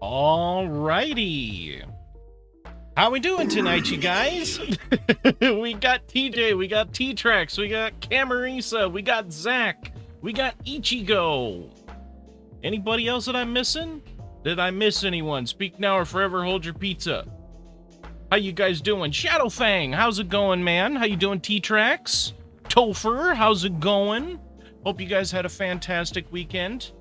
Alrighty. How we doing tonight, you guys? We got TJ, we got T-Trex, we got Camarisa, we got Zach, we got Ichigo. Anybody else that I'm missing? Did I miss anyone? Speak now or forever hold your pizza. How you guys doing? Shadowfang, how's it going, man? How you doing, T-Trex? Topher, how's it going? Hope you guys had a fantastic weekend.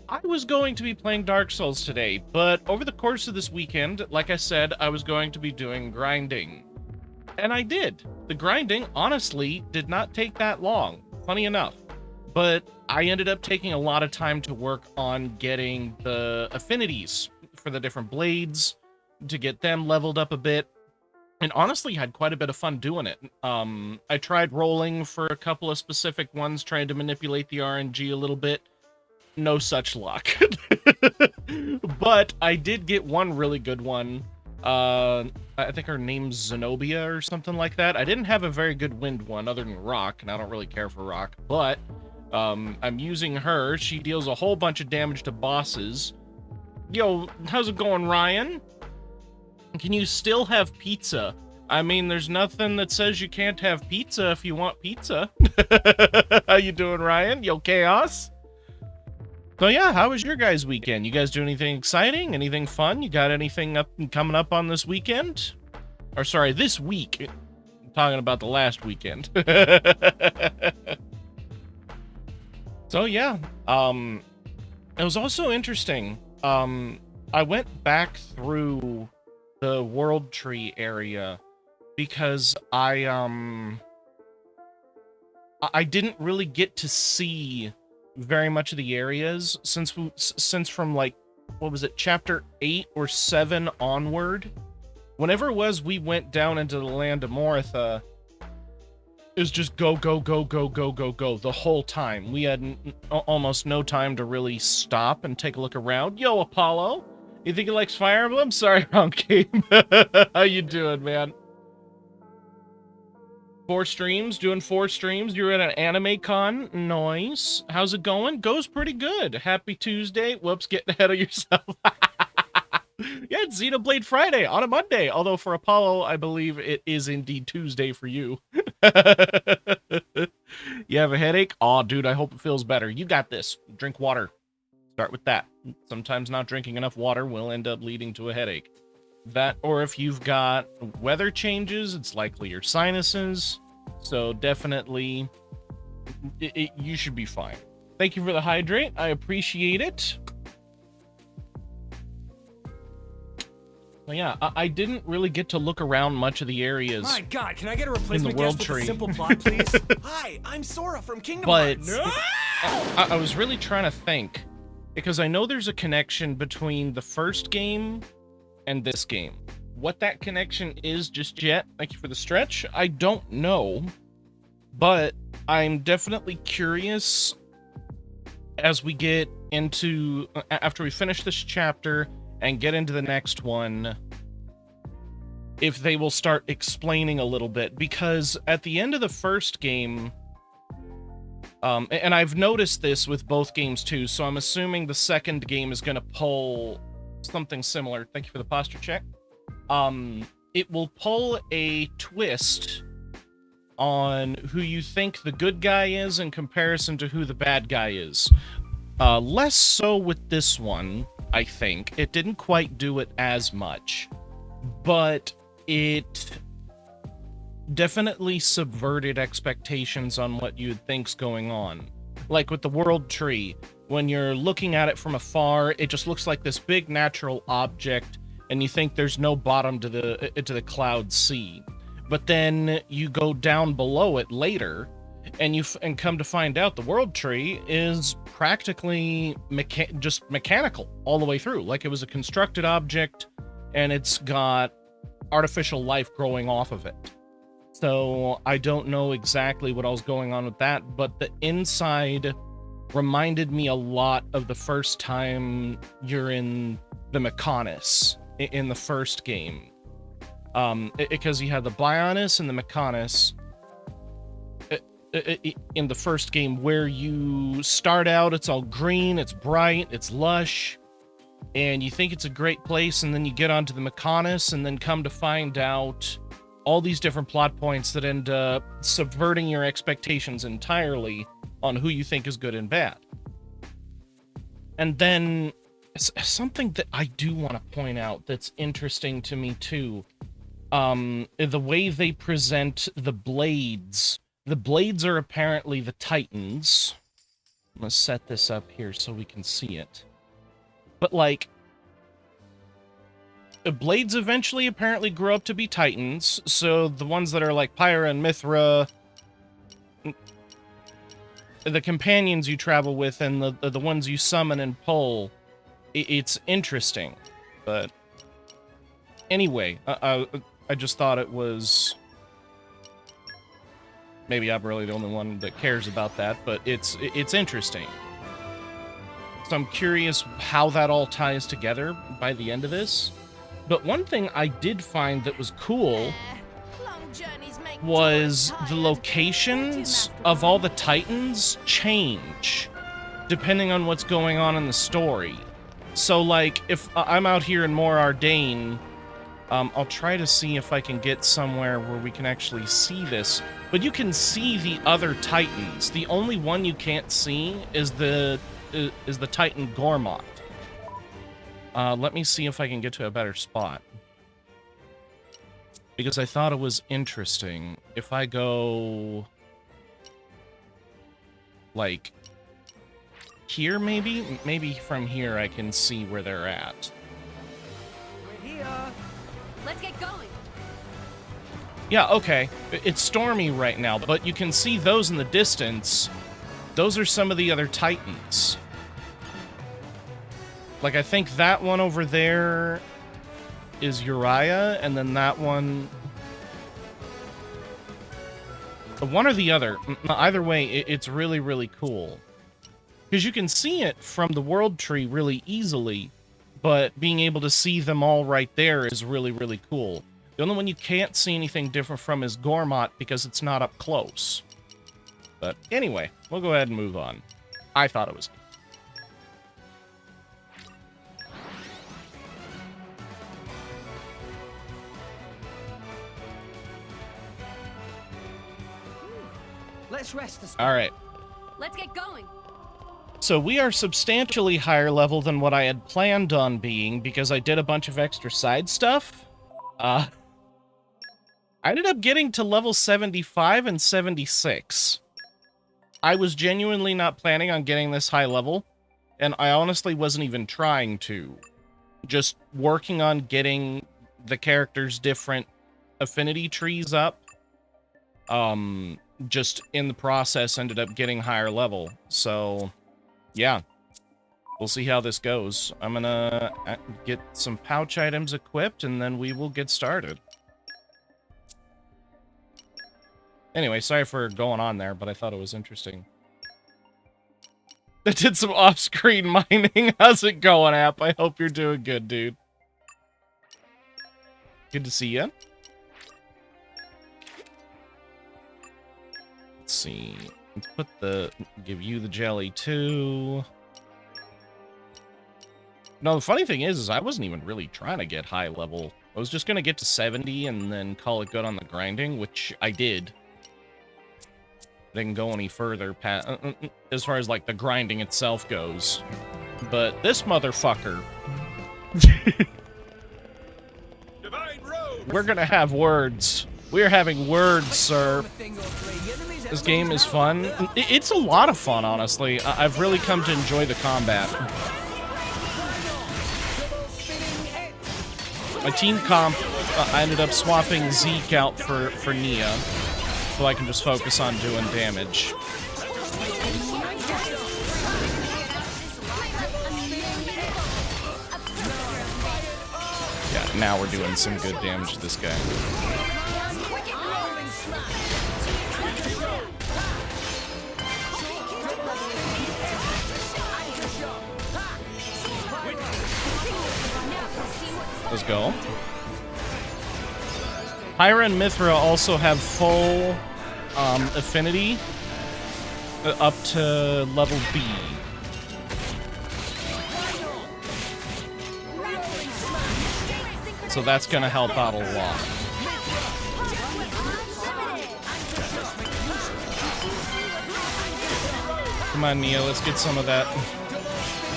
I was going to be playing Dark Souls today, but over the course of this weekend, like I said, I was going to be doing grinding. And I did. The grinding, honestly, did not take that long, funny enough. But I ended up taking a lot of time to work on getting the affinities for the different blades, to get them leveled up a bit, and honestly had quite a bit of fun doing it. I tried rolling for a couple of specific ones, trying to manipulate the RNG a little bit. No such luck. But I did get one really good one. I think her name's Zenobia or something like that. I didn't have a very good wind one other than rock, and I don't really care for rock, but I'm using her. She deals a whole bunch of damage to bosses. Yo, how's it going, Ryan? Can you still have pizza? I mean, there's nothing that says you can't have pizza if you want pizza. How you doing, Ryan? Yo, Chaos? So yeah, how was your guys' weekend? You guys do anything exciting? Anything fun? You got anything coming up on this weekend? Or sorry, this week. I'm talking about the last weekend. So yeah, it was also interesting. I went back through the World Tree area because I didn't really get to see very much of the areas since from, like, what was it, chapter 8 or 7 onward. Whenever it was we went down into the land of Moritha, it was just go the whole time. We had almost no time to really stop and take a look around. Yo, Apollo, you think he likes Fire Emblem? Sorry, wrong game. How you doing, man? 4 streams, doing 4 streams. You're at an anime con. Nice. How's it going? Goes pretty good. Happy Tuesday. Whoops, getting ahead of yourself. Yeah, it's Xenoblade Friday on a Monday. Although for Apollo, I believe it is indeed Tuesday for you. You have a headache? Aw, dude, I hope it feels better. You got this. Drink water. Start with that. Sometimes not drinking enough water will end up leading to a headache. That, or if you've got weather changes, it's likely your sinuses. So definitely, you should be fine. Thank you for the hydrate. I appreciate it. Well, yeah, I didn't really get to look around much of the areas. My God, can I get a replacement World guest Tree. with a simple plot, please? Hi, I'm Sora from Kingdom But Hearts. I was really trying to think, because I know there's a connection between the first game and this game. What that connection is just yet, thank you for the stretch, I don't know, but I'm definitely curious as we get into, after we finish this chapter and get into the next one, if they will start explaining a little bit, because at the end of the first game, and I've noticed this with both games too, so I'm assuming the second game is going to pull something similar. Thank you for the posture check. It will pull a twist on who you think the good guy is in comparison to who the bad guy is. Less so with this one, I think. It didn't quite do it as much, but it definitely subverted expectations on what you'd think's going on. Like with the World Tree, when you're looking at it from afar, it just looks like this big natural object, and you think there's no bottom to the cloud sea. But then you go down below it later, and come to find out the World Tree is practically just mechanical all the way through. Like it was a constructed object, and it's got artificial life growing off of it. So I don't know exactly what else going on with that, but the inside reminded me a lot of the first time you're in the Mechonis in the first game. Because you had the Bionis and the Mechonis in the first game, where you start out, it's all green, it's bright, it's lush, and you think it's a great place, and then you get onto the Mechonis, and then come to find out all these different plot points that end up subverting your expectations entirely on who you think is good and bad. And then something that I do want to point out that's interesting to me too, the way they present the blades. The blades are apparently the Titans. I'm gonna set this up here so we can see it. But like, the blades eventually apparently grow up to be Titans, so the ones that are like Pyra and Mithra, the companions you travel with, and the ones you summon and pull, it's interesting. But anyway, I just thought it was... Maybe I'm really the only one that cares about that, but it's interesting. So I'm curious how that all ties together by the end of this. But one thing I did find that was cool was the locations of all the Titans change depending on what's going on in the story. So, like, if I'm out here in Mor Ardain, I'll try to see if I can get somewhere where we can actually see this. But you can see the other Titans. The only one you can't see is the Titan Gormott. Let me see if I can get to a better spot. Because I thought it was interesting. If I go... like... here, maybe? Maybe from here I can see where they're at. We're here. Let's get going. Yeah, okay. It's stormy right now, but you can see those in the distance. Those are some of the other Titans. Like, I think that one over there is Uriah, and then that one... one or the other. Either way, it's really, really cool. Because you can see it from the world tree really easily, but being able to see them all right there is really, really cool. The only one you can't see anything different from is Gormott, because it's not up close. But anyway, we'll go ahead and move on. I thought it was cool. Let's rest this. All right. Let's get going. So we are substantially higher level than what I had planned on being, because I did a bunch of extra side stuff. I ended up getting to level 75 and 76. I was genuinely not planning on getting this high level, and I honestly wasn't even trying to. Just working on getting the characters' different affinity trees up. Just in the process ended up getting higher level. So, yeah. We'll see how this goes. I'm gonna get some pouch items equipped, and then we will get started. Anyway, sorry for going on there, but I thought it was interesting. I did some off-screen mining. How's it going, App? I hope you're doing good, dude. Good to see you. Let's see. Let's put give you the jelly, too. No, the funny thing is I wasn't even really trying to get high level. I was just going to get to 70 and then call it good on the grinding, which I did. Didn't go any further past, as far as, like, the grinding itself goes. But this motherfucker... We're going to have words. We're having words, sir. This game is fun. It's a lot of fun, honestly. I've really come to enjoy the combat. My team comp, I ended up swapping Zeke out for Nia, so I can just focus on doing damage. Yeah, now we're doing some good damage to this guy. Let's go. Pyra and Mithra also have full affinity up to level B. So that's gonna help out a lot. Come on, Nia, let's get some of that,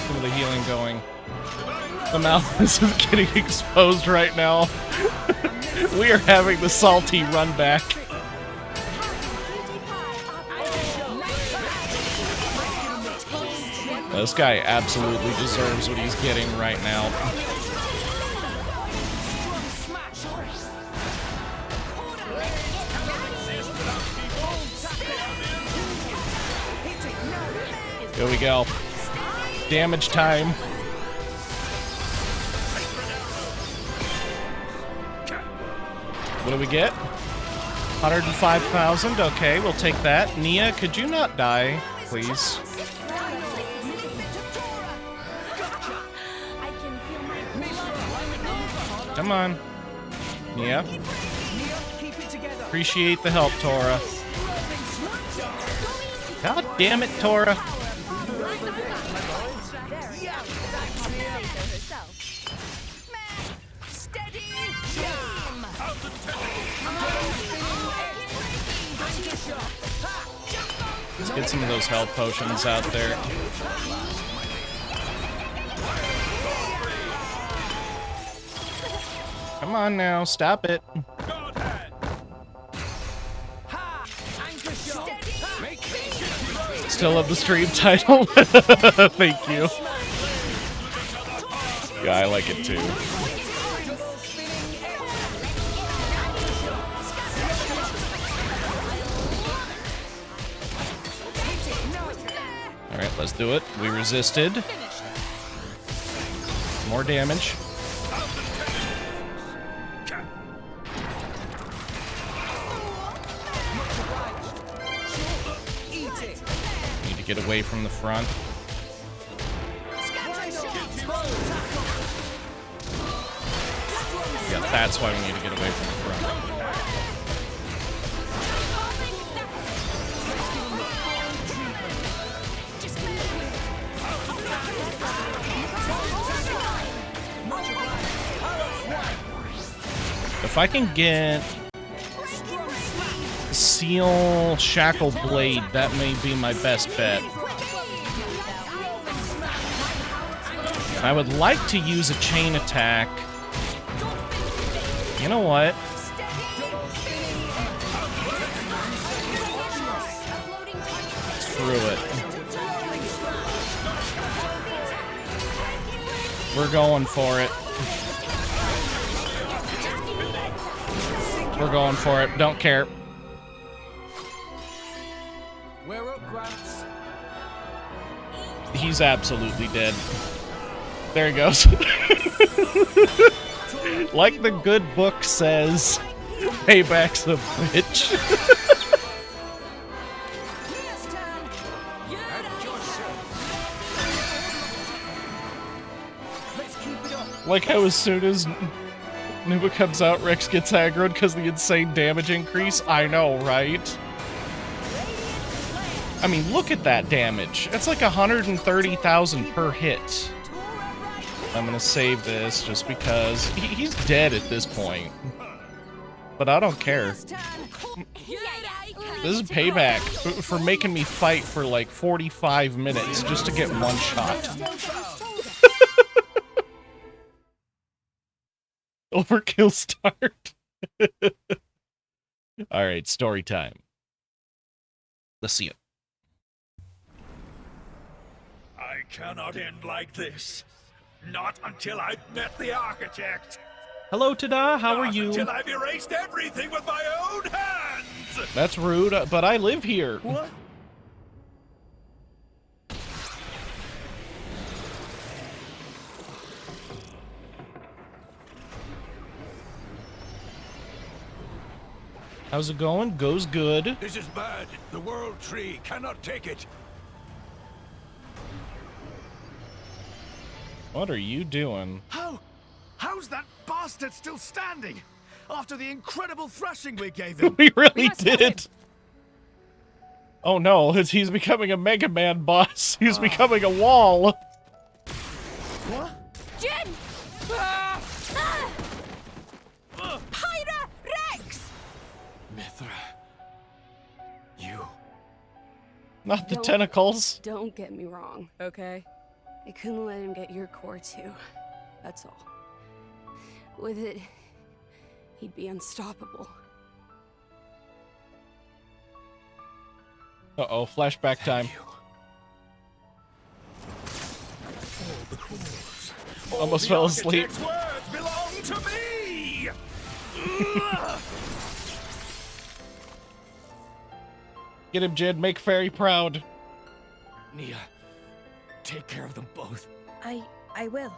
some of the healing going. The mouth is getting exposed right now. We are having the salty run back. This guy absolutely deserves what he's getting right now. Here we go. Damage time. What do we get? 105,000. Okay, we'll take that. Nia, could you not die, please? Come on. Nia. Appreciate the help, Tora. God damn it, Tora. Let's get some of those health potions out there. Come on now, stop it. Still love the stream title. Thank you. Yeah, I like it too. Alright, let's do it. We resisted. More damage. Need to get away from the front. Yeah, that's why we need to get away from the front. If I can get Seal Shackle Blade, that may be my best bet. I would like to use a chain attack. You know what? Screw it. We're going for it. We're going for it. Don't care. We're up, Gramps. He's absolutely dead. There he goes. Like the good book says, payback's a bitch. Like how as soon as Nuba comes out, Rex gets aggroed because of the insane damage increase. I know, right? I mean, look at that damage. It's like 130,000 per hit. I'm gonna save this just because he's dead at this point. But I don't care. This is payback for making me fight for like 45 minutes just to get one shot. Overkill start. Alright, story time. Let's see it. I cannot end like this. Not until I've met the architect. Hello, Tada. How are Not you? until I've erased everything with my own hands. That's rude, but I live here. What? How's it going? Goes good. This is bad. The World Tree cannot take it. What are you doing? How's that bastard still standing? After the incredible thrashing we gave him. We really did. Oh no, he's becoming a Mega Man boss. He's becoming a wall. What? Jin! Not the Don't- tentacles. Don't get me wrong, okay? I couldn't let him get your core too. That's all. With it, he'd be unstoppable. Uh-oh, flashback time. All the cores. Almost All fell the asleep. architect's words belong to me! Get him, Jin. Make Fairy proud. Nia, take care of them both. I will.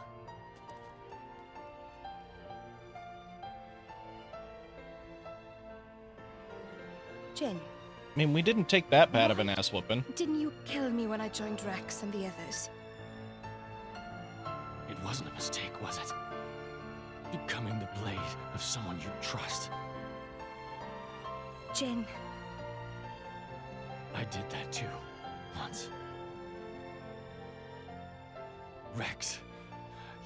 Jin, I mean, we didn't take that bad of an ass whooping. didn't you kill me when I joined Rex and the others? It wasn't a mistake, was it? Becoming the blade of someone you trust. Jin, I did that too, once. Rex,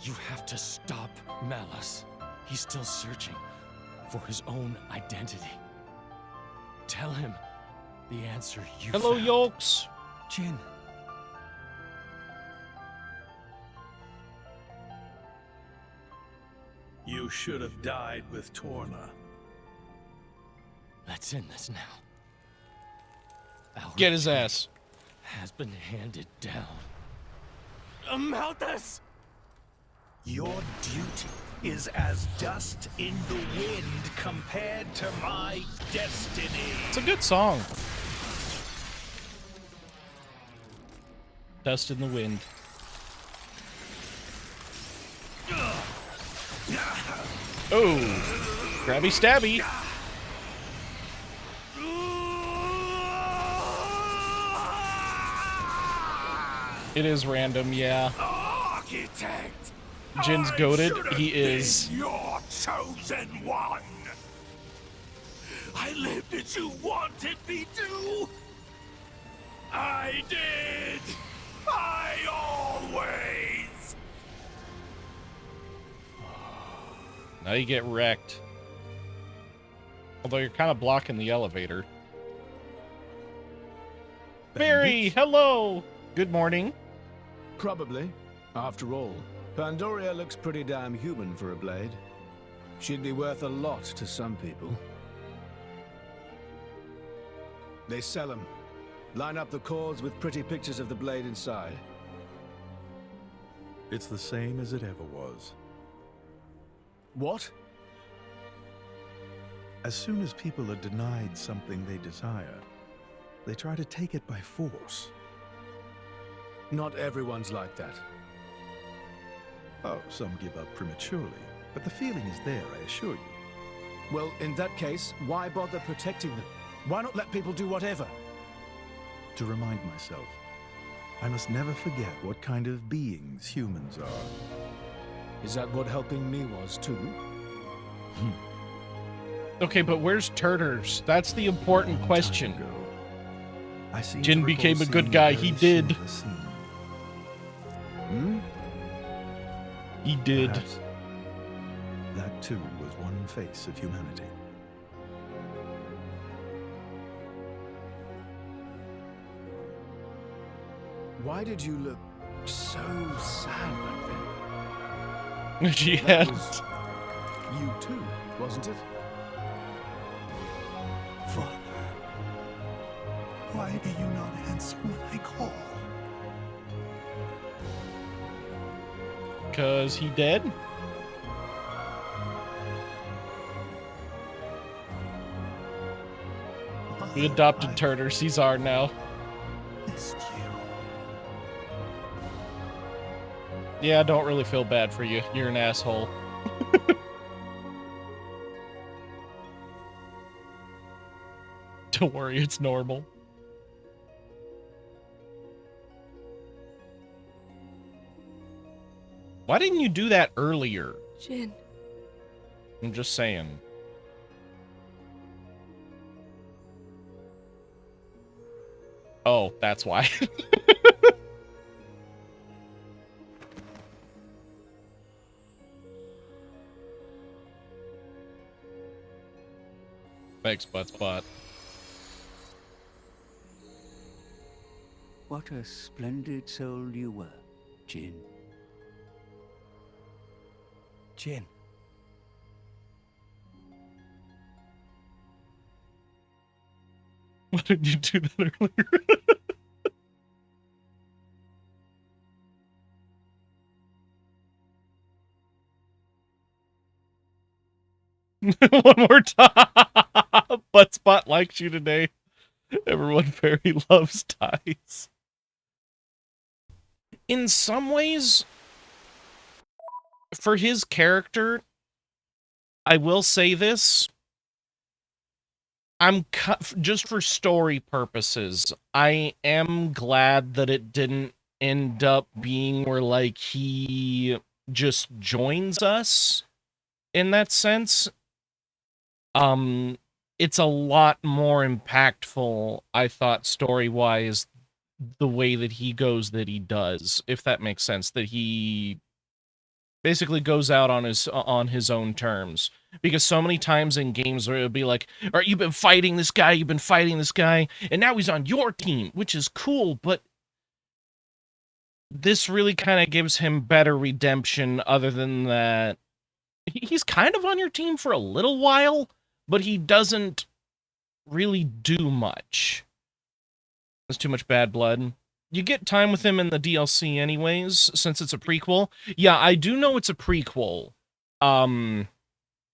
you have to stop Malice. He's still searching for his own identity. Tell him the answer you Hello, found. Yolks. Jin. You should have died with Torna. Let's end this now. Our Get his ass. has been handed down. Malthus! Your duty is as dust in the wind compared to my destiny. It's a good song. Dust in the wind. Oh, grabby stabby. It is random, yeah. Architect! Jin's I goated. should have He is. been your chosen one. I lived as you wanted me to. I did. I always. Now you get wrecked. Although you're kind of blocking the elevator. Mary, hello. Good morning. Probably. After all, Pandoria looks pretty damn human for a blade. She'd be worth a lot to some people. They sell them. Line up the cores with pretty pictures of the blade inside. It's the same as it ever was. What? As soon as people are denied something they desire, they try to take it by force. Not everyone's like that. Oh, some give up prematurely, but the feeling is there, I assure you. Well, in that case, why bother protecting them? Why not let people do whatever? To remind myself, I must never forget what kind of beings humans are. Is that what helping me was, too? Okay, but where's Turters? That's the important Long question. time ago, I seem Jin to recall became a good seeing guy. a He very did. similar scene. Hmm? He did. Perhaps that too was one face of humanity. Why did you look so sad back then? She That had. was you too, wasn't it? Father, why do you not answer when I call? Cause he dead? We adopted Turters. He's our now. Missed you. Yeah, I don't really feel bad for you. You're an asshole. Don't worry, it's normal. Why didn't you do that earlier? Jin, I'm just saying. Oh, that's why. Thanks, Buttspot. What a splendid soul you were, Jin. Jin. Why didn't you do that earlier? One more time. Butt Spot likes you today. Everyone very loves ties. In some ways, for his character, I will say this. Just for story purposes, I am glad that it didn't end up being where, like, he just joins us in that sense. It's a lot more impactful, I thought, story-wise, the way that he goes that he does, if that makes sense, that he basically goes out on his own terms. Because so many times in games where it would be like, all right, you've been fighting this guy, and now he's on your team, which is cool, but this really kind of gives him better redemption other than that. He's kind of on your team for a little while, but he doesn't really do much. There's too much bad blood. You get time with him in the DLC anyways, since it's a prequel. Yeah, I do know it's a prequel.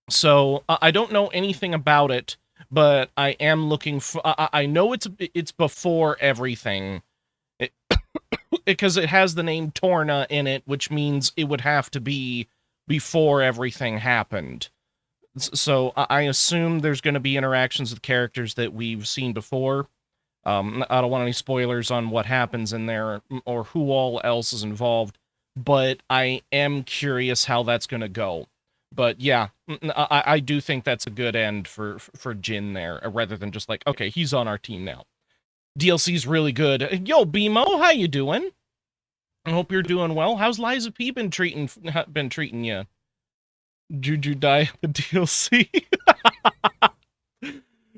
So I don't know anything about it, but I am looking for... I know it's before everything. Because it has the name Torna in it, which means it would have to be before everything happened. So I assume there's going to be interactions with characters that we've seen before. I don't want any spoilers on what happens in there or who all else is involved, but I am curious how that's going to go. But yeah, I do think that's a good end for Jin there, rather than just like, okay, he's on our team now. DLC's really good. Yo, BMO, how you doing? I hope you're doing well. How's Liza P been treating you? Juju die the DLC.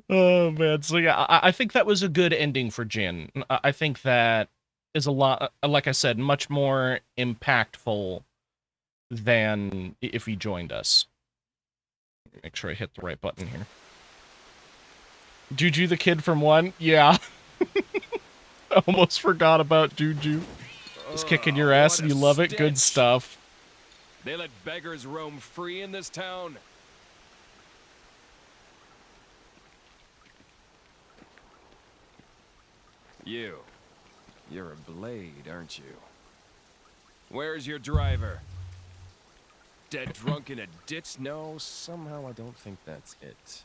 Oh man, so yeah, I think that was a good ending for Jin. I think that is a lot, like I said, much more impactful than if he joined us. Make sure I hit the right button here. Juju the kid from 1? Yeah. I almost forgot about Juju. Just kicking your ass and you love it. Good stuff. They let beggars roam free in this town. You're a blade, aren't you? Where's your driver? Dead drunk in a ditch? No, somehow I don't think that's it.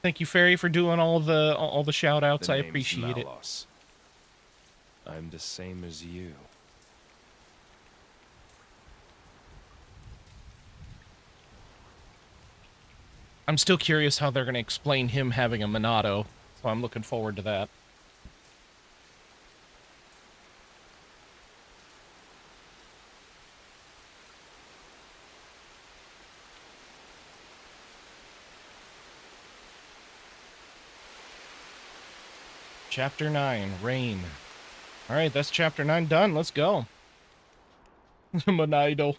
Thank you, Fairy, for doing all the shout outs. I appreciate it. I'm the same as you. I'm still curious how they're going to explain him having a Monado, so I'm looking forward to that. Chapter 9, Rain. Alright, that's Chapter 9 done. Let's go. Monado.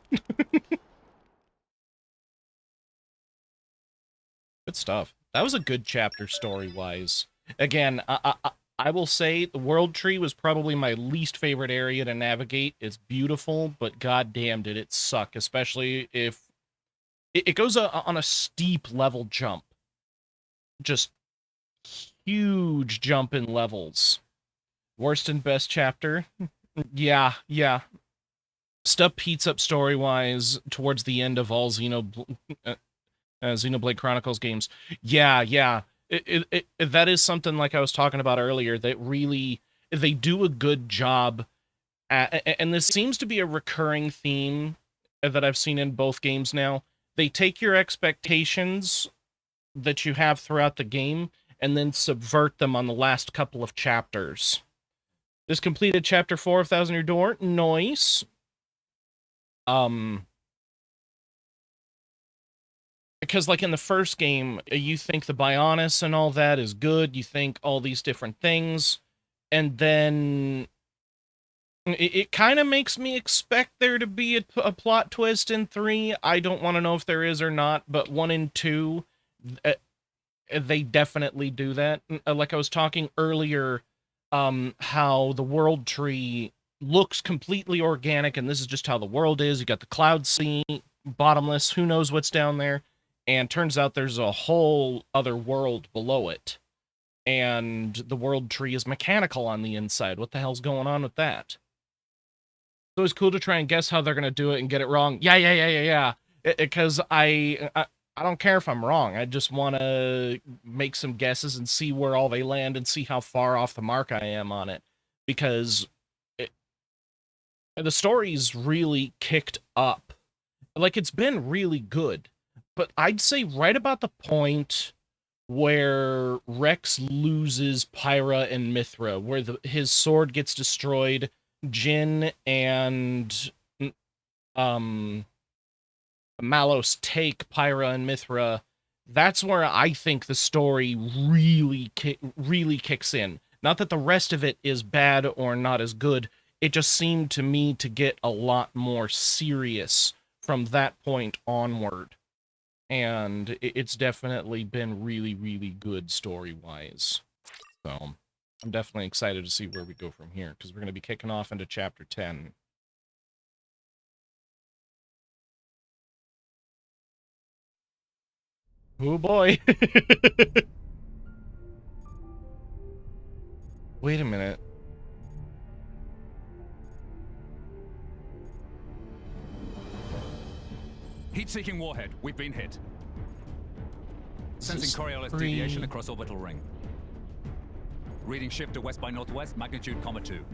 Good stuff. That was a good chapter story-wise. Again, I will say the World Tree was probably my least favorite area to navigate. It's beautiful, but goddamn did it suck, especially if... It goes on a steep level jump. Just huge jump in levels. Worst and best chapter? Yeah. Stuff heats up story-wise towards the end of all Xenoblade Chronicles games. Yeah. That is something, like I was talking about earlier, that really, they do a good job at, and this seems to be a recurring theme that I've seen in both games now. They take your expectations that you have throughout the game and then subvert them on the last couple of chapters. This completed chapter 4 of Thousand Year Door. Nice. Because, like, in the first game, you think the Bionis and all that is good. You think all these different things. And then it kind of makes me expect there to be a plot twist in 3. I don't want to know if there is or not, but 1 and 2, they definitely do that. Like I was talking earlier, how the world tree looks completely organic, and this is just how the world is. You got the cloud sea, bottomless, who knows what's down there, and turns out there's a whole other world below it. And the world tree is mechanical on the inside. What the hell's going on with that? So it's cool to try and guess how they're going to do it and get it wrong. Yeah. Because I don't care if I'm wrong. I just want to make some guesses and see where all they land and see how far off the mark I am on it. Because the story's really kicked up. Like, it's been really good. But I'd say right about the point where Rex loses Pyra and Mithra, where his sword gets destroyed, Jin and Malos take Pyra and Mithra, that's where I think the story really kicks in. Not that the rest of it is bad or not as good, it just seemed to me to get a lot more serious from that point onward. And it's definitely been really, really good story-wise. So, I'm definitely excited to see where we go from here, because we're going to be kicking off into Chapter 10. Oh boy! Wait a minute. Heat-seeking warhead. We've been hit. Sensing Coriolis deviation across orbital ring. Reading shift to west by northwest, magnitude, 2.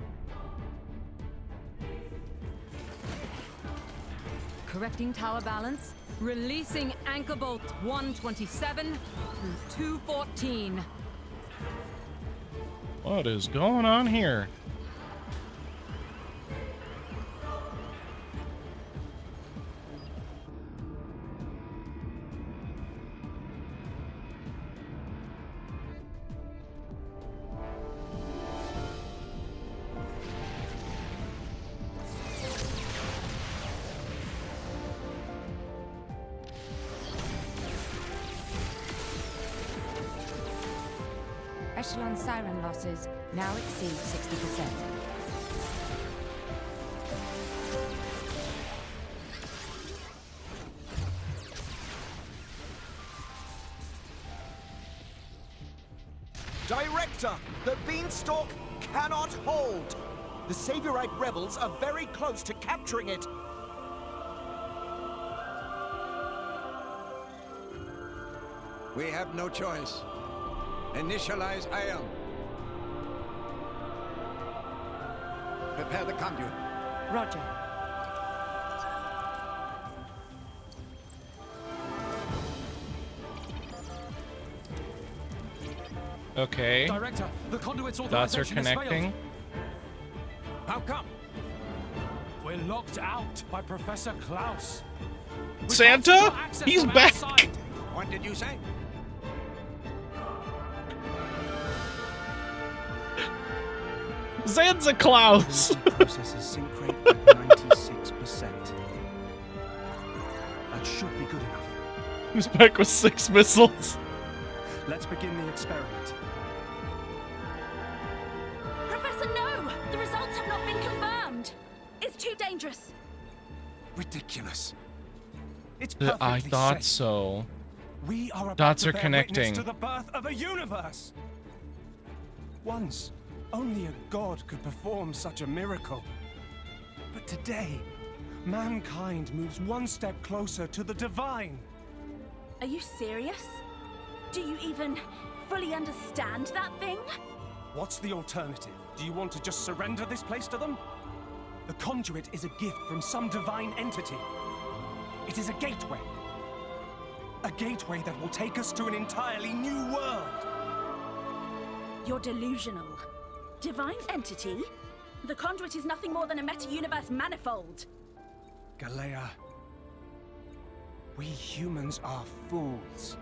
Correcting tower balance. Releasing anchor bolt 127 through 214. What is going on here? Echelon siren losses now exceed 60%. Director, the beanstalk cannot hold. The Saviorite rebels are very close to capturing it. We have no choice. Initialize ion. Prepare the conduit. Roger. Okay. Director, the conduit's Dots are authorization has connecting. failed. How come? We're locked out by Professor Klaus. Santa? He's back! Outside. What did you say? Santa Claus! Processor sync rate at 96%. That should be good enough. He's back with 6 missiles. Let's begin the experiment. Professor, no! The results have not been confirmed. It's too dangerous. Ridiculous. It's I perfectly thought safe. so. We are about Dots to are bear connecting. witness to the birth of a universe. Once, only a god could perform such a miracle. But today, mankind moves one step closer to the divine. Are you serious? Do you even fully understand that thing? What's the alternative? Do you want to just surrender this place to them? The conduit is a gift from some divine entity. It is a gateway. A gateway that will take us to an entirely new world. You're delusional. Divine entity? The conduit is nothing more than a meta-universe manifold. Galea, we humans are fools.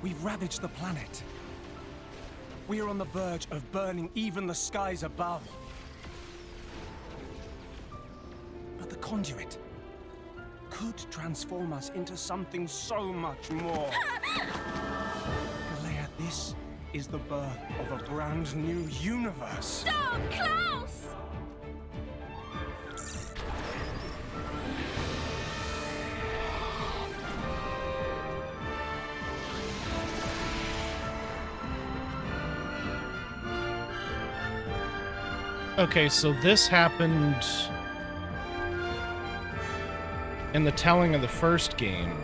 We've ravaged the planet. We are on the verge of burning even the skies above. But the conduit could transform us into something so much more. Galea, this is the birth of a brand new universe. Stop, Klaus! Okay, so this happened in the telling of the first game.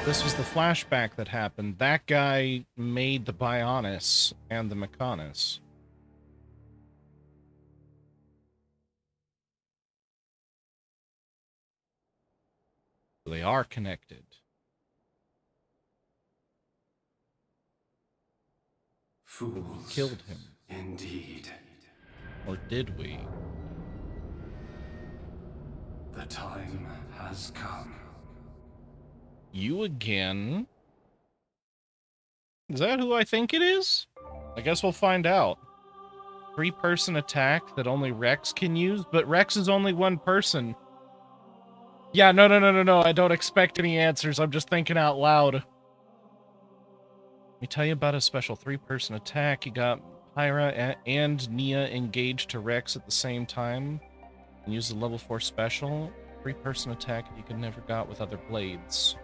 This was the flashback that happened. That guy made the Bionis and the Mechonis. They are connected. Fools. Killed him. Indeed. Or did we? The time has come. You again? Is that who I think it is? I guess we'll find out. 3-person attack that only Rex can use, but Rex is only 1 person. Yeah, no, I don't expect any answers. I'm just thinking out loud. Let me tell you about a special 3-person attack. You got Pyra and Nia engaged to Rex at the same time. And use the level 4 special. 3-person attack you could never got with other blades.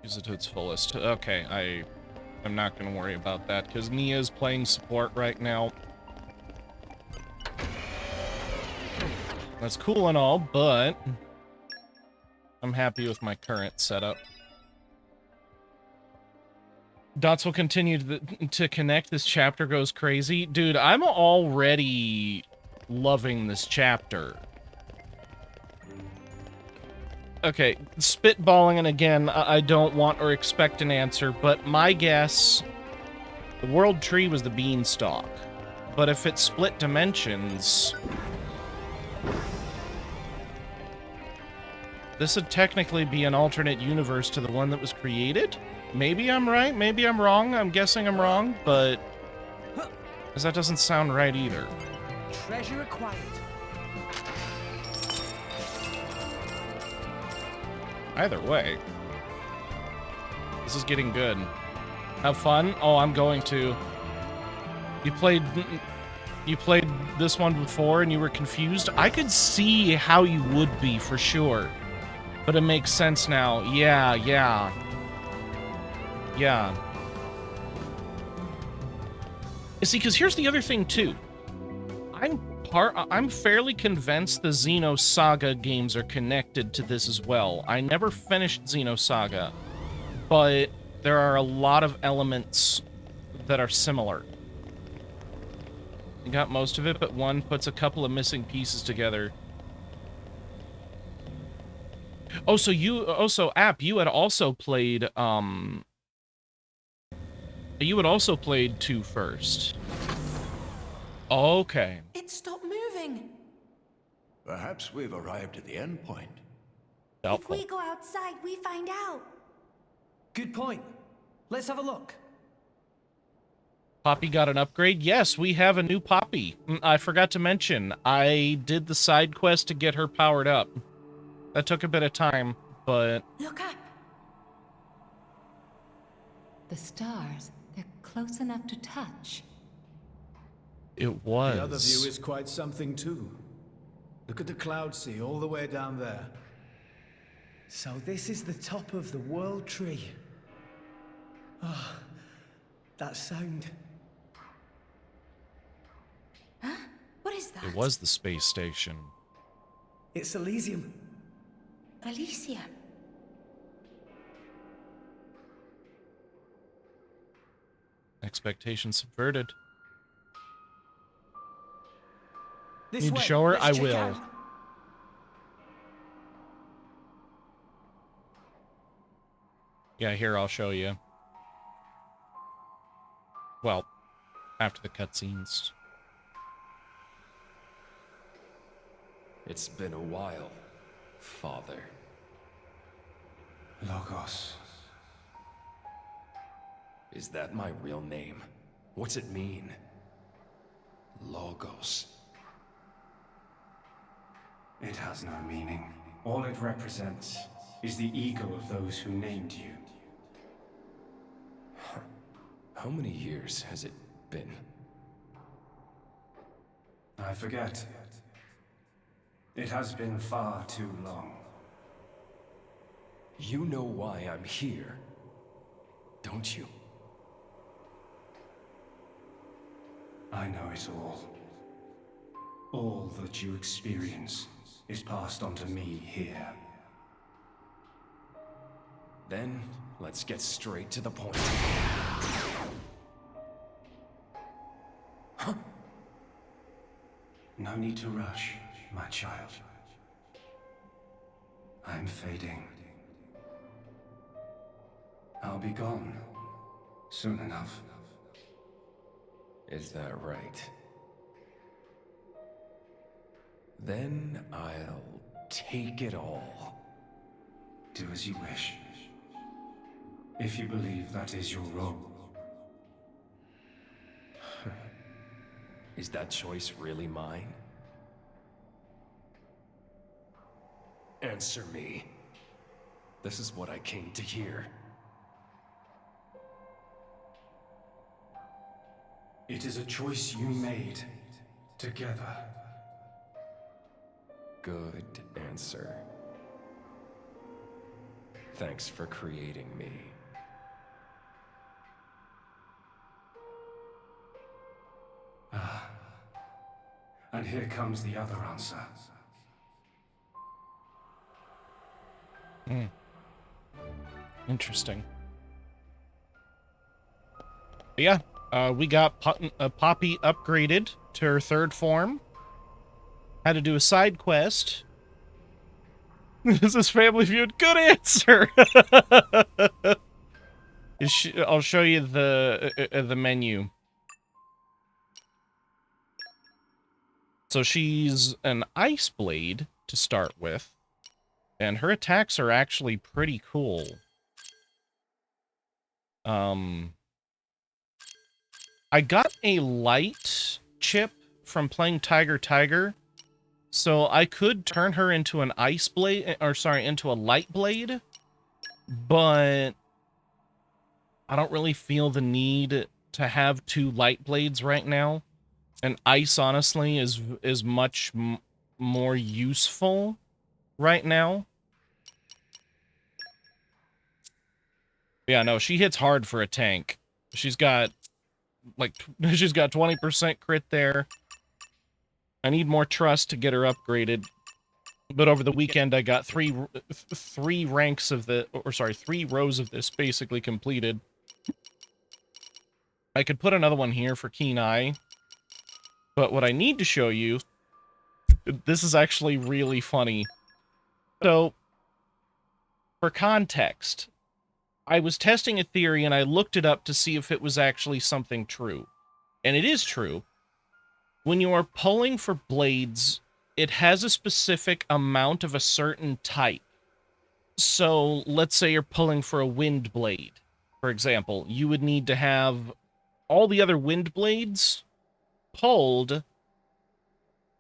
Use it to its fullest. Okay, I'm not going to worry about that, because Nia is playing support right now. That's cool and all, but I'm happy with my current setup. Dots will continue to connect. This chapter goes crazy. Dude, I'm already loving this chapter. Okay, spitballing, and again, I don't want or expect an answer, but my guess, the world tree was the beanstalk. But if it split dimensions, this would technically be an alternate universe to the one that was created? Maybe I'm right, maybe I'm wrong. I'm guessing I'm wrong, but because that doesn't sound right either. Treasure acquired. Either way, this is getting good. Have fun? Oh, I'm going to. You played this one before and you were confused? I could see how you would be for sure, but it makes sense now. Yeah. You see, because here's the other thing too. I'm fairly convinced the Xenosaga games are connected to this as well. I never finished Xenosaga, but there are a lot of elements that are similar. You got most of it, but one puts a couple of missing pieces together. Oh, so App, you had also played, you had also played 2 first. Okay. It stopped moving. Perhaps we've arrived at the end point. Doubtful. If we go outside, we find out. Good point. Let's have a look. Poppy got an upgrade? Yes, we have a new Poppy. I forgot to mention, I did the side quest to get her powered up. That took a bit of time, but... Look up. The stars, they're close enough to touch. It was. The other view is quite something too. Look at the cloud sea all the way down there. So this is the top of the world tree. Oh, that sound. Huh? What is that? It was the space station. It's Elysium. Elysium. Expectations subverted. This Need way. to show her? Let's I check will. out. Yeah, here, I'll show you. Well, after the cutscenes. It's been a while, Father. Logos. Is that my real name? What's it mean? Logos. It has no meaning. All it represents is the ego of those who named you. How many years has it been? I forget. It has been far too long. You know why I'm here, don't you? I know it all. All that you experience is passed on to me here. Then, let's get straight to the point. Huh? No need to rush, my child. I'm fading. I'll be gone soon enough. Is that right? Then I'll take it all. Do as you wish. If you believe that is your role. Is that choice really mine? Answer me. This is what I came to hear. It is a choice you made together. Good answer. Thanks for creating me. Ah. And here comes the other answer. Interesting. But yeah, we got Poppy upgraded to her 3rd form. Had to do a side quest. This is Family Feud. Good answer. I'll show you the menu. So she's an Ice Blade to start with, and her attacks are actually pretty cool. I got a light chip from playing Tiger, so I could turn her into an Ice Blade, or sorry, into a Light Blade, but I don't really feel the need to have 2 Light Blades right now. And Ice, honestly, is much more useful right now. Yeah, no, she hits hard for a tank. She's got, like, she's got 20% crit there. I need more trust to get her upgraded. But over the weekend, I got three ranks of the, or sorry, 3 rows of this basically completed. I could put another one here for Keen Eye. But what I need to show you, this is actually really funny. So, for context, I was testing a theory and I looked it up to see if it was actually something true. And it is true. When you are pulling for blades, it has a specific amount of a certain type. So, let's say you're pulling for a wind blade, for example. You would need to have all the other wind blades pulled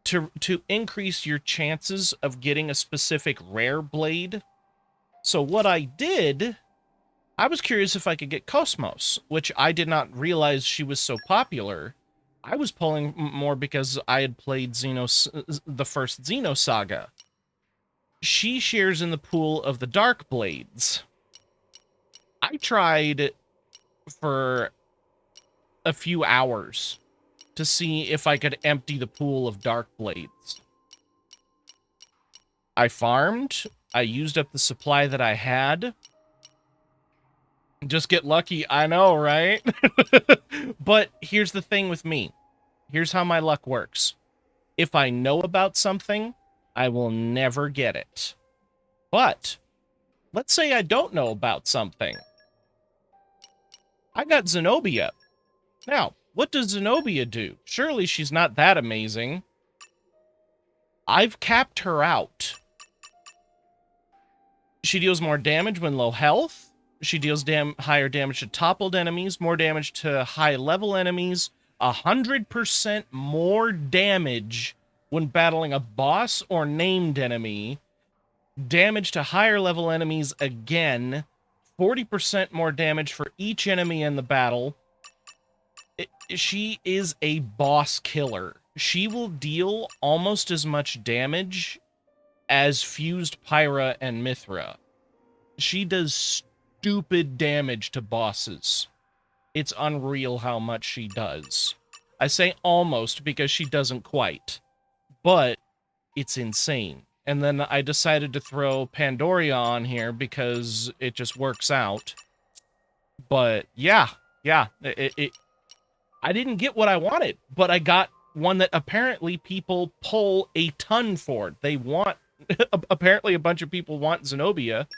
to increase your chances of getting a specific rare blade. So what I did, I was curious if I could get Cosmos, which I did not realize she was so popular. I was pulling more because I had played the first Xenosaga. She shares in the pool of the Dark Blades. I tried for a few hours to see if I could empty the pool of Dark Blades. I farmed. I used up the supply that I had. Just get lucky. I know, right? But here's the thing with me. Here's how my luck works. If I know about something, I will never get it. But let's say I don't know about something. I got Zenobia. Now, What does Zenobia do? Surely she's not that amazing. I've capped her out. She deals more damage when low health. She deals higher damage to toppled enemies, more damage to high-level enemies, 100% more damage when battling a boss or named enemy, damage to higher-level enemies again, 40% more damage for each enemy in the battle. She is a boss killer. She will deal almost as much damage as Fused Pyra and Mithra. She does stupid damage to bosses. It's unreal how much she does. I say almost because she doesn't quite, but it's insane. And then I decided to throw Pandoria on here because it just works out. But yeah, I didn't get what I wanted, but I got one that apparently people pull a ton for. They want, apparently a bunch of people want Zenobia,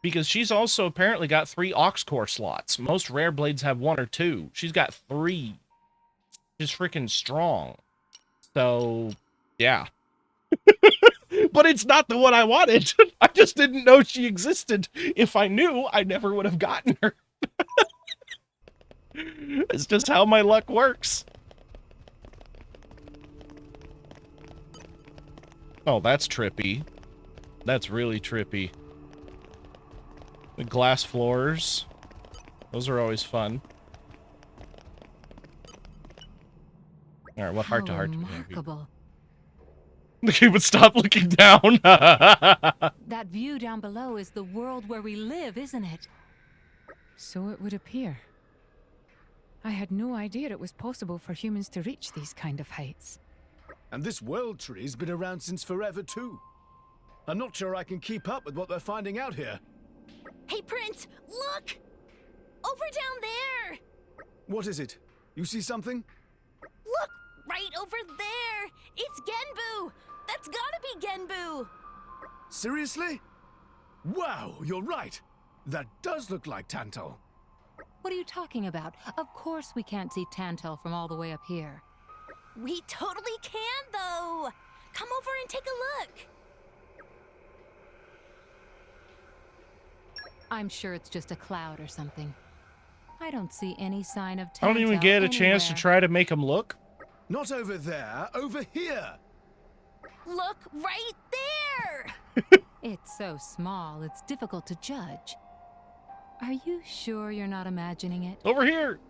because she's also apparently got 3 aux core slots. Most rare blades have 1 or 2. She's got 3. She's freaking strong. So, yeah. But it's not the one I wanted. I just didn't know she existed. If I knew, I never would have gotten her. It's just how my luck works. Oh, that's trippy. That's really trippy. The glass floors. Those are always fun. Alright, what heart-to-heart do we have? Remarkable. He would stop looking down. That view down below is the world where we live, isn't it? So it would appear. I had no idea it was possible for humans to reach these kind of heights. And this world tree's been around since forever, too. I'm not sure I can keep up with what they're finding out here. Hey, Prince, look! Over down there! What is it? You see something? Look, right over there! It's Genbu! That's gotta be Genbu! Seriously? Wow, you're right. That does look like Tantal. What are you talking about? Of course we can't see Tantal from all the way up here. We totally can, though! Come over and take a look! I'm sure it's just a cloud or something. I don't see any sign of Tantal I don't even get a chance to try to make him look. Not over there, over here! Look right there! It's so small, it's difficult to judge. Are you sure you're not imagining it? Over here!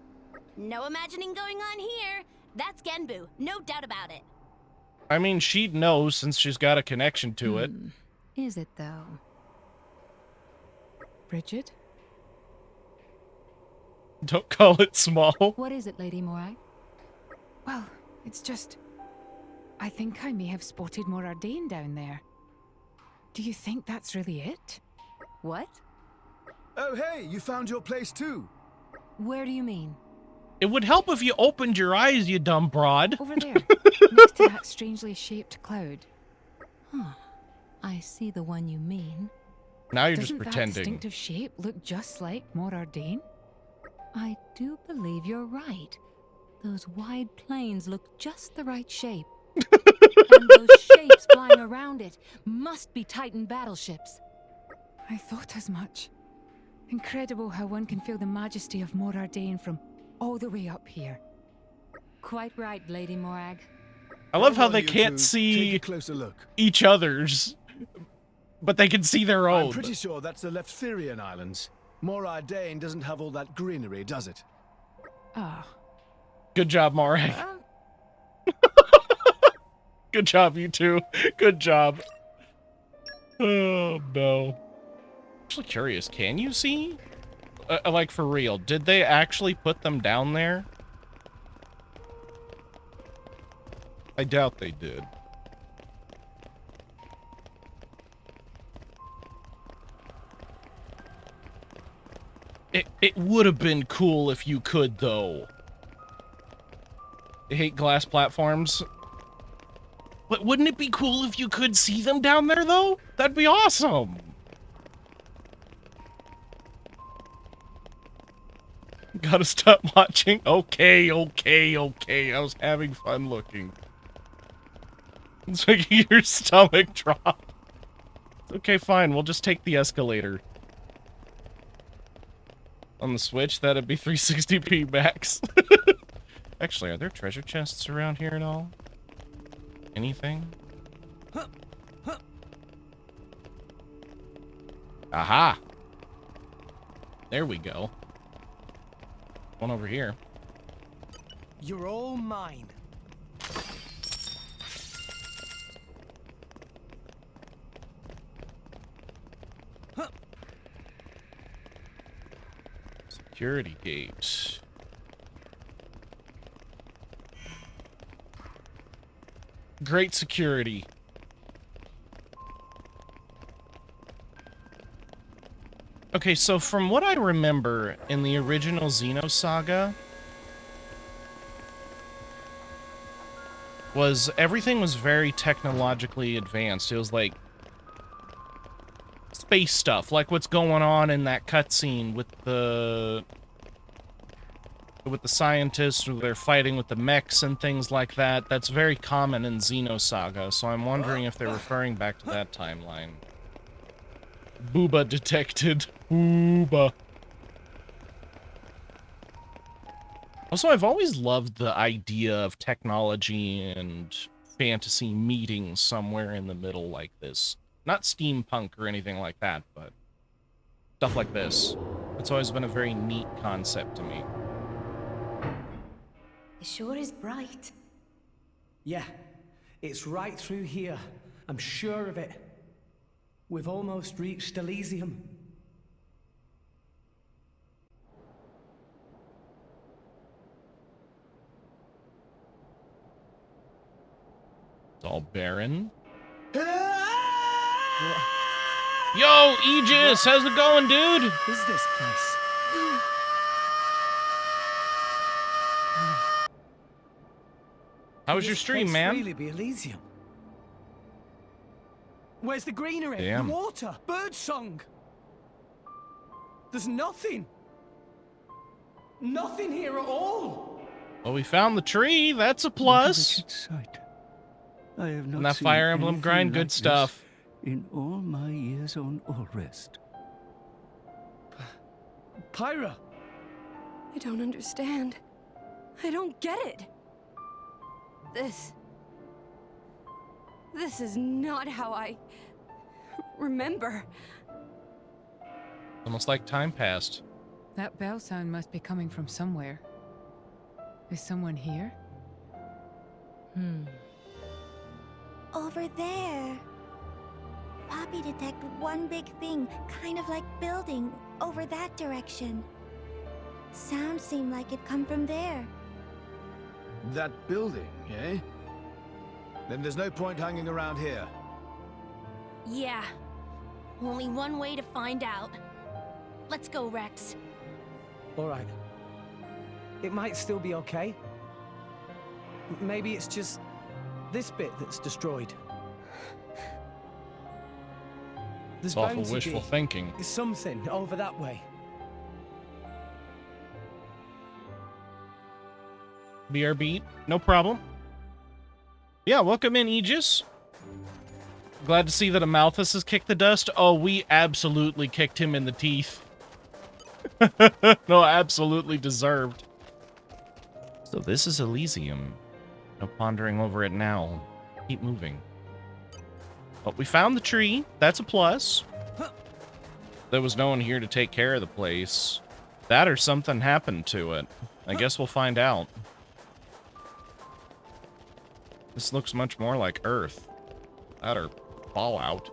No imagining going on here. That's Genbu, no doubt about it. I mean, she'd know since she's got a connection to it. Is it, though? Bridget? Don't call it small. What is it, Lady Morag? Well, it's just... I think I may have spotted Morardane down there. Do you think that's really it? What? Oh, hey, you found your place too. Where do you mean? It would help if you opened your eyes, you dumb broad. Over there, next to that strangely shaped cloud. Huh. I see the one you mean. Now you're Doesn't just pretending. that distinctive shape look just like Morardane? I do believe you're right. Those wide plains look just the right shape. And those shapes flying around it must be Titan battleships. I thought as much. Incredible how one can feel the majesty of Morardane from all the way up here. Quite right, Lady Morag. I love how Come on, they you can't two. see Take a closer look. each other's, but they can see their own. I'm pretty sure that's the Leftherian Islands. Morardane doesn't have all that greenery, does it? Ah. Good job, Morag. Good job, you two. Good job. Oh, no. Actually curious, can you see? Like, for real, did they actually put them down there? I doubt they did. It would have been cool if you could, though. I hate glass platforms. But wouldn't it be cool if you could see them down there, though? That'd be awesome. Gotta stop watching. Okay. I was having fun looking. It's making your stomach drop. Okay, fine. We'll just take the escalator. On the Switch, that'd be 360p max. Actually, are there treasure chests around here at all? Anything? Aha! There we go. One over here. You're all mine. Security gate. Great security. Okay, so from what I remember in the original Xenosaga, was everything was very technologically advanced. It was like space stuff, like what's going on in that cutscene with the scientists who they're fighting with the mechs and things like that. That's very common in Xenosaga, so I'm wondering if they're referring back to that timeline. Booba detected. Booba. Also, I've always loved the idea of technology and fantasy meeting somewhere in the middle like this. Not steampunk or anything like that, but stuff like this. It's always been a very neat concept to me. It sure is bright. Yeah, it's right through here. I'm sure of it. We've almost reached Elysium. It's all barren. Yo, Aegis, how's it going, dude? What is this place? How was your stream, man? Really be Elysium. Where's the greenery? Damn. The water? Birdsong? There's nothing. Nothing here at all. Well, we found the tree. That's a plus. I have not And that seen Fire Emblem anything grind, like good this stuff. in all my years on Allrest. Pyra! I don't understand. I don't get it. This is not how I remember. Almost like time passed. That bell sound must be coming from somewhere. Is someone here? Over there. Poppy detected one big thing, kind of like building, over that direction. Sound seemed like it come from there. That building, eh? Then there's no point hanging around here. Yeah. Only one way to find out. Let's go, Rex. Alright. It might still be okay. Maybe it's just this bit that's destroyed. There's It's awful bound to wishful be thinking. something over that way. BRB, no problem. Yeah, welcome in, Aegis. Glad to see that Amalthus has kicked the dust. Oh, we absolutely kicked him in the teeth. No, absolutely deserved. So this is Elysium. No pondering over it now. Keep moving. But we found the tree. That's a plus. There was no one here to take care of the place. That or something happened to it. I guess we'll find out. This looks much more like Earth. That or Fallout.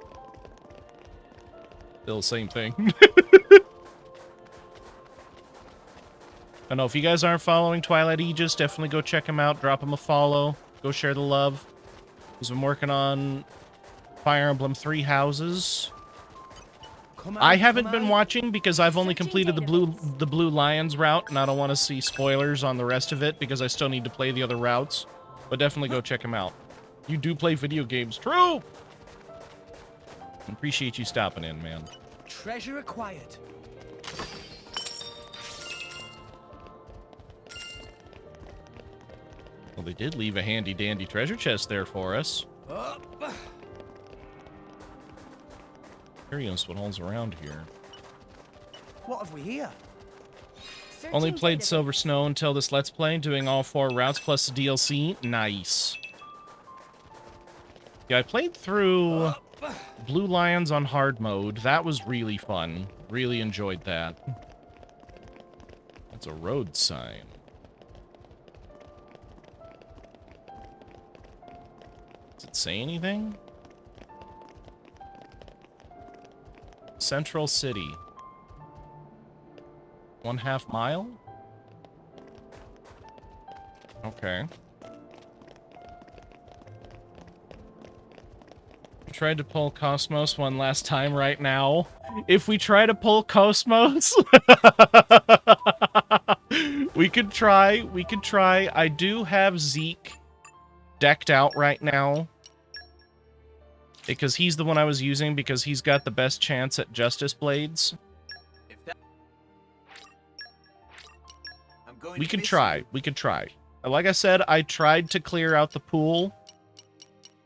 Still the same thing. I know, if you guys aren't following Twilight Aegis, definitely go check him out. Drop him a follow. Go share the love. He's been working on Fire Emblem 3 Houses. I haven't been watching because I've only completed the Blue Lions route, and I don't want to see spoilers on the rest of it because I still need to play the other routes. But definitely go check him out. You do play video games. True! Appreciate you stopping in, man. Treasure acquired. They did leave a handy-dandy treasure chest there for us. Curious what all's around here. What have we here? Only played Silver Snow until this Let's Play, doing all 4 routes plus the DLC. Nice. Yeah, I played through Blue Lions on hard mode. That was really fun. Really enjoyed that. That's a road sign. Does it say anything? Central City. 1/2 mile? Okay. Tried to pull Cosmos one last time right now. If we try to pull Cosmos, we could try. I do have Zeke decked out right now because he's the one I was using because he's got the best chance at Justice Blades. We could try. Like I said, I tried to clear out the pool,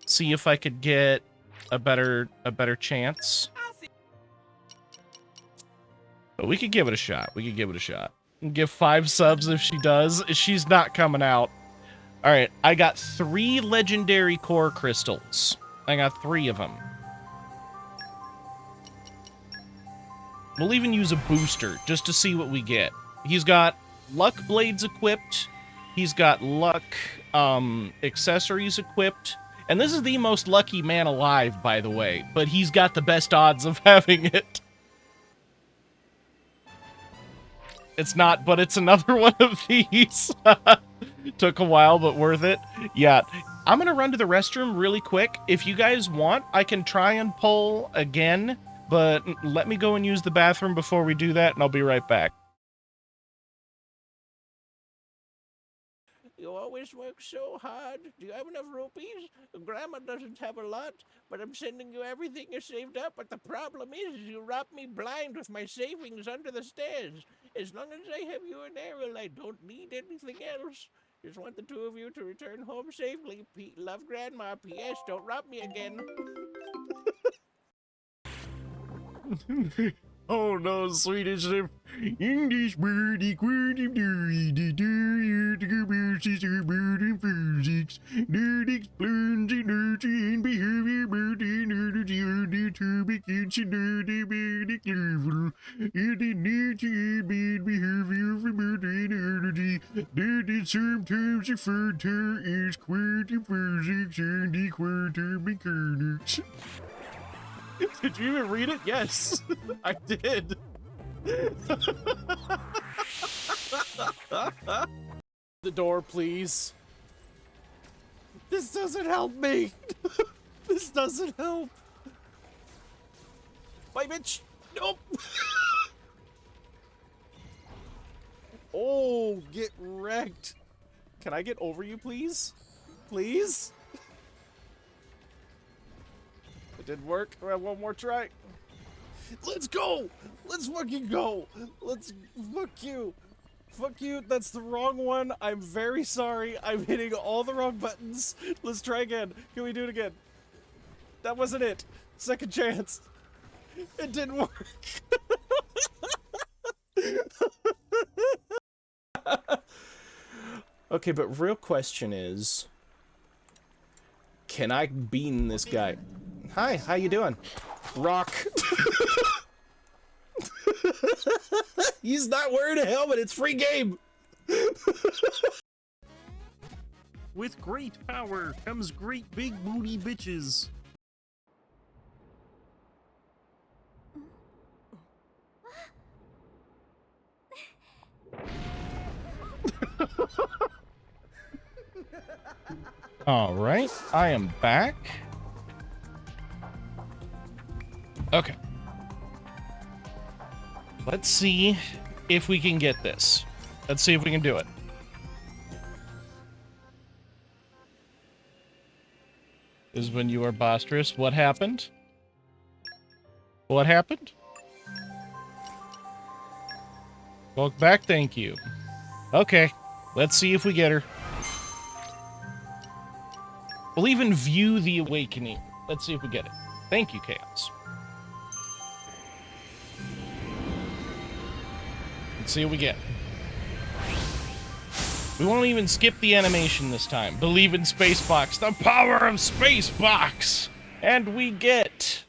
see if I could get a better chance. But we could give it a shot. Give 5 subs if she does. She's not coming out. All right, I got 3 legendary core crystals. I got 3 of them. We'll even use a booster just to see what we get. He's got luck blades equipped. He's got luck accessories equipped. And this is the most lucky man alive, by the way. But he's got the best odds of having it. It's not, but it's another one of these. Took a while, but worth it. Yeah, I'm going to run to the restroom really quick. If you guys want, I can try and pull again. But let me go and use the bathroom before we do that, and I'll be right back. You always work so hard. Do you have enough rupees? Grandma doesn't have a lot, but I'm sending you everything you saved up. But the problem is you robbed me blind with my savings under the stairs. As long as I have you in Errol, I don't need anything else. Just want the 2 of you to return home safely. Love, Grandma. P.S. Don't rob me again. Oh no, Swedish English birdie quirty dirty dirty physics dirty exploding dirty in behavior birdie dirty to be kids dirty birdie clever dirty dirty bad behavior for birdie dirty sometimes referred to as quirty physics and the quirty mechanics. Did you even read it? Yes, I did. The door, please. This doesn't help me. This doesn't help. Bye, bitch. Nope. Oh, get wrecked. Can I get over you, please? Please? It didn't work. I have one more try. Let's go! Let's fucking go! Let's... Fuck you. Fuck you. That's the wrong one. I'm very sorry. I'm hitting all the wrong buttons. Let's try again. Can we do it again? That wasn't it. Second chance. It didn't work. Okay, but real question is... Can I bean this guy? Hi, how you doing? Rock. He's not wearing a helmet, it's free game. With great power comes great big booty bitches. All right, I am back. Okay. Let's see if we can get this. Let's see if we can do it. This is when you are bostrous. What happened? What happened? Welcome back, thank you. Okay, let's see if we get her. We'll even view the awakening. Let's see if we get it. Thank you, Chaos. Let's see what we get. We won't even skip the animation this time. Believe in Spacebox. The power of Spacebox! And we get...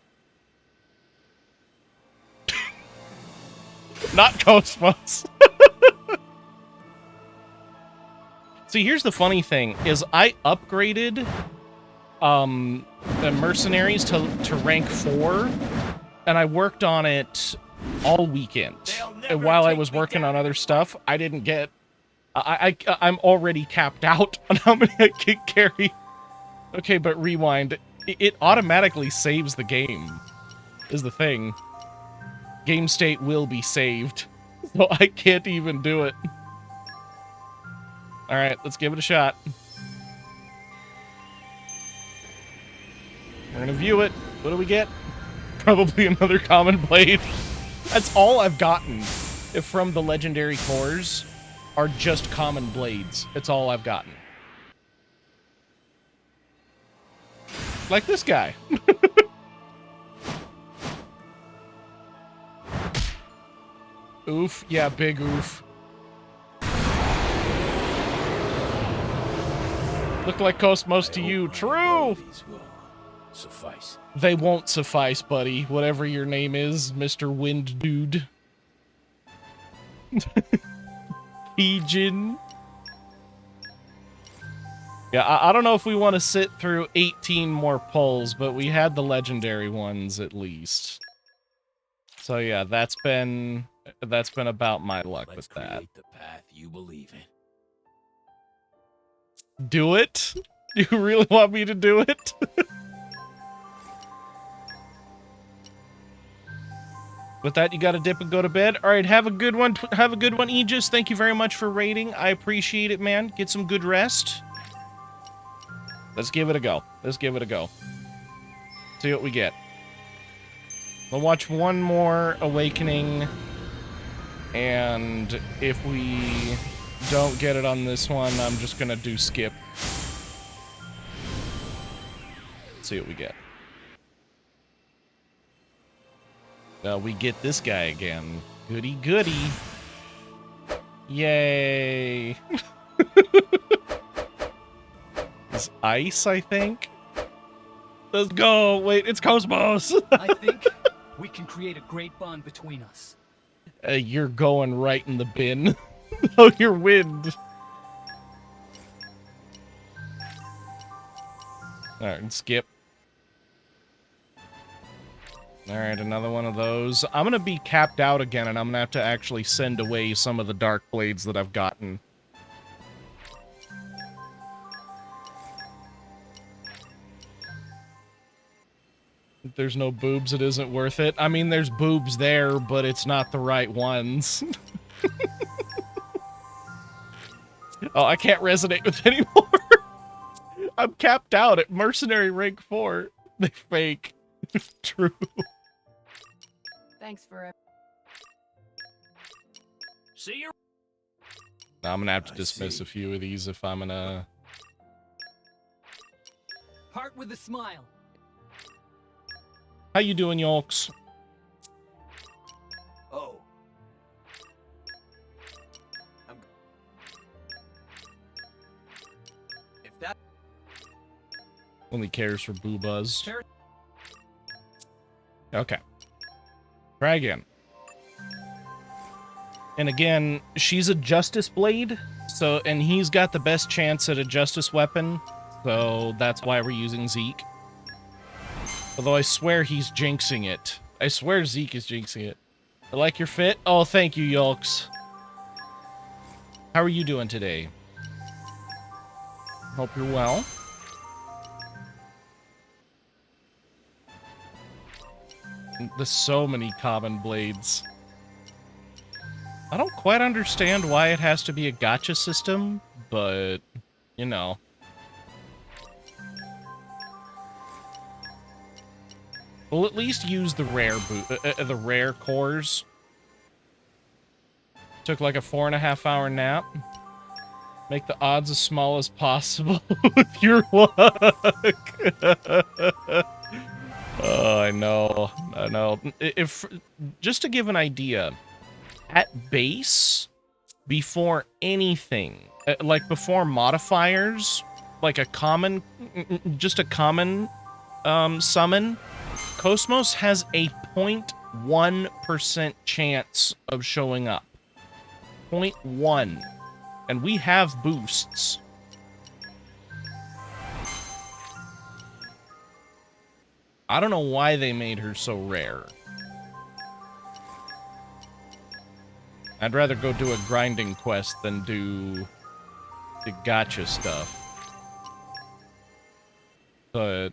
Not Cosmos. See, here's the funny thing, is I upgraded the mercenaries to rank 4, and I worked on it all weekend. And while I was working on other stuff, I didn't get... I'm already capped out on how many I can carry. Okay, but rewind. It automatically saves the game, is the thing. Game state will be saved, so I can't even do it. Alright, let's give it a shot. We're gonna view it. What do we get? Probably another common blade. That's all I've gotten from the legendary cores are just common blades. It's all I've gotten. Like this guy. Oof. Yeah, big oof. Look like Cosmos to you. True! Suffice. They won't suffice, buddy. Whatever your name is, Mr. Wind Dude. Pigeon. Yeah, I don't know if we want to sit through 18 more pulls, but we had the legendary ones at least. So yeah, that's been about my luck with that. The path you believe in. Do it? You really want me to do it? With that, you gotta dip and go to bed. All right, have a good one. Have a good one, Aegis. Thank you very much for raiding. I appreciate it, man. Get some good rest. Let's give it a go. Let's give it a go. See what we get. We'll watch one more Awakening. And if we don't get it on this one, I'm just gonna do skip. See what we get. We get this guy again. Goody goody. Yay. It's ice, I think. Let's go. Wait, it's Cosmos. I think we can create a great bond between us. You're going right in the bin. Oh, your wind. Alright, skip. Alright, another one of those. I'm gonna be capped out again, and I'm gonna have to actually send away some of the dark blades that I've gotten. If there's no boobs, it isn't worth it. I mean, there's boobs there, but it's not the right ones. Oh, I can't resonate with anymore. I'm capped out at mercenary rank 4. They fake. True. Thanks for it. See you. I'm gonna have to dismiss a few of these if I'm gonna... Heart with a smile. How you doing, Yolks? Oh. If that Only cares for boobas. Okay. Try again. And again, she's a Justice Blade, so, and he's got the best chance at a Justice weapon, so that's why we're using Zeke. Although I swear he's jinxing it. I swear Zeke is jinxing it. I like your fit. Oh, thank you, Yolks. How are you doing today? Hope you're well. There's so many common blades. I don't quite understand why it has to be a gacha system, but, you know. We'll at least use the rare cores. Took like a 4.5-hour nap. Make the odds as small as possible with your luck. Oh, I know. I know. If just to give an idea, at base, before anything, like before modifiers, like a common, just a common summon, Cosmos has a 0.1% chance of showing up. 0.1. And we have boosts. I don't know why they made her so rare. I'd rather go do a grinding quest than do the gacha stuff. But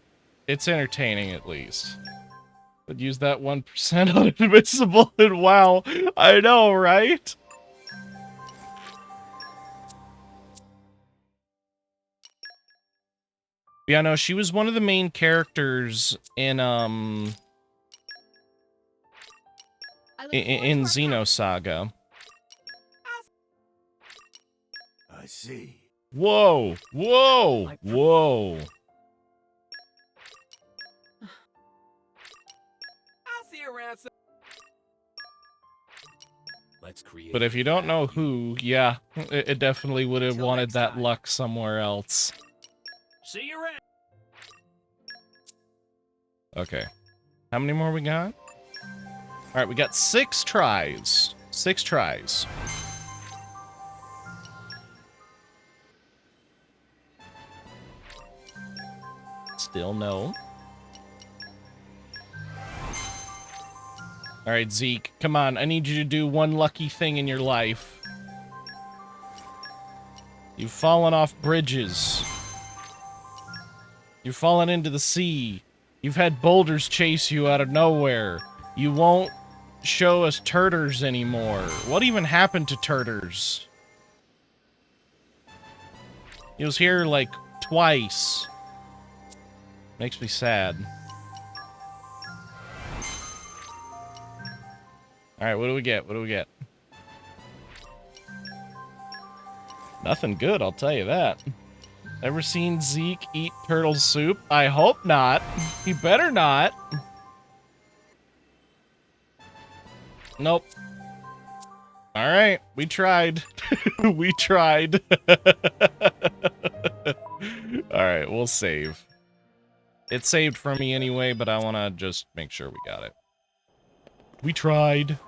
it's entertaining at least. But use that 1% on Invincible and WoW. I know, right? Yeah, no, she was one of the main characters in Xenosaga. I see. Whoa! Whoa! Whoa! I'll see you around. Let's create. But if you don't know who, yeah, it definitely would have wanted that luck somewhere else. See you around. Okay. How many more we got? Alright, we got 6 tries. 6 tries. Still no. Alright, Zeke, come on. I need you to do one lucky thing in your life. You've fallen off bridges. You've fallen into the sea. You've had boulders chase you out of nowhere. You won't show us turters anymore. What even happened to turters? He was here like twice. Makes me sad. Alright, what do we get? What do we get? Nothing good, I'll tell you that. Ever seen Zeke eat turtle soup? I hope not. He better not. Nope. Alright, we tried. We tried. Alright, we'll save. It saved for me anyway, but I want to just make sure we got it. We tried.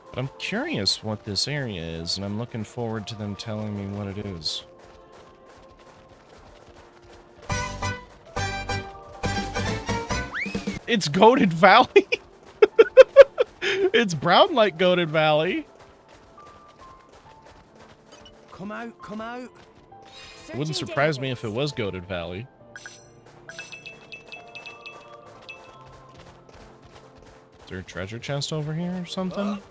But I'm curious what this area is, and I'm looking forward to them telling me what it is. It's Goated Valley? It's brown like Goated Valley. Come out, come out. It wouldn't surprise me if it was Goated Valley. Is there a treasure chest over here or something?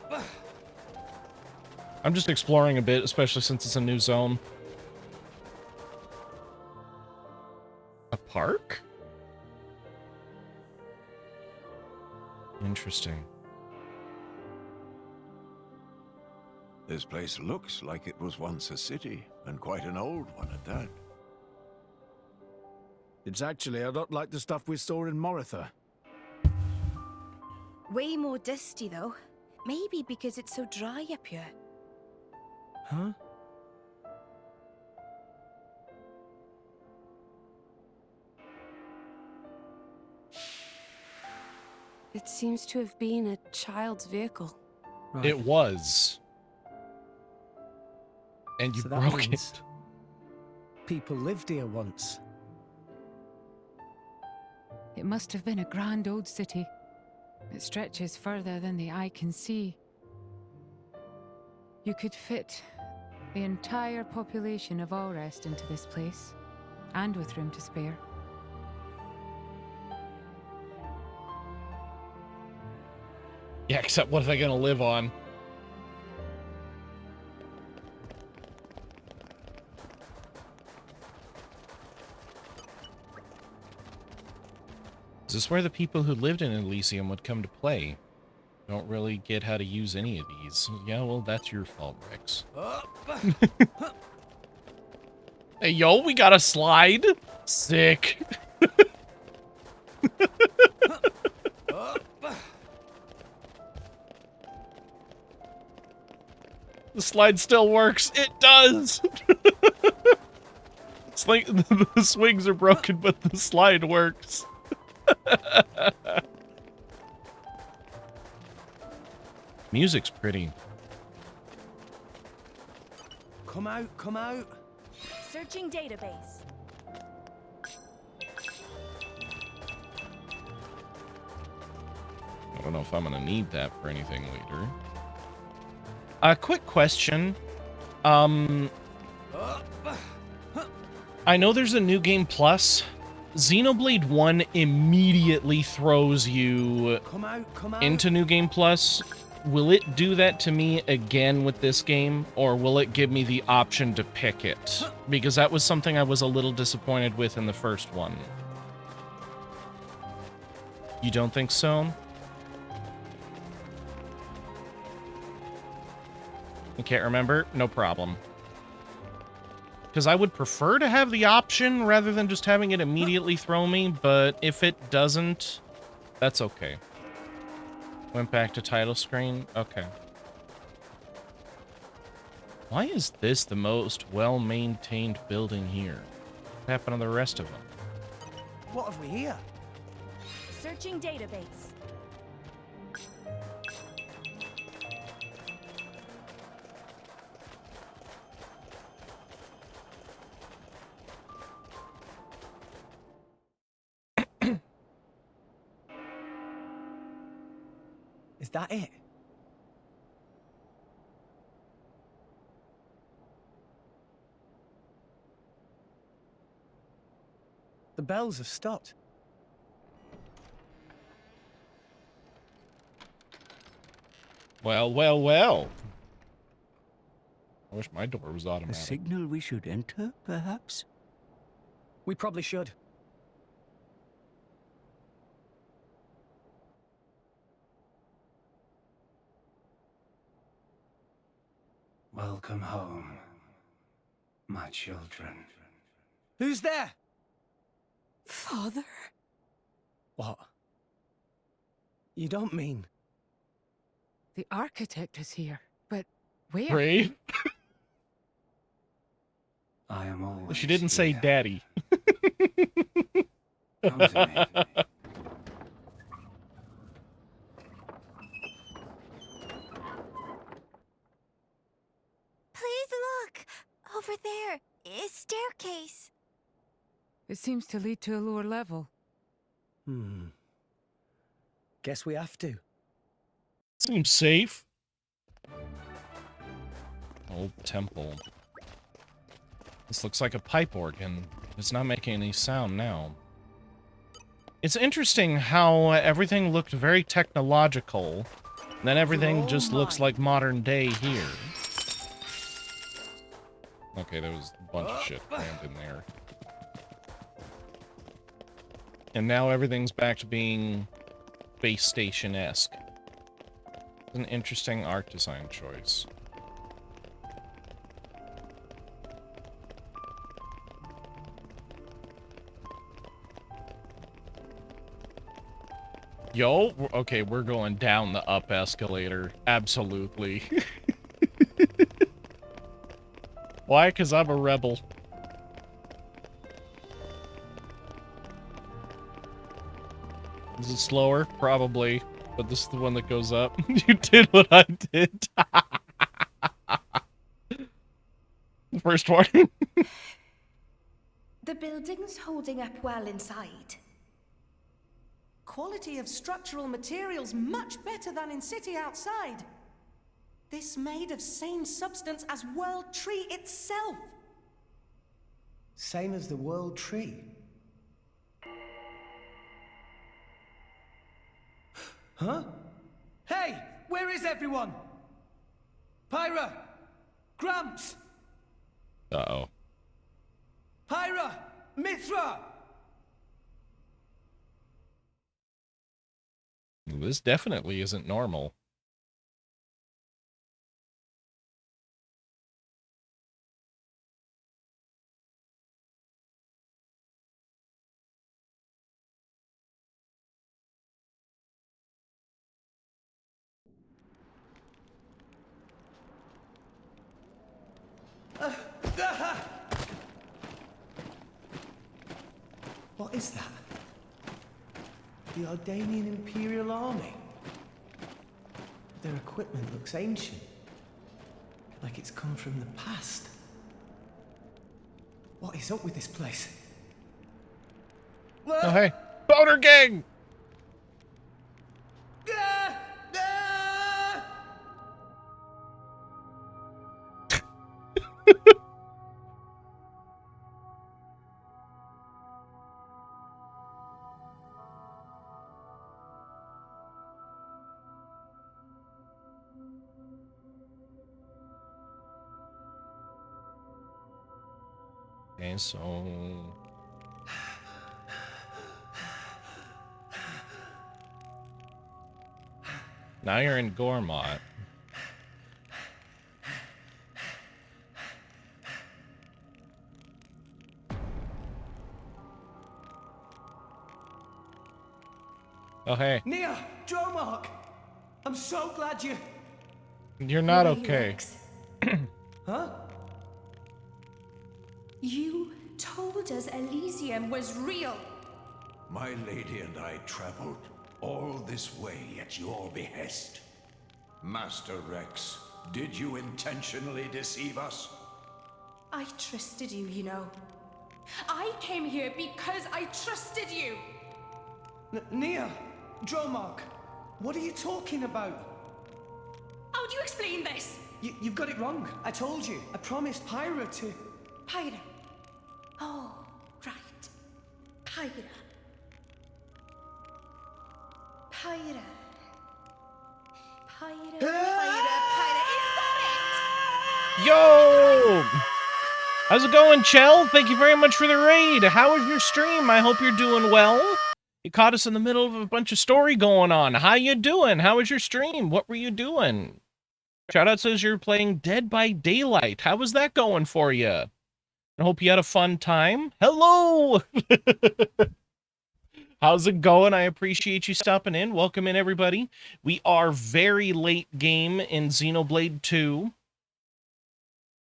I'm just exploring a bit, especially since it's a new zone. A park? Interesting. This place looks like it was once a city, and quite an old one at that. It's actually a lot like the stuff we saw in Moritha. Way more dusty, though. Maybe because it's so dry up here. Huh? It seems to have been a child's vehicle. Right. It was. And you So that broke means it. people lived here once. It must have been a grand old city. It stretches further than the eye can see. You could fit the entire population of Allrest into this place, and with room to spare. Yeah, except what are they gonna live on? Is this where the people who lived in Elysium would come to play? Don't really get how to use any of these. Yeah, well, that's your fault, Rex. Hey, yo, we got a slide. Sick. The slide still works. It does. It's like the swings are broken, but the slide works. Music's pretty. Come out, come out. Searching database. I don't know if I'm gonna need that for anything later. A quick question. I know there's a New Game Plus. Xenoblade 1 immediately throws you into New Game Plus. Will it do that to me again with this game, or will it give me the option to pick it? Because that was something I was a little disappointed with in the first one. You don't think so? You can't remember? No problem. Because I would prefer to have the option rather than just having it immediately throw me, but if it doesn't, that's okay. Went back to title screen? Okay. Why is this the most well-maintained building here? What happened to the rest of them? What have we here? Searching database. Is that it? The bells have stopped. Well, well, well. I wish my door was A automatic. signal we should enter, perhaps? We probably should. Welcome home, my children. Who's there? Father? What? You don't mean... The architect is here, but where? Brave? I am always She didn't say here. daddy. Come to me. Please look! Over there is staircase. It seems to lead to a lower level. Guess we have to. Seems safe. Old temple. This looks like a pipe organ. It's not making any sound now. It's interesting how everything looked very technological, and then everything just looks like modern day here. Okay, there was a bunch of shit crammed in there. And now everything's back to being base station-esque. An interesting art design choice. Yo, okay, we're going down the up escalator. Absolutely. Why? 'Cause I'm a rebel. Is it slower? Probably. But this is the one that goes up. You did what I did. The first one. The building's holding up well inside. Quality of structural materials much better than in city outside. This made of same substance as World Tree itself. Same as the World Tree. Huh? Hey! Where is everyone? Pyra! Gramps! Uh-oh. Pyra! Mithra! This definitely isn't normal. What is that? The Ardanian Imperial Army? Their equipment looks ancient. Like it's come from the past. What is up with this place? Oh, hey. Boner gang! Okay, so... Now you're in Gormott. Oh, hey. Nia! Dromark! I'm so glad you... You're not okay. Huh? You told us Elysium was real. My lady and I traveled all this way at your behest. Master Rex, did you intentionally deceive us? I trusted you, you know. I came here because I trusted you. Nia! Dromark! What are you talking about? How do you explain this? You've got it wrong. I told you. I promised Pyra to... Pyra. Oh, right. Pyra. Pyra. Pyra, Pyra. Is that Yo! How's it going, Chell? Thank you very much for the raid. How was your stream? I hope you're doing well. You caught us in the middle of a bunch of story going on. How you doing? How was your stream? What were you doing? Shoutout says you're playing Dead by Daylight. How was that going for you? I hope you had a fun time. Hello! How's it going? I appreciate you stopping in. Welcome in, everybody. We are very late game in Xenoblade 2.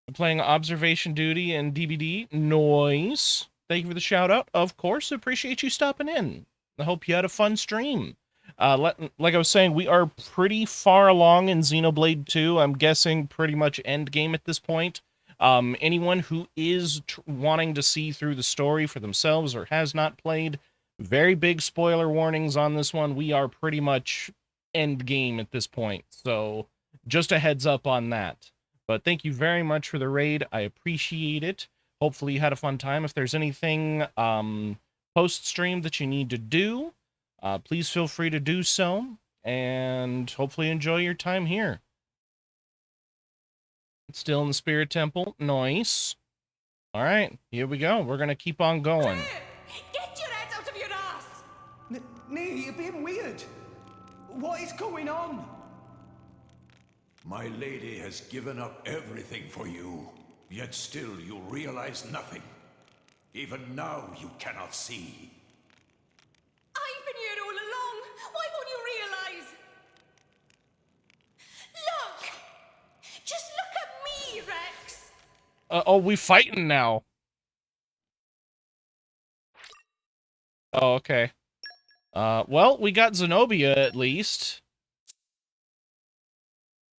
I'm playing Observation Duty and DBD. Nice. Thank you for the shout out. Of course, appreciate you stopping in. I hope you had a fun stream. Like I was saying, we are pretty far along in Xenoblade 2. I'm guessing pretty much end game at this point. Anyone who is wanting to see through the story for themselves or has not played, very big spoiler warnings on this one. We are pretty much end game at this point. So just a heads up on that. But thank you very much for the raid. I appreciate it. Hopefully you had a fun time. If there's anything post-stream that you need to do, please feel free to do so. And hopefully enjoy your time here. Still in the Spirit Temple. Nice. All right, here we go. We're going to keep on going. Get your head out of your ass! Nia, you're being weird. What is going on? My lady has given up everything for you, yet still you realize nothing. Even now you cannot see. I've been here all along. Why won't you realize? Look! Just look at me, Rex! Oh, we fighting now. Oh, okay. Well, we got Zenobia at least.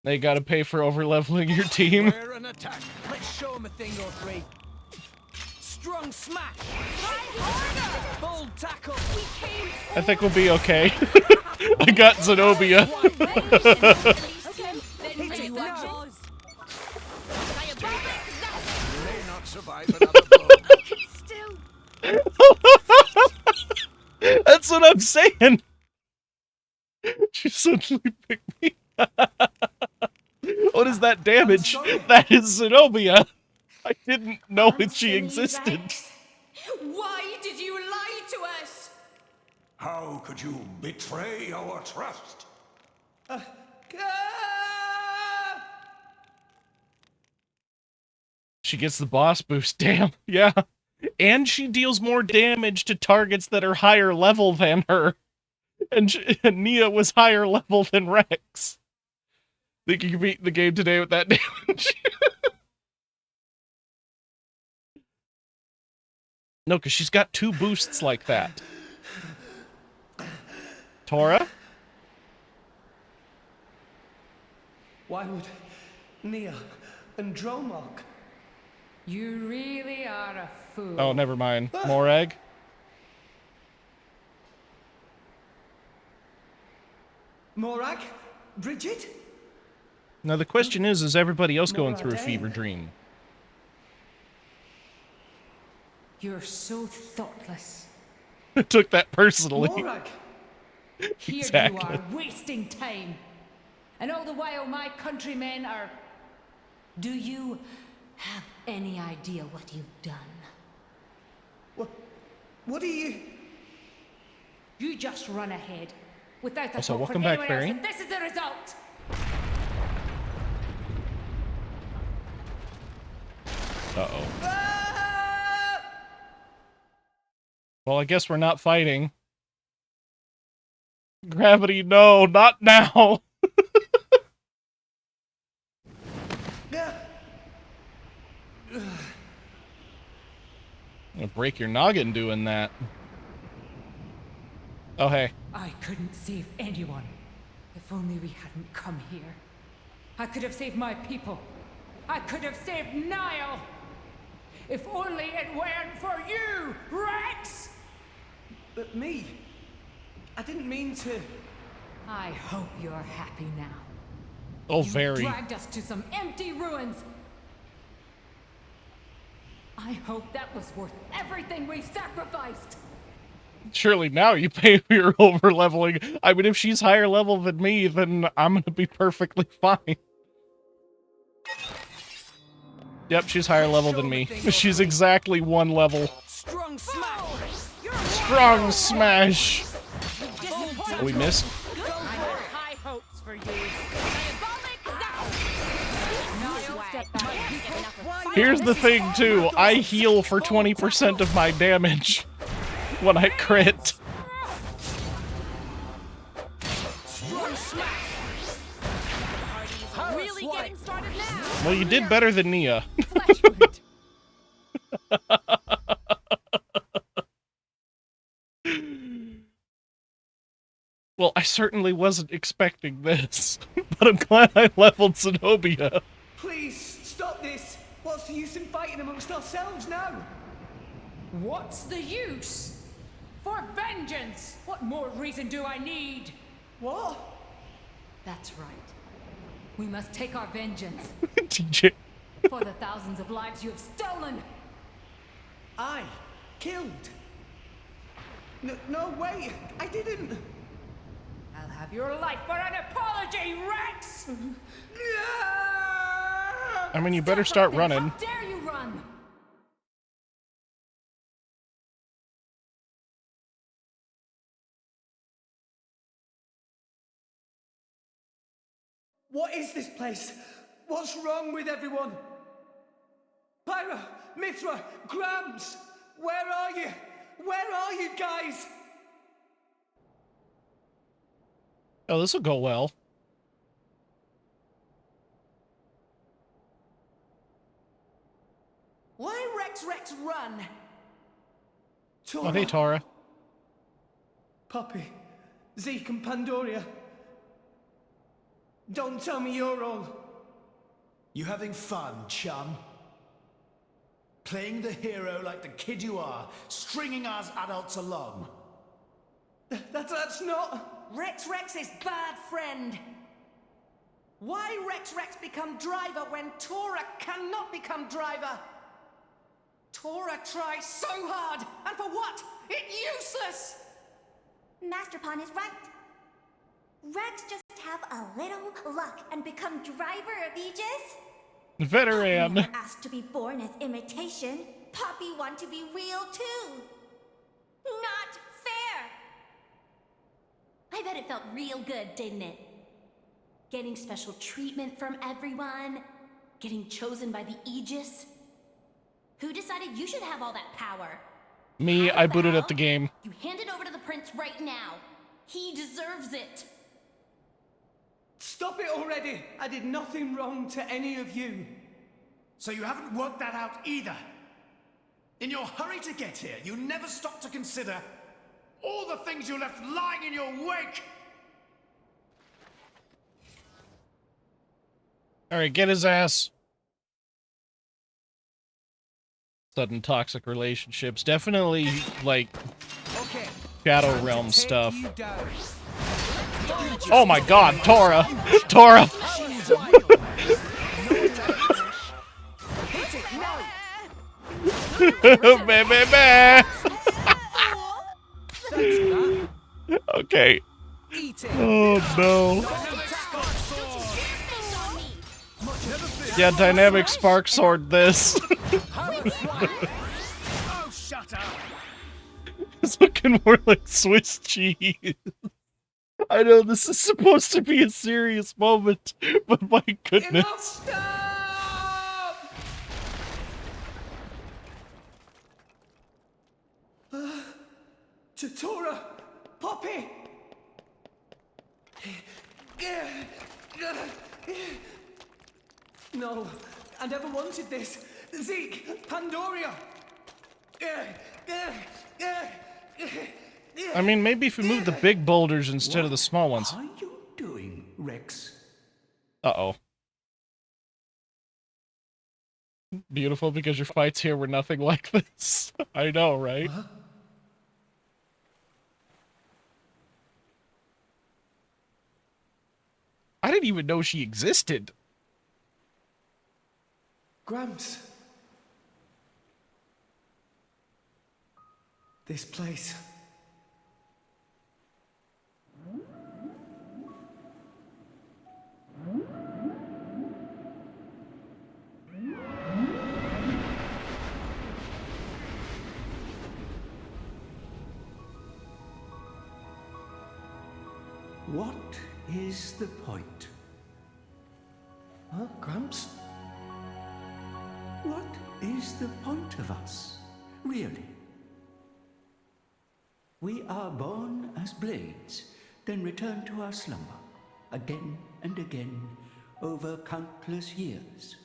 They gotta pay for over-leveling your team. We're an attack. Let's show them a thing or three. Strong smash. Bold tackle. We came. I think we'll be okay. I got Zenobia. You may not survive another blow. I can still. That's what I'm saying. She suddenly picked me. What is that damage? That is Zenobia. I didn't know that she existed. Why did you lie to us? How could you betray our trust? She gets the boss boost, damn, yeah. And she deals more damage to targets that are higher level than her. And Nia was higher level than Rex. Think you can beat the game today with that damage? No, because she's got 2 boosts like that. Tora? Why would Nia and Dromark? You really are a fool. Oh, never mind. Morag? Morag? Bridget? Now the question is everybody else going through a fever dream? You're so thoughtless. I took that personally. Morag! Here Exactly. you are, wasting time. And all the while my countrymen are... Do you have any idea what you've done? What do you... You just run ahead. Without the Also, thought welcome from back, anyone else, Barry. and this is the result! Uh-oh. Well, I guess we're not fighting. Gravity, no, not now! I'm gonna break your noggin doing that. Oh, hey. I couldn't save anyone. If only we hadn't come here. I could have saved my people. I could have saved Niall. If only it weren't for you, Rex! But me? I didn't mean to... I hope you're happy now. Oh, You very. dragged us to some empty ruins. I hope that was worth everything we sacrificed. Surely now you pay for your over-leveling. I mean, if she's higher level than me, then I'm gonna be perfectly fine. Yep, she's higher level than me. She's exactly 1 level. Strong smash! Strong smash! Oh, we missed? High hopes for you. Here's the thing, too. I heal for 20% of my damage when I crit. Really getting started now. Well, you did better than Nia. Well, I certainly wasn't expecting this, but I'm glad I leveled Zenobia. Please, stop this! What's the use in fighting amongst ourselves now? What's the use? For vengeance! What more reason do I need? What? That's right. We must take our vengeance. TJ. For the thousands of lives you have stolen! I killed? No way! I didn't! I'll have your life for an apology, Rex! I mean, you better start running. How dare you run? What is this place? What's wrong with everyone? Pyra, Mithra, Grams! Where are you? Where are you guys? Oh, this will go well. Why Rex run? Oh, hey, Tara. Poppy, Zeke and Pandoria. Don't tell me you're all... You having fun, chum? Playing the hero like the kid you are, stringing us adults along. That's not... Rex is bad friend. Why Rex become driver when Tora cannot become driver? Tora tries so hard, and for what? It's useless! Master Pawn is right. Rex just have a little luck and become driver of Aegis? Veteran. Never asked to be born as imitation. Poppy want to be real too. Not fair. it felt real good, didn't it? Getting special treatment from everyone, getting chosen by the Aegis. Who decided you should have all that power? Me, I booted up the game. You hand it over to the prince right now. He deserves it. Stop it already! I did nothing wrong to any of you. So you haven't worked that out either? In your hurry to get here, you never stopped to consider all the things you left lying in your wake! Alright, get his ass. Sudden toxic relationships. Definitely, like, Shadow Realm stuff. Oh my god, Tora! Tora! Okay. Oh no. Yeah, dynamic spark sword this. It's looking more like Swiss cheese. I know this is supposed to be a serious moment, but my goodness. Tora! Poppy! No, I never wanted this. Zeke! Pandoria! I mean, maybe if we move the big boulders instead of the small ones. What are you doing, Rex? Uh-oh. Beautiful, because your fights here were nothing like this. I know, right? Huh? I didn't even know she existed. Gramps. This place. What is the point? Huh, Gramps? What is the point of us, really? We are born as blades, then return to our slumber, again and again, over countless years,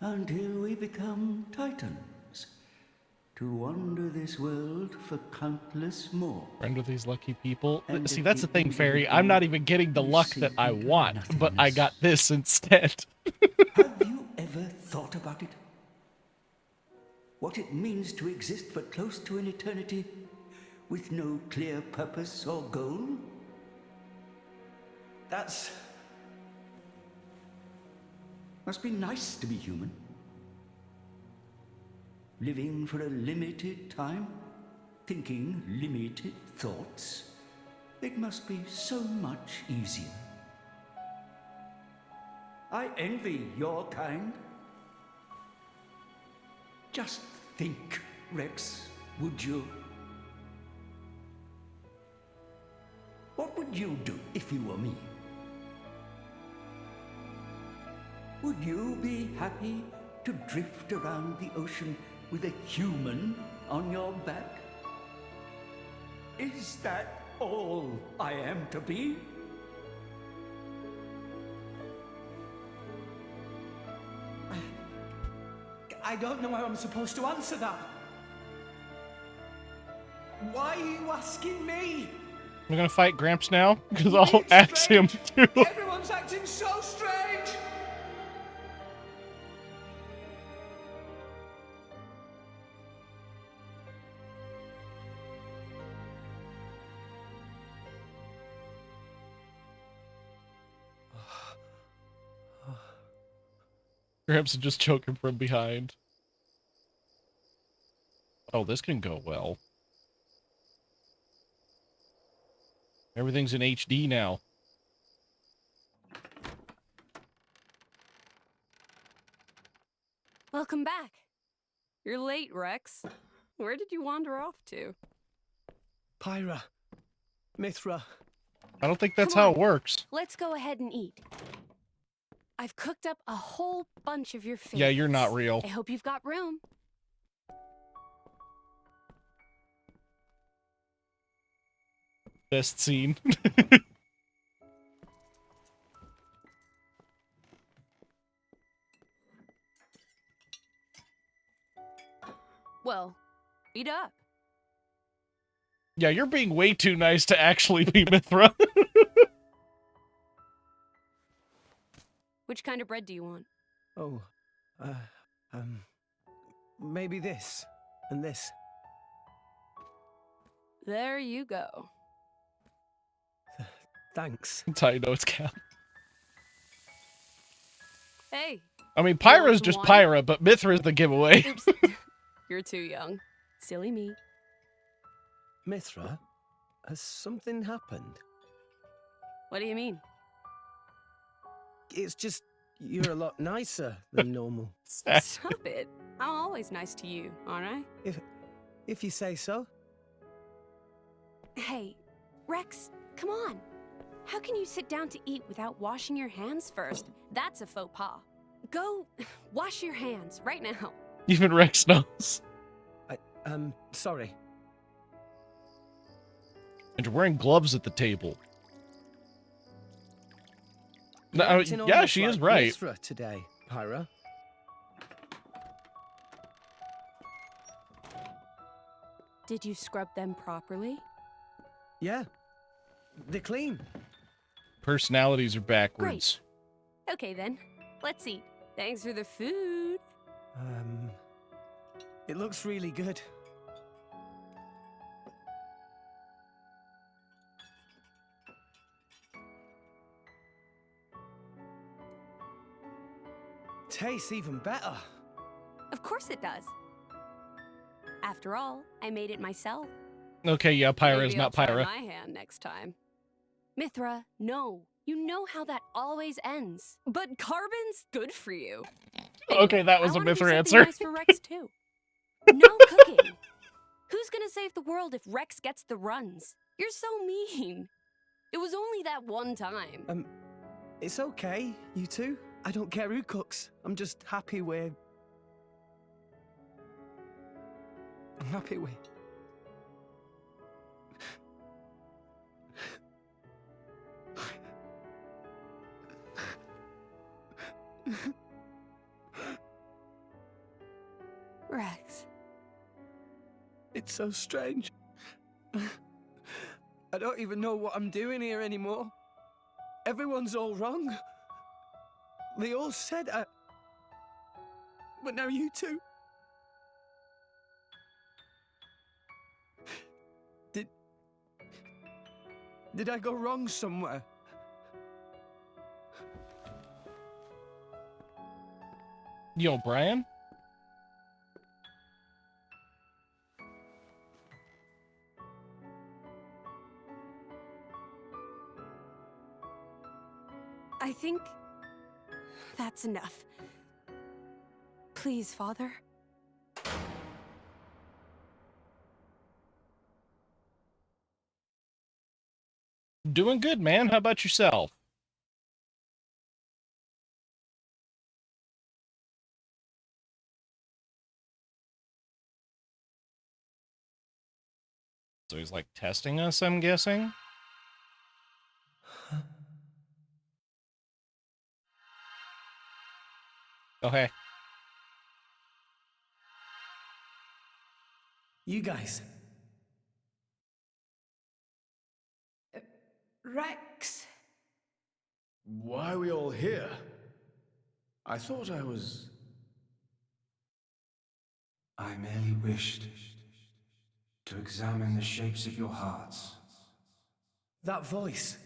until we become titans, to wander this world for countless more. Friend with these lucky people. See, that's the thing, Fairy. I'm not even getting the luck that I want, but I got this instead. Have you ever thought about it? What it means to exist for close to an eternity with no clear purpose or goal? That's... Must be nice to be human. Living for a limited time, thinking limited thoughts. It must be so much easier. I envy your kind. Just think, Rex, would you? What would you do if you were me? Would you be happy to drift around the ocean with a human on your back? Is that all I am to be? I don't know how I'm supposed to answer that. Why are you asking me? I'm gonna fight Gramps now, because I'll axe him too. Everyone's acting so strange! Gramps is just choking from behind. Oh, this can go well. Everything's in HD now. Welcome back. You're late, Rex. Where did you wander off to? Pyra, Mithra, I don't think that's Come how on, it works. let's go ahead and eat. I've cooked up a whole bunch of your favorites. Yeah, you're not real. I hope you've got room. Best scene. Well, eat up. Yeah, you're being way too nice to actually be Mithra. Which kind of bread do you want? Oh, maybe this and this. There you go. Thanks. That's how you know it's Cap. Hey. I mean, you want Pyra's some just wine? Pyra, but Mithra's the giveaway. Oops. You're too young. Silly me. Mithra, has something happened? What do you mean? It's just you're a lot nicer than normal. Stop it. I'm always nice to you, aren't I? If you say so. Hey, Rex, come on. How can you sit down to eat without washing your hands first? That's a faux pas. Go wash your hands right now. Even Rex knows. Sorry. And you're wearing gloves at the table. You're No, acting yeah, almost she is like right. Mithra today, Pyra. Did you scrub them properly? Yeah, they're clean. Personalities are backwards. Okay then, let's eat. Thanks for the food. It looks really good. Tastes even better. Of course it does. After all, I made it myself. Okay, yeah, Pyra is Maybe not I'll try Pyra. my hand next time. Mithra, no. You know how that always ends. But carbon's good for you. Okay, that was I a wanna do Mithra something answer. Nice for Rex too. No cooking. Who's gonna save the world if Rex gets the runs? You're so mean. It was only that one time. It's okay, you two. I don't care who cooks. I'm just happy we're... I'm happy we... Rex. It's so strange. I don't even know what I'm doing here anymore. Everyone's all wrong. They all said I... But now you two... Did I go wrong somewhere? Yo, Brian? I think that's enough. Please, Father. Doing good, man. How about yourself? So he's like testing us, I'm guessing? Oh, hey. You guys. Rex. Why are we all here? I thought I was... I merely wished to examine the shapes of your hearts. That voice.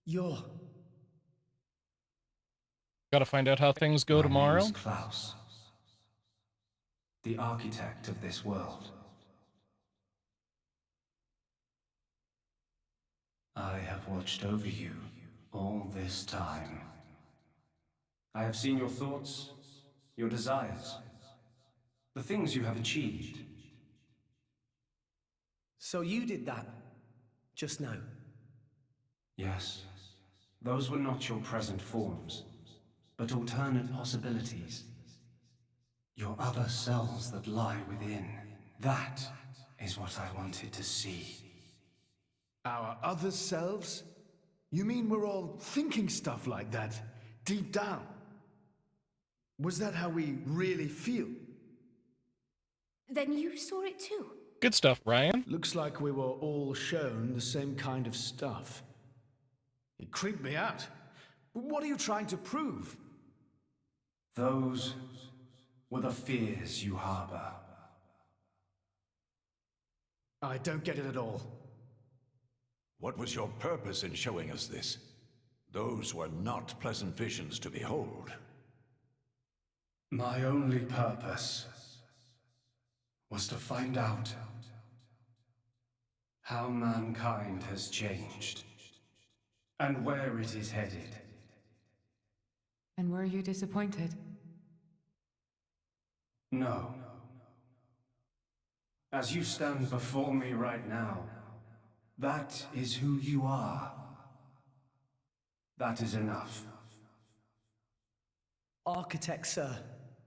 You're... Gotta find out how things go tomorrow. My name is Klaus, the architect of this world. I have watched over you all this time. I have seen your thoughts, your desires, The things you have achieved. So you did that? Just now? Yes. Those were not your present forms, but alternate possibilities. Your other selves that lie within. That is what I wanted to see. Our other selves? You mean we're all thinking stuff like that, deep down? Was that how we really feel? Then you saw it too. Good stuff, Ryan. Looks like we were all shown the same kind of stuff. It creeped me out. What are you trying to prove? Those were the fears you harbor. I don't get it at all. What was your purpose in showing us this? Those were not pleasant visions to behold. My only purpose was to find out how mankind has changed and where it is headed. And were you disappointed? No. As you stand before me right now, that is who you are. That is enough. Architect, sir.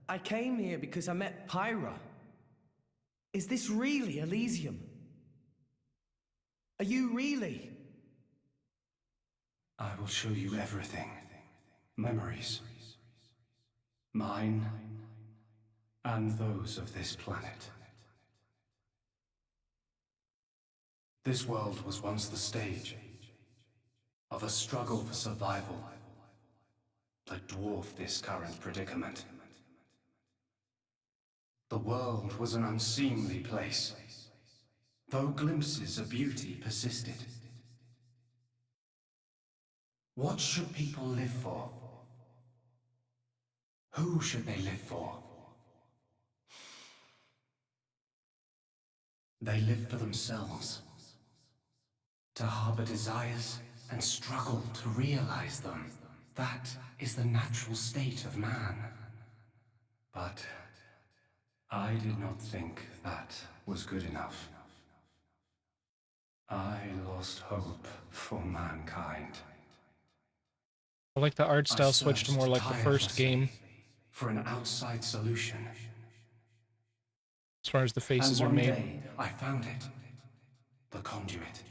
I came here because I met Pyra. Is this really Elysium? Are you really? I will show you everything. Memories. Mine and those of this planet. This world was once the stage of a struggle for survival that dwarfed this current predicament. The world was an unseemly place, though glimpses of beauty persisted. What should people live for? Who should they live for? They live for themselves, to harbor desires and struggle to realize them. That is the natural state of man. But I did not think that was good enough. I lost hope for mankind. I like the art style switch to more like the first game. For an outside solution. As far as the faces and are one made. Day, I found it. The conduit.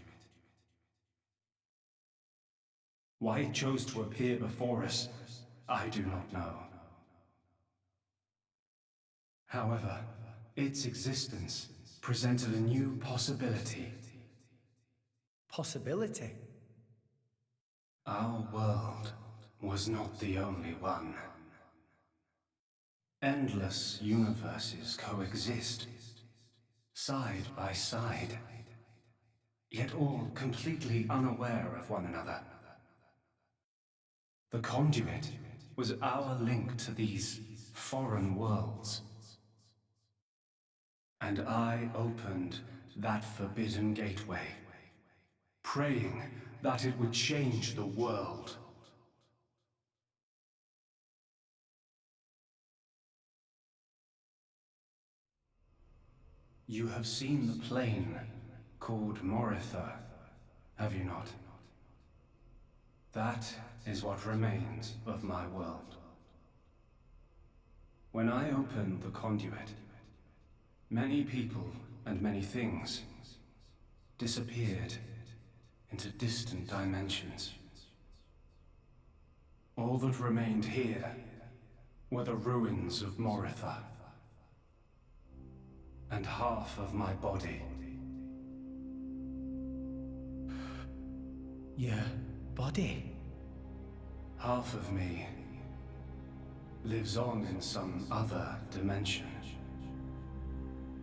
Why it chose to appear before us, I do not know. However, its existence presented a new possibility. Possibility? Our world was not the only one. Endless universes coexist, side by side, yet all completely unaware of one another. The conduit was our link to these foreign worlds. And I opened that forbidden gateway, praying that it would change the world. You have seen the plane called Moritha, have you not? That is what remains of my world. When I opened the conduit, many people and many things disappeared into distant dimensions. All that remained here were the ruins of Moritha. And half of my body. Your body? Half of me lives on in some other dimension.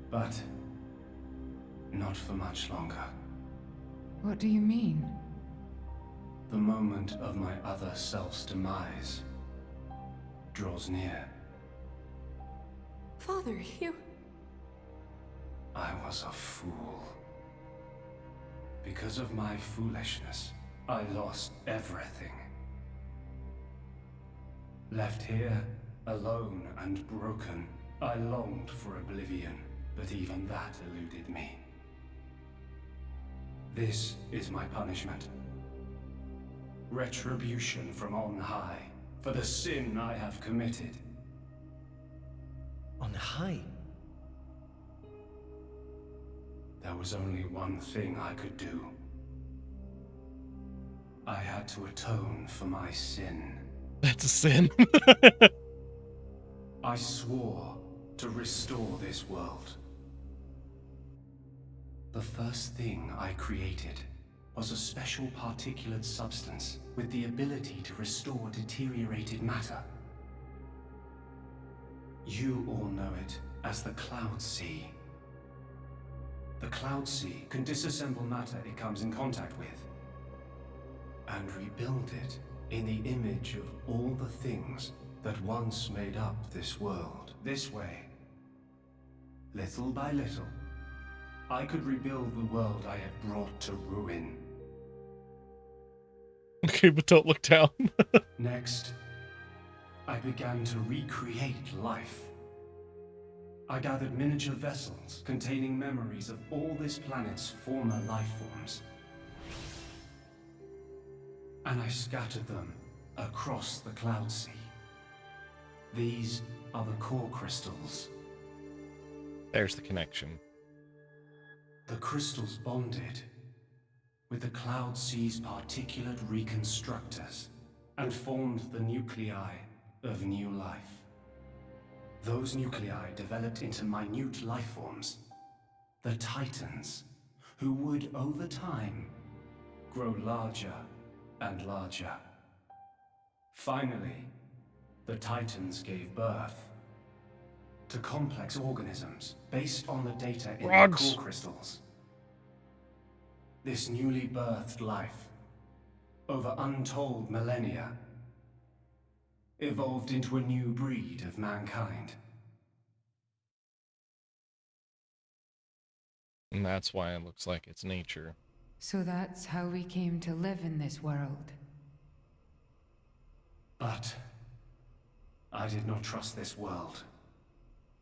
But not for much longer. What do you mean? The moment of my other self's demise draws near. Father, you... I was a fool. Because of my foolishness, I lost everything. Left here, alone and broken, I longed for oblivion, but even that eluded me. This is my punishment. Retribution from on high for the sin I have committed. On high? There was only one thing I could do. I had to atone for my sin. That's a sin. I swore to restore this world. The first thing I created was a special particulate substance with the ability to restore deteriorated matter. You all know it as the Cloud Sea. The Cloud Sea can disassemble matter it comes in contact with, and rebuild it in the image of all the things that once made up this world. This way, little by little, I could rebuild the world I had brought to ruin. Okay, but don't look down. Next, I began to recreate life. I gathered miniature vessels containing memories of all this planet's former life forms. And I scattered them across the Cloud Sea. These are the core crystals. There's the connection. The crystals bonded with the Cloud Sea's particulate reconstructors and formed the nuclei of new life. Those nuclei developed into minute life forms, the Titans, who would, over time, grow larger and larger. Finally, the Titans gave birth to complex organisms based on the data in the core crystals. This newly birthed life, over untold millennia, evolved into a new breed of mankind. And that's why it looks like it's nature. So that's how we came to live in this world. But I did not trust this world,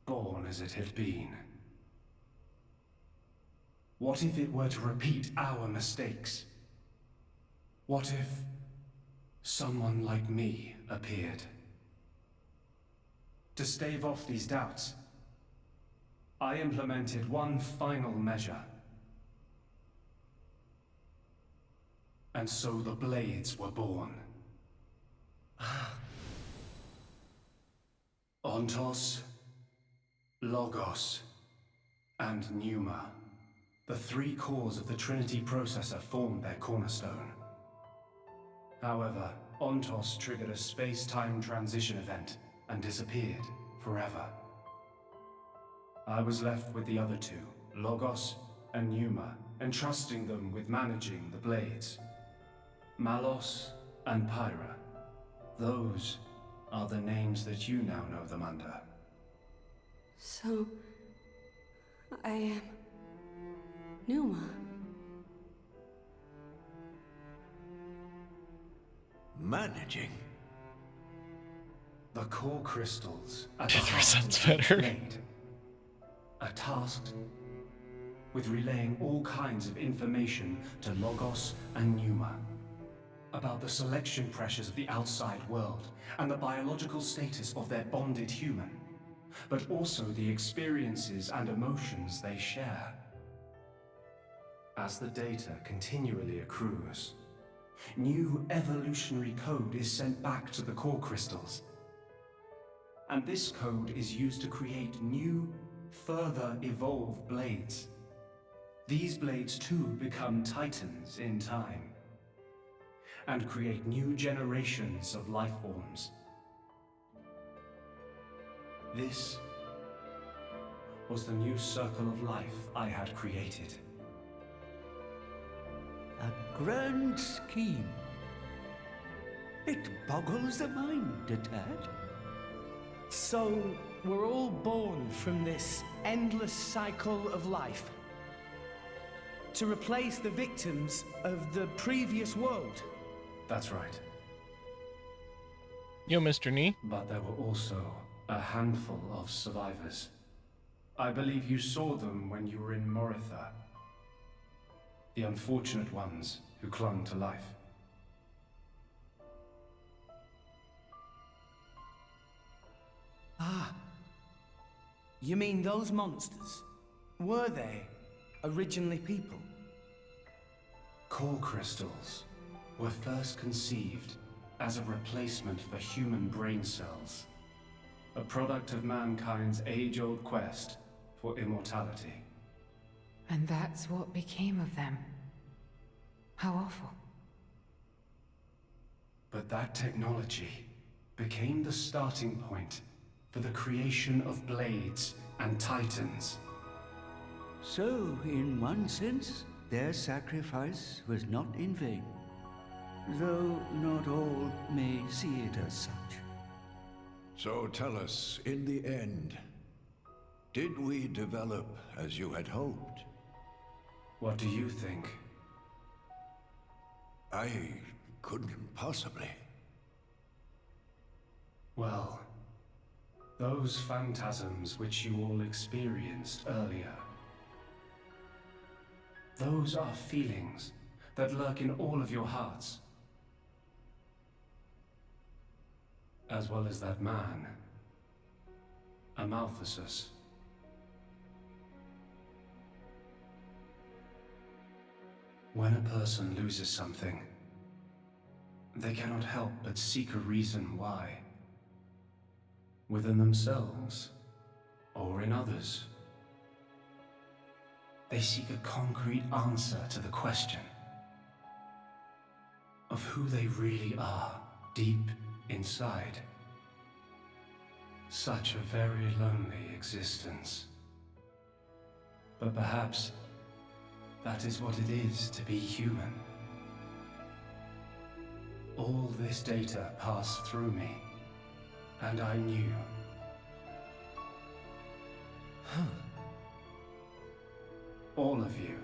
born as it had been. What if it were to repeat our mistakes? What if someone like me appeared? To stave off these doubts, I implemented one final measure. And so the Blades were born. Ontos, Logos, and Pneuma. The three cores of the Trinity processor formed their cornerstone. However, Ontos triggered a space-time transition event and disappeared forever. I was left with the other two, Logos and Pneuma, entrusting them with managing the Blades. Malos and Pyra. Those are the names that you now know them under. So, I am Pneuma. Managing? The core crystals at the heart of each blade are tasked with relaying all kinds of information to Logos and Pneuma about the selection pressures of the outside world and the biological status of their bonded human, but also the experiences and emotions they share. As the data continually accrues, new evolutionary code is sent back to the core crystals. And this code is used to create new, further evolved blades. These blades too become Titans in time, and create new generations of life forms. This was the new circle of life I had created. A grand scheme. It boggles the mind a tad. So, we're all born from this endless cycle of life, to replace the victims of the previous world. That's right. Yo, Mr. Nee. But there were also a handful of survivors. I believe you saw them when you were in Moritha. The unfortunate ones who clung to life. Ah. You mean those monsters? Were they originally people? Core crystals were first conceived as a replacement for human brain cells. A product of mankind's age-old quest for immortality. And that's what became of them. How awful. But that technology became the starting point for the creation of blades and titans. So, in one sense, their sacrifice was not in vain. Though not all may see it as such. So tell us, in the end, did we develop as you had hoped? What do you think? I couldn't possibly. Well, those phantasms which you all experienced earlier, those are feelings that lurk in all of your hearts. As well as that man, Amaltheus. When a person loses something, they cannot help but seek a reason why. Within themselves, or in others. They seek a concrete answer to the question of who they really are deep inside. Such a very lonely existence. But perhaps that is what it is to be human. All this data passed through me, and I knew. All of you.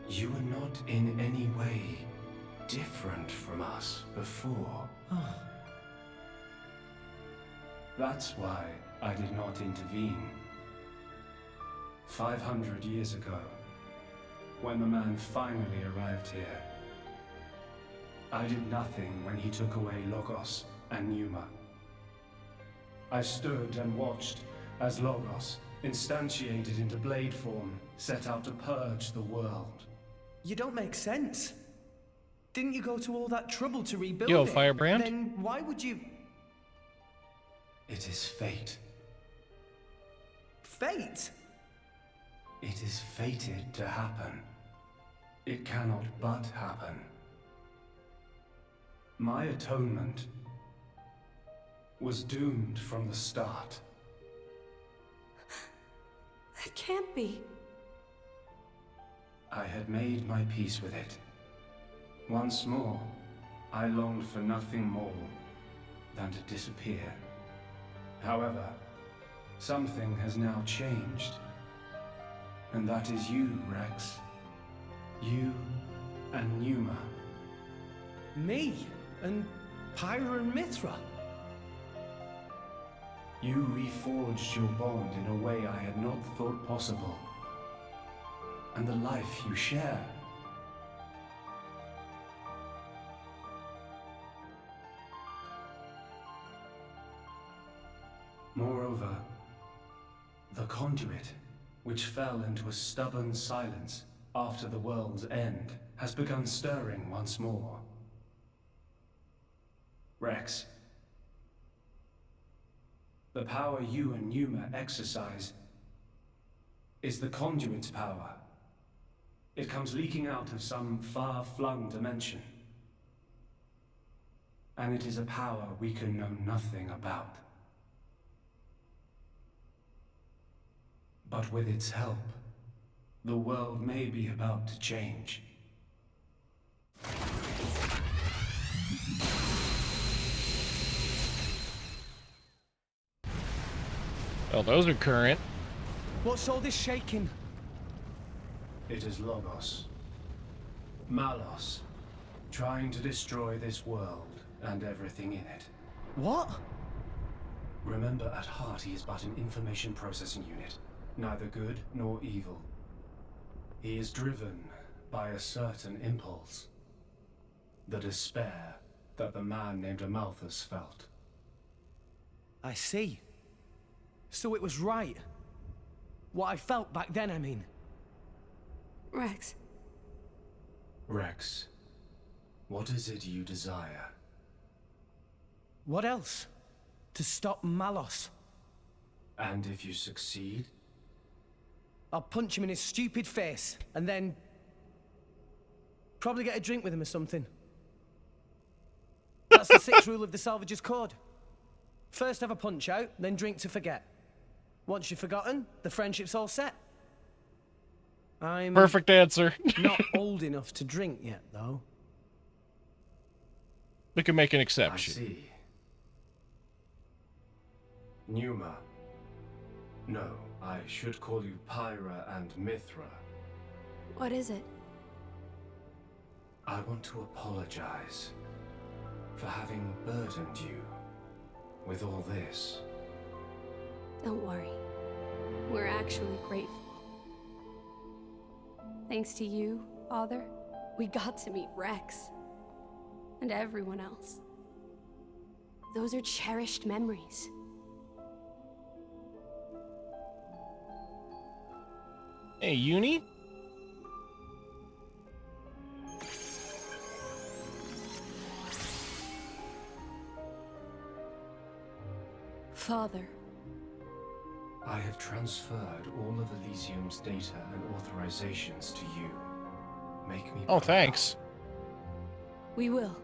You were not in any way different from us before. That's why I did not intervene. 500 years ago, when the man finally arrived here, I did nothing when he took away Logos and Numa. I stood and watched as Logos, instantiated into blade form, set out to purge the world. You don't make sense. Didn't you go to all that trouble to rebuild Yo, it? Firebrand. Then why would you... It is fate. Fate? It is fated to happen. It cannot but happen. My atonement was doomed from the start. That can't be. I had made my peace with it. Once more, I longed for nothing more than to disappear. However, something has now changed. And that is you, Rex. You and Numa. Me? And Pyra and Mithra? You reforged your bond in a way I had not thought possible. And the life you share. Moreover, the conduit, which fell into a stubborn silence after the world's end, has begun stirring once more. Rex, the power you and Numa exercise is the conduit's power. It comes leaking out of some far-flung dimension. And it is a power we can know nothing about. But with its help, the world may be about to change. Oh, those are current. What's all this shaking? It is Logos. Malos, trying to destroy this world and everything in it. What? Remember, at heart he is but an information processing unit, neither good nor evil. He is driven by a certain impulse. The despair that the man named Amalthus felt. I see. So it was right. What I felt back then, I mean. Rex. Rex, what is it you desire? What else? To stop Malos. And if you succeed? I'll punch him in his stupid face, and then... probably get a drink with him or something. That's the 6th rule of the Salvager's Code. First have a punch out, then drink to forget. Once you've forgotten, the friendship's all set. I'm... Perfect answer. not old enough to drink yet, though. We can make an exception. I see. Numa. No, I should call you Pyra and Mithra. What is it? I want to apologize for having burdened you with all this. Don't worry. We're actually grateful. Thanks to you, Father, we got to meet Rex. And everyone else. Those are cherished memories. Hey, Uni? Father. I have transferred all of Elysium's data and authorizations to you. Make me Oh, proud. thanks. We will.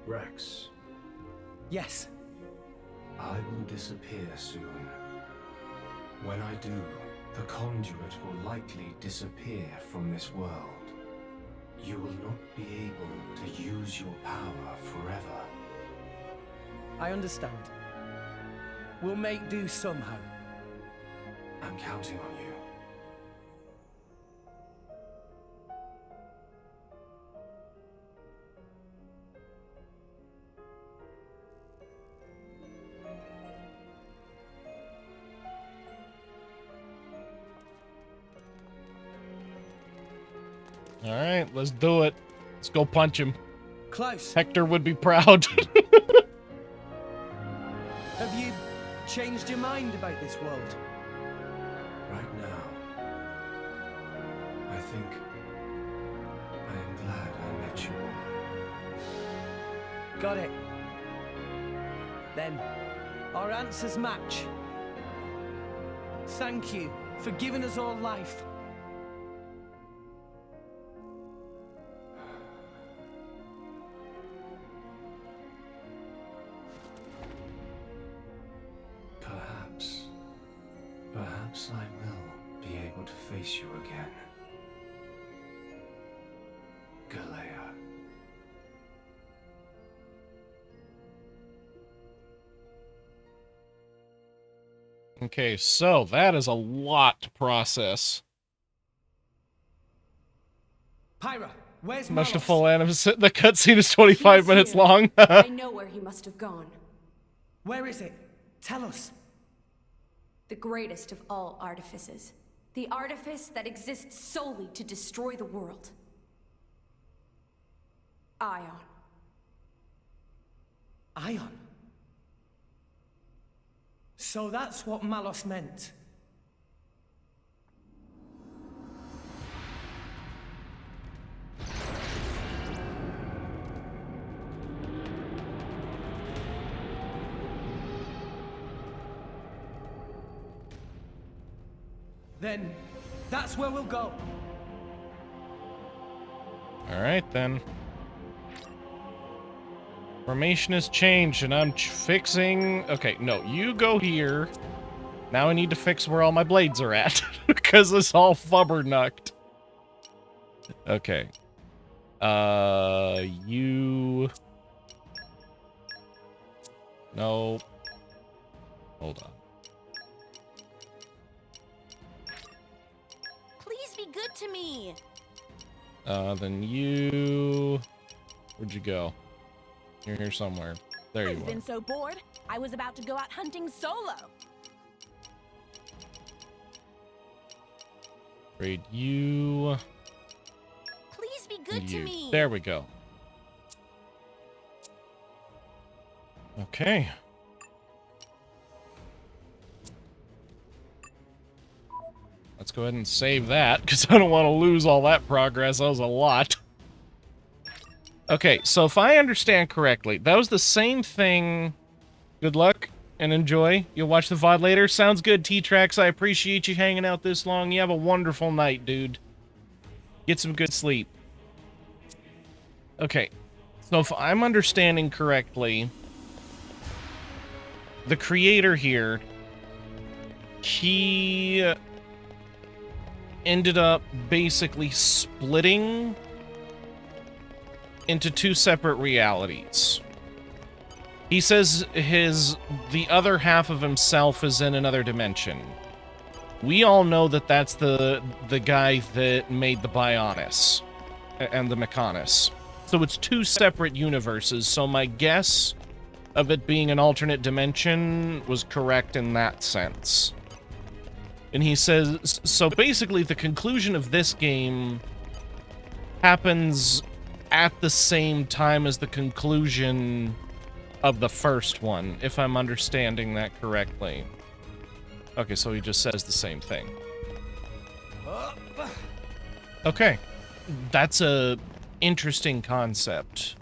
Rex. Yes. I will disappear soon. When I do, the conduit will likely disappear from this world. You will not be able to use your power forever. I understand. We'll make do somehow. I'm counting on you. All right, let's do it. Let's go punch him. Close. Hector would be proud. Have you changed your mind about this world? Right now, I think I am glad I met you all. Got it. Then, our answers match. Thank you for giving us all life. Perhaps I will be able to face you again. Galea. Okay, so that is a lot to process. Pyra, where's Much to Malos? full anime. The cutscene is 25 He's minutes here. long. I know where he must have gone. Where is it? Tell us. The greatest of all artifices. The artifice that exists solely to destroy the world. Ion. Ion? So that's what Malos meant. Then, that's where we'll go. All right, then. Formation has changed, and I'm fixing... Okay, no, you go here. Now I need to fix where all my blades are at, because it's all flubbernucked. Okay. You... No. Hold on. Please be good to me. Then you... Where'd you go? You're here somewhere. There you I've are. been so bored, I was about to go out hunting solo. Trade you. Please be good to You. me. There we go. Okay. Let's go ahead and save that, because I don't want to lose all that progress. That was a lot. Okay, so if I understand correctly, that was the same thing. Good luck and enjoy. You'll watch the VOD later. Sounds good, T-Trax. I appreciate you hanging out this long. You have a wonderful night, dude. Get some good sleep. Okay, so if I'm understanding correctly, the creator here, he ended up basically splitting into two separate realities. He says the other half of himself is in another dimension. We all know that that's the guy that made the Bionis and the Mechanis. So it's two separate universes, so my guess of it being an alternate dimension was correct in that sense. And he says, so basically the conclusion of this game happens at the same time as the conclusion of the first one, if I'm understanding that correctly. Okay, so he just says the same thing. Okay. That's a interesting concept.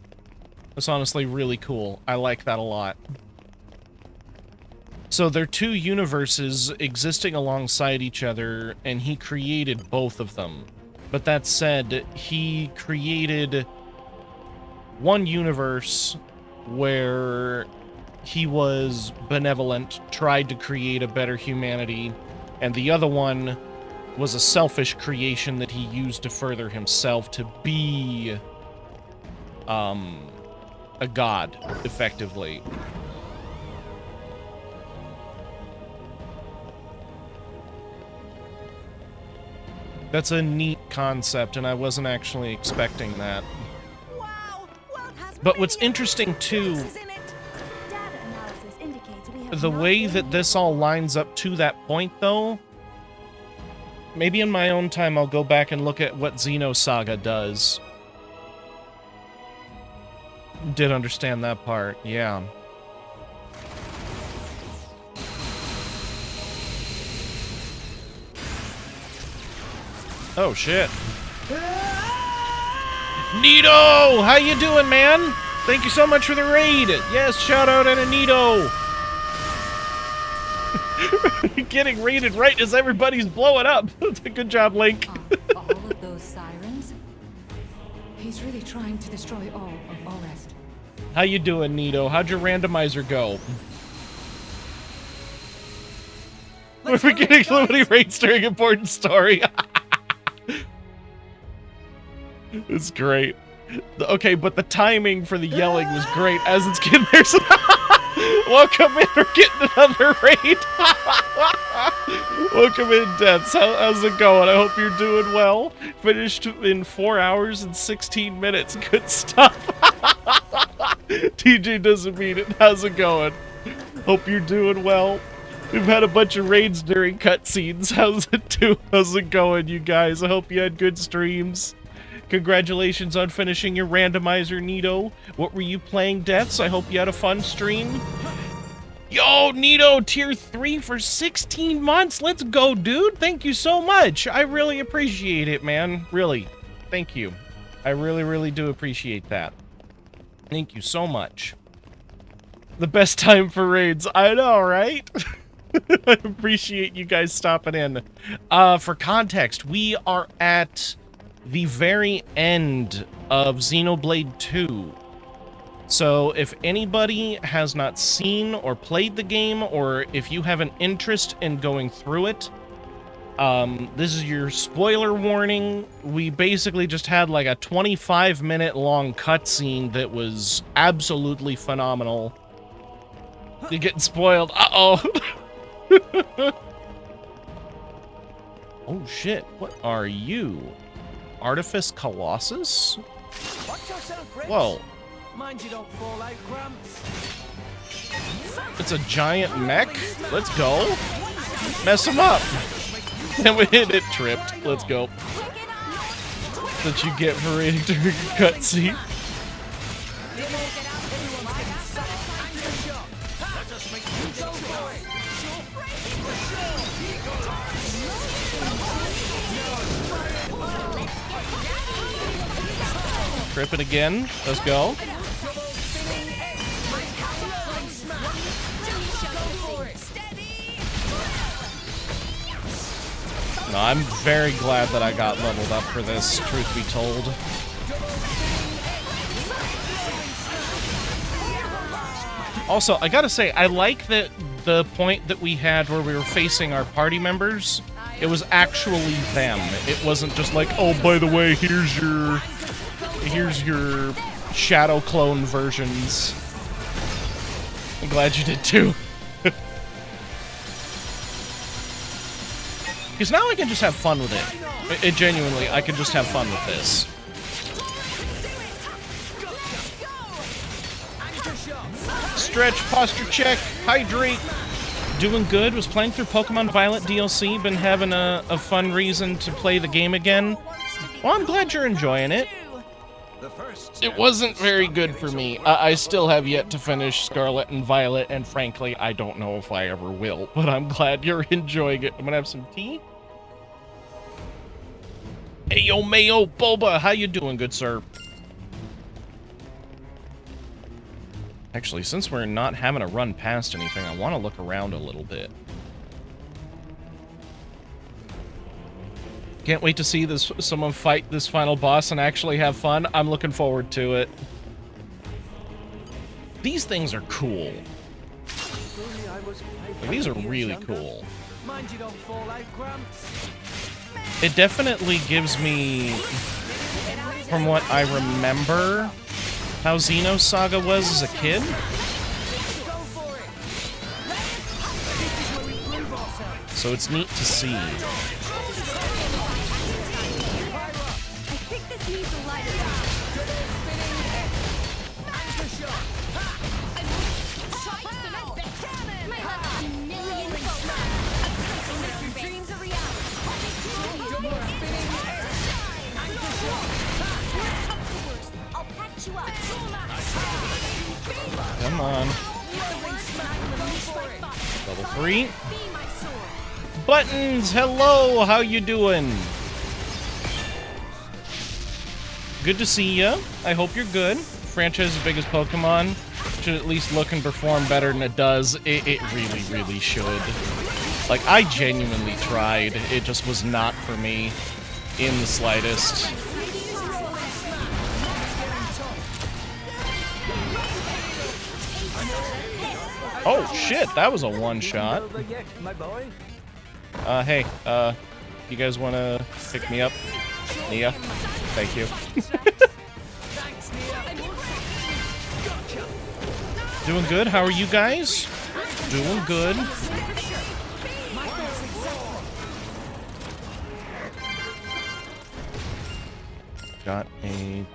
That's honestly really cool. I like that a lot. So they're two universes existing alongside each other, and he created both of them. But that said, he created one universe where he was benevolent, tried to create a better humanity, and the other one was a selfish creation that he used to further himself to be a god, effectively. That's a neat concept, and I wasn't actually expecting that. But what's interesting, too, the way that this all lines up to that point, though, maybe in my own time I'll go back and look at what Xenosaga does. Did understand that part, yeah. Oh, shit. Nito! How you doing, man? Thank you so much for the raid! Yes, shout out and a Nito! Getting raided right as everybody's blowing up. Good job, Link. All of those sirens? He's really trying to destroy all of Orest. How you doing, Nito? How'd your randomizer go? We're getting so many raids during important story. It's great. Okay, but the timing for the yelling was great as it's getting there. So welcome in, we're getting another raid. Welcome in, Deaths. How's it going? I hope you're doing well. Finished in 4 hours and 16 minutes. Good stuff. TJ doesn't mean it. How's it going? Hope you're doing well. We've had a bunch of raids during cutscenes. How's it going, you guys? I hope you had good streams. Congratulations on finishing your randomizer, Nito. What were you playing, Deaths? I hope you had a fun stream. Yo, Nito, tier 3 for 16 months. Let's go, dude. Thank you so much. I really appreciate it, man. Really. Thank you. I really, really do appreciate that. Thank you so much. The best time for raids. I know, right? I appreciate you guys stopping in. For context, we are at the very end of Xenoblade 2. So if anybody has not seen or played the game, or if you have an interest in going through it, this is your spoiler warning. We basically just had like a 25-minute long cutscene that was absolutely phenomenal. You're getting spoiled. Uh-oh. Oh shit, what are you? Artifice Colossus? Watch yourself, Rich. Whoa. Mind you don't fall out, Gramps. It's a giant mech. Let's go. Mess him up. And we hit it tripped. Let's go. That you get for reading during a cutscene. Trip it again. Let's go. No, I'm very glad that I got leveled up for this, truth be told. Also, I gotta say, I like that the point that we had where we were facing our party members, it was actually them. It wasn't just like, oh, by the way, here's your shadow clone versions. I'm glad you did too. Because now I can just have fun with it. Genuinely, I can just have fun with this. Stretch, posture check, hydrate. Doing good. Was playing through Pokemon Violet DLC. Been having a fun reason to play the game again. Well, I'm glad you're enjoying it. It wasn't very good for me. I still have yet to finish Scarlet and Violet, and frankly, I don't know if I ever will, but I'm glad you're enjoying it. I'm gonna have some tea. Hey, yo, Mayo Boba, how you doing, good sir? Actually, since we're not having to run past anything, I want to look around a little bit. Can't wait to see someone fight this final boss and actually have fun. I'm looking forward to it. These things are cool. These are really cool. It definitely gives me, from what I remember, how Xenosaga was as a kid. So it's neat to see. Come on. Level 3. Buttons, hello, how you doing? Good to see ya. I hope you're good. Franchise's biggest Pokemon should at least look and perform better than it does. It really, really should. Like, I genuinely tried. It just was not for me in the slightest. Oh shit, that was a one-shot. Hey, you guys wanna pick me up? Nia? Thank you. Doing good, how are you guys? Doing good. Got a...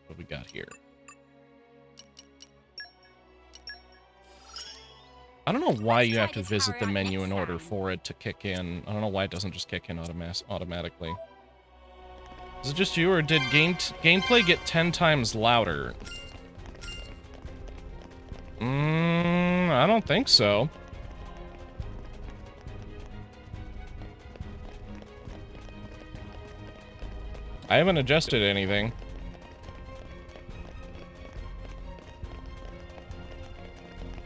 What we got here? I don't know why you have to visit the menu in order for it to kick in. I don't know why it doesn't just kick in automatically. Is it just you, or did gameplay get 10 times louder? I don't think so. I haven't adjusted anything.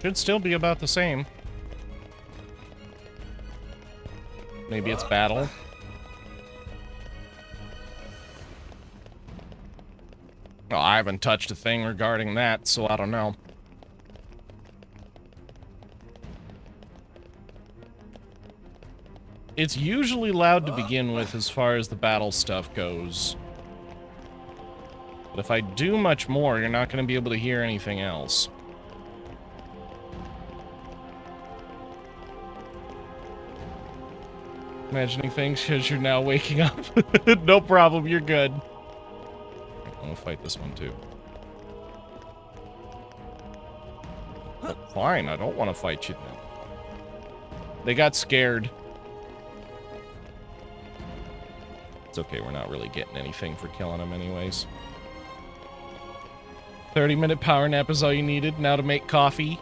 Should still be about the same. Maybe it's battle. Oh, I haven't touched a thing regarding that, so I don't know. It's usually loud to begin with as far as the battle stuff goes. But if I do much more, you're not going to be able to hear anything else. Imagining things because you're now waking up. No problem, you're good. I'm gonna fight this one too. Fine, I don't want to fight you then. They got scared. It's okay, we're not really getting anything for killing them anyways. 30-minute power nap is all you needed. Now to make coffee.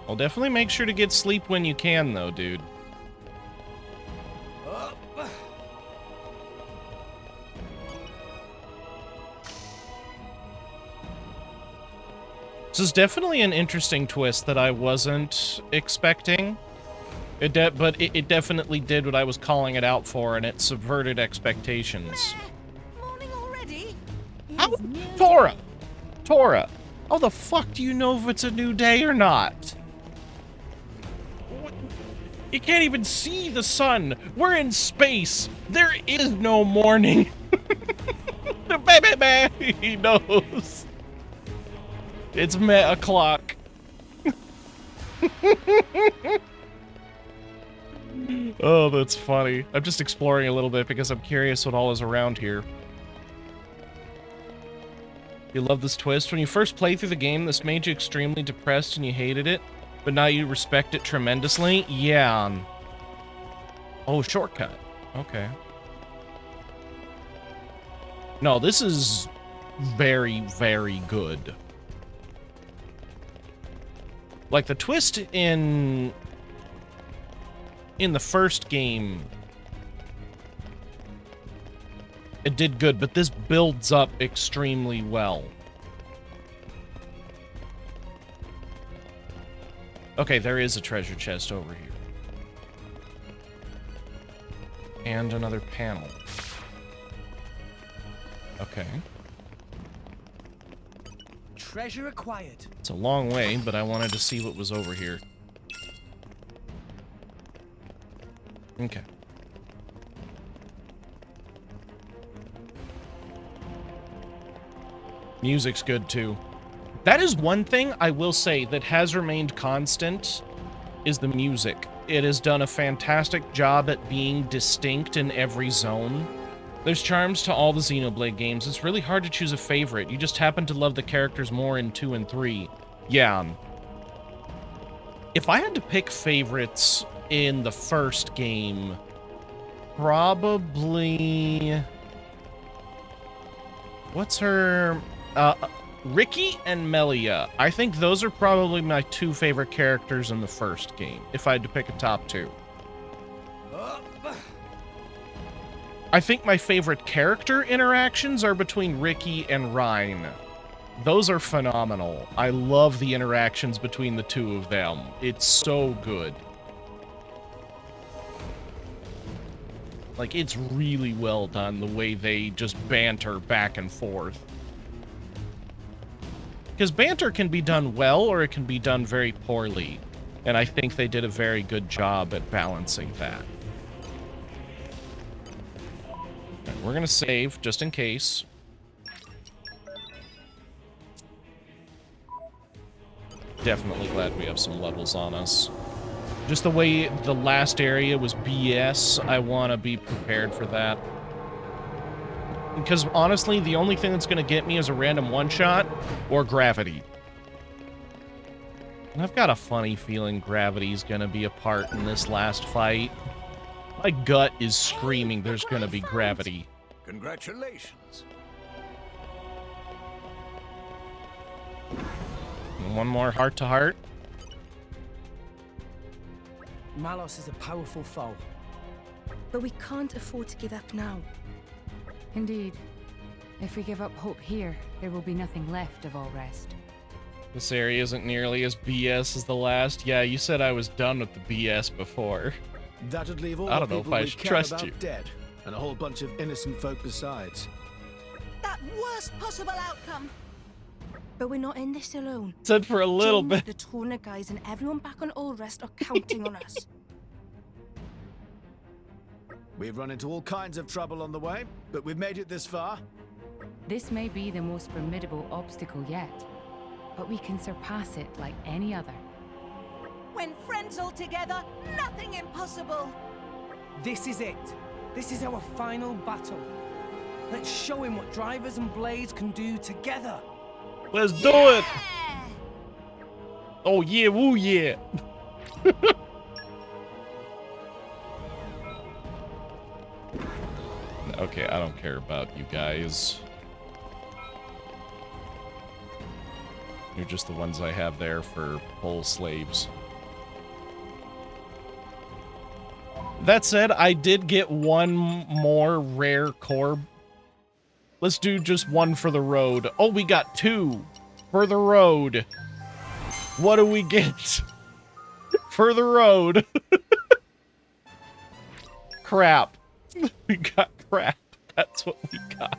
Well, definitely make sure to get sleep when you can, though, dude. This is definitely an interesting twist that I wasn't expecting. But it definitely did what I was calling it out for, and it subverted expectations. Morning already? How? Tora! How the fuck do you know if it's a new day or not? What? You can't even see the sun. We're in space. There is no morning. The baby man, he knows. It's o'clock. Oh, that's funny. I'm just exploring a little bit because I'm curious what all is around here. You love this twist? When you first played through the game, this made you extremely depressed and you hated it, but now you respect it tremendously? Yeah. Oh, shortcut. Okay. No, this is very, very good. Like, the twist in the first game, it did good, but this builds up extremely well. Okay, there is a treasure chest over here. And another panel. Okay. Treasure acquired. It's a long way, but I wanted to see what was over here. Okay. Music's good too. That is one thing I will say that has remained constant, is the music. It has done a fantastic job at being distinct in every zone. There's charms to all the Xenoblade games. It's really hard to choose a favorite. You just happen to love the characters more in 2 and 3. Yeah. If I had to pick favorites in the first game, probably... What's her... Ricky and Melia. I think those are probably my 2 favorite characters in the first game, if I had to pick a top 2. I think my favorite character interactions are between Ricky and Ryan. Those are phenomenal. I love the interactions between the 2 of them. It's so good. Like, it's really well done, the way they just banter back and forth. Because banter can be done well, or it can be done very poorly. And I think they did a very good job at balancing that. Okay, we're gonna save, just in case. Definitely glad we have some levels on us. Just the way the last area was BS, I want to be prepared for that. Because honestly, the only thing that's going to get me is a random one-shot or gravity. And I've got a funny feeling gravity's going to be a part in this last fight. My gut is screaming there's going to be gravity. Congratulations. And one more heart-to-heart. Malos is a powerful foe. But we can't afford to give up now. Indeed. If we give up hope here, there will be nothing left of all rest. This area isn't nearly as BS as the last. Yeah, you said I was done with the BS before. That'd leave all I don't the know if people I we should care trust about you. dead, and a whole bunch of innocent folk besides. That worst possible outcome. But we're not in this alone. Said for a little Jane, bit. The Torna guys and everyone back on Old Rest are counting on us. We've run into all kinds of trouble on the way, but we've made it this far. This may be the most formidable obstacle yet, but we can surpass it like any other. When friends all together, nothing impossible. This is it. This is our final battle. Let's show him what drivers and blades can do together. Let's do it! Oh yeah, woo yeah. Okay, I don't care about you guys. You're just the ones I have there for whole slaves. That said, I did get one more rare core. Let's do just one for the road. Oh, we got two for the road. What do we get for the road? Crap. We got crap. That's what we got.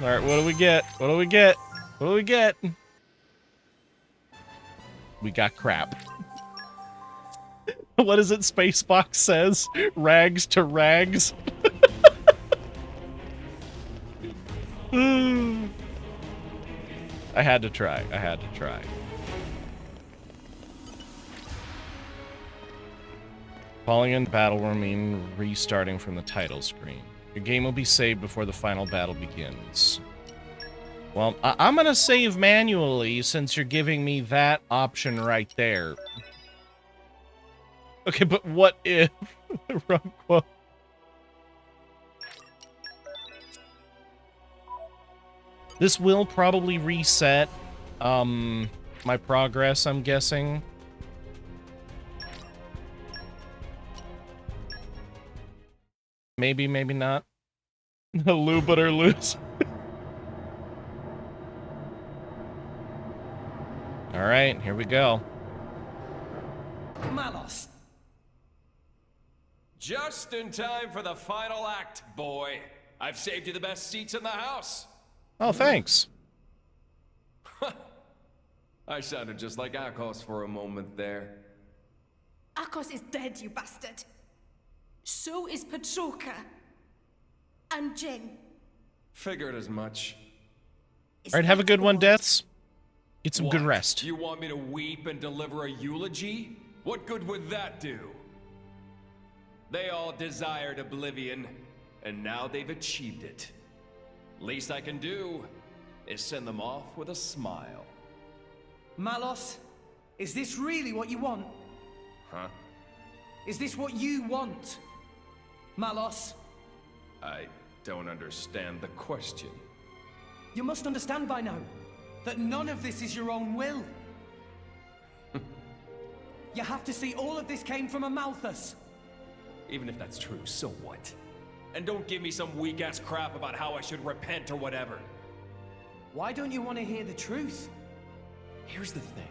Alright, what do we get? What do we get? What do we get? We got crap. What is it Spacebox says? Rags to rags. I had to try. I had to try. Falling in battle will mean restarting from the title screen. Your game will be saved before the final battle begins. Well, I'm gonna save manually since you're giving me that option right there. Okay, but what if... Wrong quote. This will probably reset, my progress, I'm guessing. Maybe, maybe not. Lube it or lose. Alright, here we go. Malos. Just in time for the final act, boy. I've saved you the best seats in the house. Oh, thanks. I sounded just like Akos for a moment there. Akos is dead, you bastard. So is Petroka. And Jin. Figured as much. Alright, have a good one, Deaths. Get some good rest. You want me to weep and deliver a eulogy? What good would that do? They all desired oblivion, and now they've achieved it. Least I can do is send them off with a smile. Malos, is this really what you want? Huh? Is this what you want? Malos? I don't understand the question. You must understand by now that none of this is your own will. You have to see all of this came from a Malthus. Even if that's true, so what? And don't give me some weak-ass crap about how I should repent or whatever. Why don't you want to hear the truth? Here's the thing.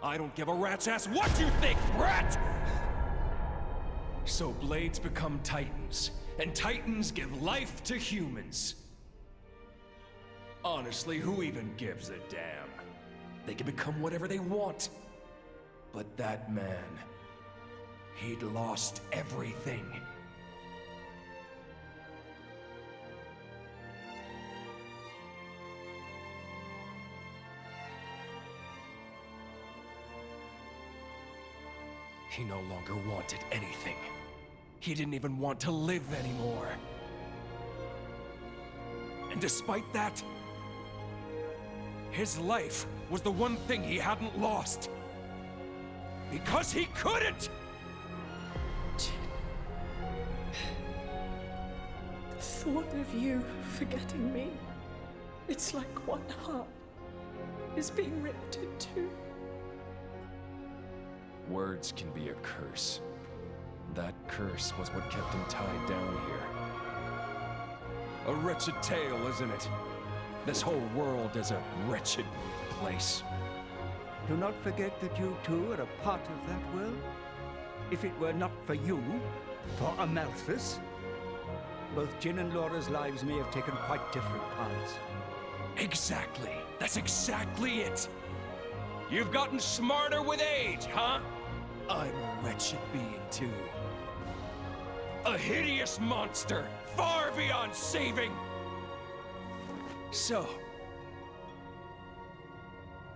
I don't give a rat's ass what you think, brat! So blades become titans, and titans give life to humans. Honestly, who even gives a damn? They can become whatever they want. But that man, he'd lost everything. He no longer wanted anything. He didn't even want to live anymore. And despite that, his life was the one thing he hadn't lost. Because he couldn't! The thought of you forgetting me, it's like one heart is being ripped in two. Words can be a curse. That curse was what kept him tied down here. A wretched tale, isn't it? This whole world is a wretched place. Do not forget that you too are a part of that world. If it were not for you, for Amalthus, both Jin and Laura's lives may have taken quite different paths. Exactly. That's exactly it. You've gotten smarter with age, huh? I'm a wretched being too. A hideous monster, far beyond saving. So,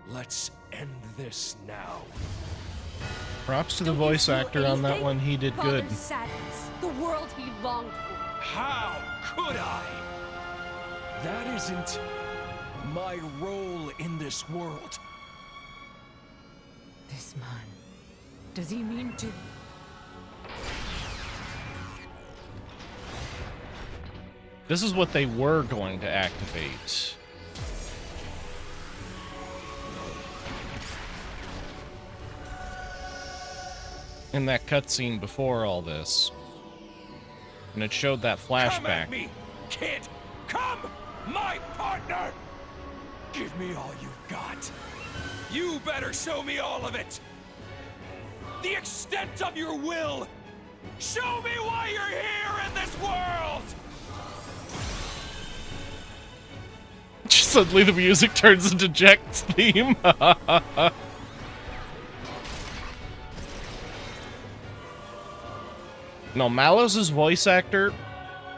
let's end this now. Props to the voice actor on that one. He did good. Father's sadness, the world he longed for. How could I? That isn't my role in this world. This man, does he mean to... This is what they were going to activate. In that cutscene before all this. And it showed that flashback. Come at me, kid! Come! My partner! Give me all you've got. You better show me all of it! The extent of your will! Show me why you're here in this world! Suddenly the music turns into Jack's theme. No, Malos' voice actor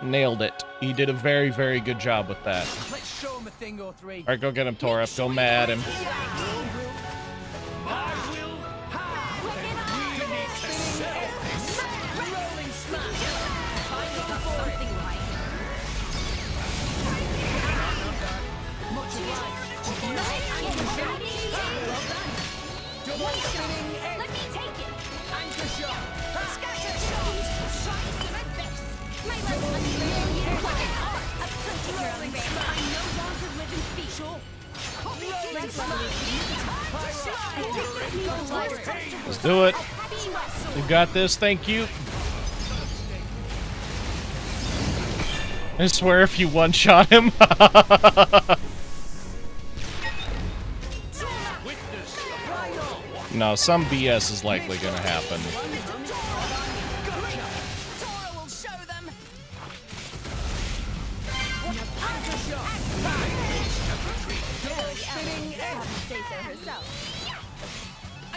nailed it. He did a very, very good job with that. Let's show him a thing or three. Alright, go get him, Torah. Go mad him. Let me take it. Anchor shot. Scatter shot. My left unfamiliar weapon art. A particularly rare. I no longer live in fear. Let's do it. You got this. Thank you. I swear if you one-shot him. No, some BS is likely gonna happen.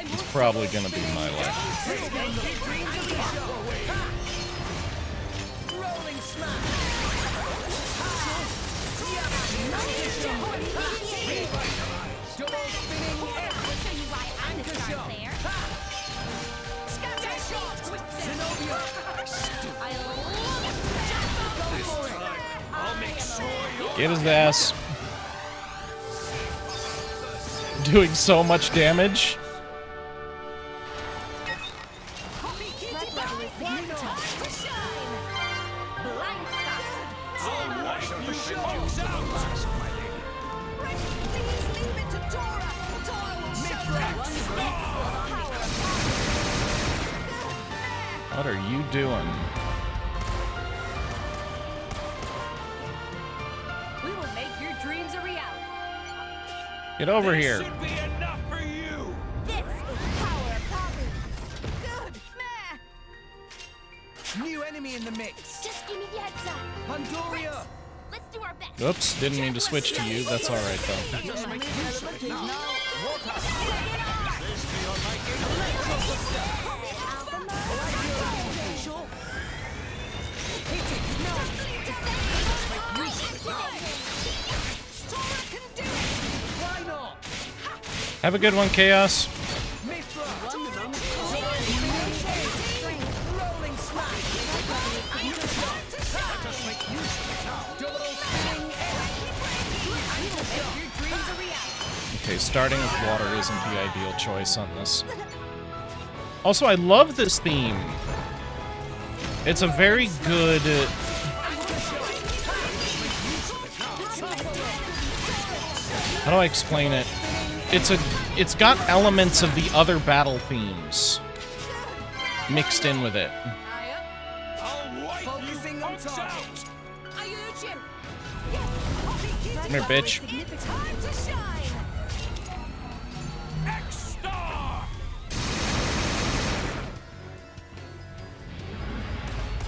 It's probably gonna be my life. Get his ass. Doing so much damage. What are you doing? We will make your dreams a reality. Get over here. Should be enough for you. This is power of Poppy. Good, meh. New enemy in the mix. Just give me the heads up. Pandoria. Let's do our best. Oops, didn't mean to switch to you. That's alright though. Have a good one, Chaos. Okay, starting with water isn't the ideal choice on this. Also, I love this theme. It's a very good... How do I explain it? It's got elements of the other battle themes mixed in with it. Come here, bitch.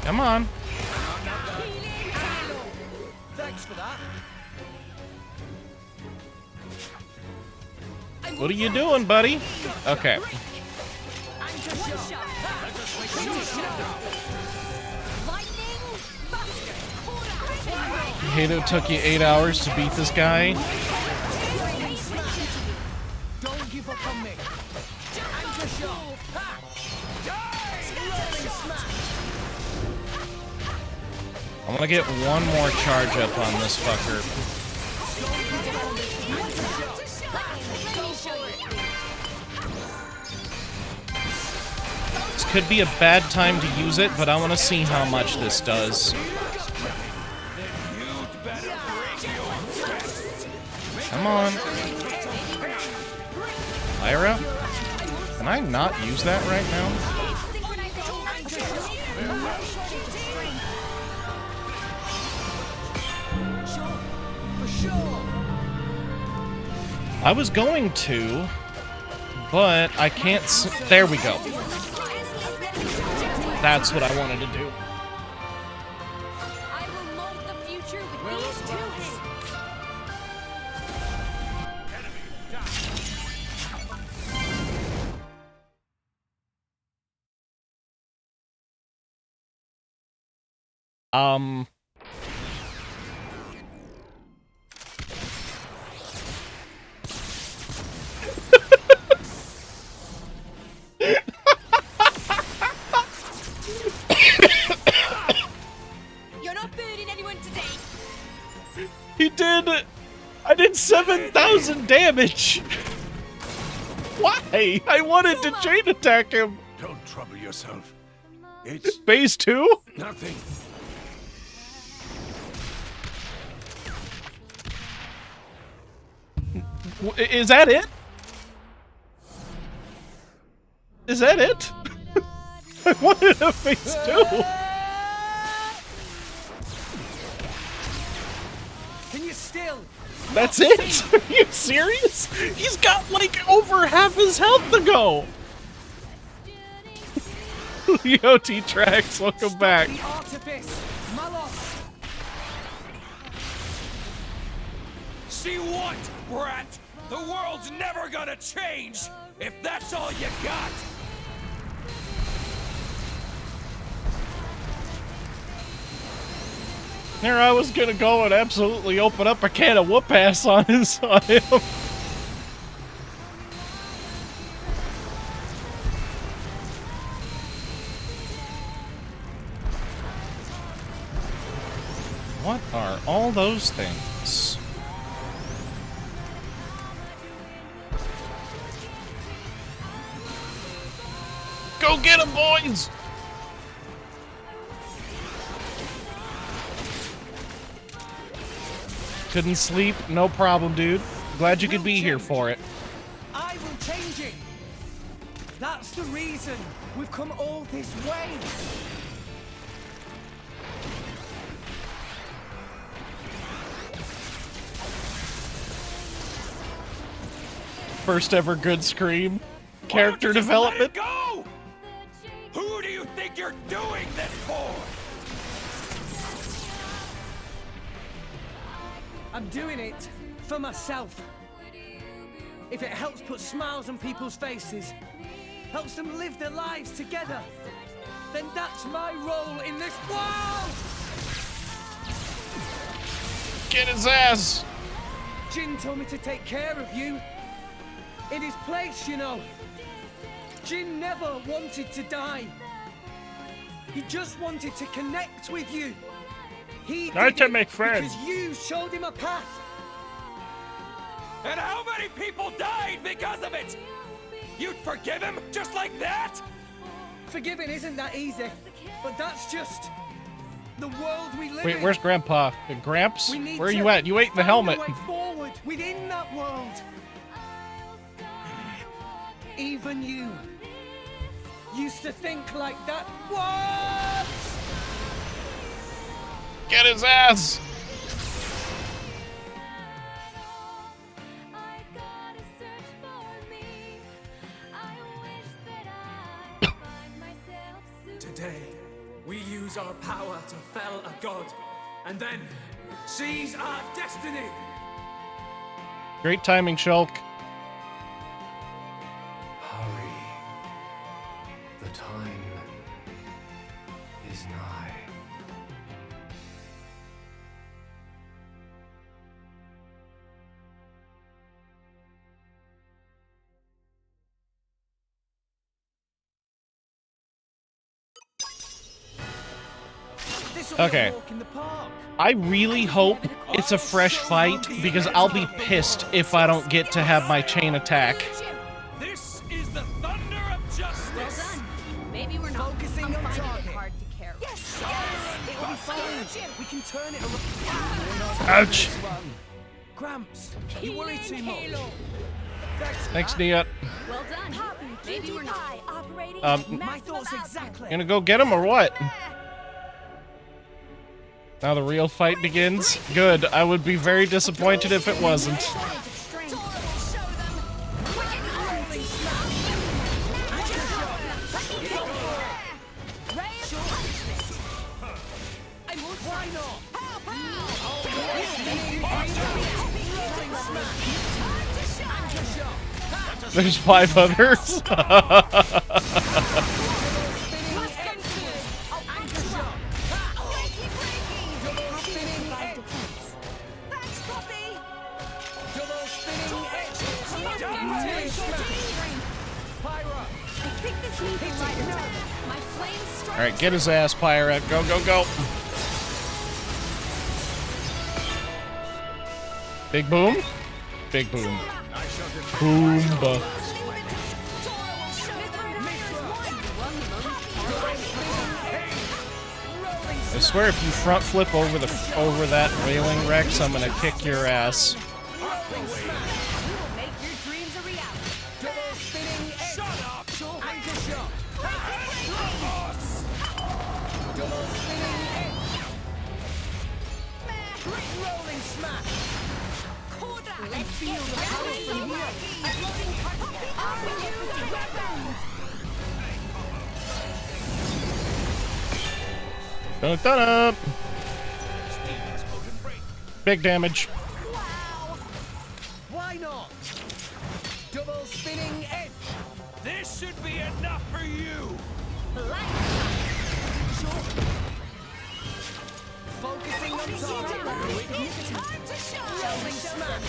Come on. Thanks for that. What are you doing, buddy? Okay. I hate it took you 8 hours to beat this guy. Don't give up on me. Anchor shot. I'm gonna get one more charge up on this fucker. could be a bad time to use it, but I want to see how much this does. Come on. Lyra? Can I not use that right now? I was going to, but I can't there we go. That's what I wanted to do. I will mold the future with these two hands. You're not burning anyone today. He did. I did 7,000 damage. Why? I wanted to chain attack him. Don't trouble yourself. It's Phase 2? nothing. Is that it? Is that it? I wanted a phase 2. Can you still? That's it? Are you serious? He's got like over half his health to go. Yo, T-Trax, welcome back. The artifice, Malos. See what, brat? The world's never gonna change if that's all you got. There I was gonna go and absolutely open up a can of whoop-ass on him. What are all those things? Go get him, boys! Couldn't sleep? No problem, dude. Glad you could be here for it. I will change it. That's the reason we've come all this way. First ever good scream. Character development. Go! Who do you think you're doing this for? I'm doing it for myself. If it helps put smiles on people's faces, helps them live their lives together, then that's my role in this world! Get his ass! Jin told me to take care of you. In his place, you know. Jin never wanted to die. He just wanted to connect with you. He Not did to make friends. because you showed him a path. And how many people died because of it? You'd forgive him just like that? Forgiving isn't that easy, but that's just the world we live in. Wait, where's Grandpa? Gramps? We need Where are to you at? You ate the find helmet. a way forward within that world. Even you used to think like that. What? Get his ass! Today, we use our power to fell a god, and then seize our destiny. Great timing, Shulk. Hurry. The time is nigh. Okay. I really hope it's a fresh fight, because I'll be pissed if I don't get to have my chain attack. This is the thunder of justice. Well done. Maybe we're not. Focusing I'm on finding target. it hard to care. Yes! It will be fine. We can turn it around. Ouch. Gramps, you worry too much. Thanks, Nia. Well done. Maybe we're not. My thoughts exactly. Gonna go get him or what? Now the real fight begins? Good. I would be very disappointed if it wasn't. There's 5 others. Alright, get his ass, Pirate. Go, go, go. Big boom? Big boom. Boomba. I swear if you front flip over that railing, Rex, I'm gonna kick your ass. Dun-dun-dun. Big damage. Why not? Double spinning edge. This should be enough for you. Focusing on target. Time to shine. Rolling smash.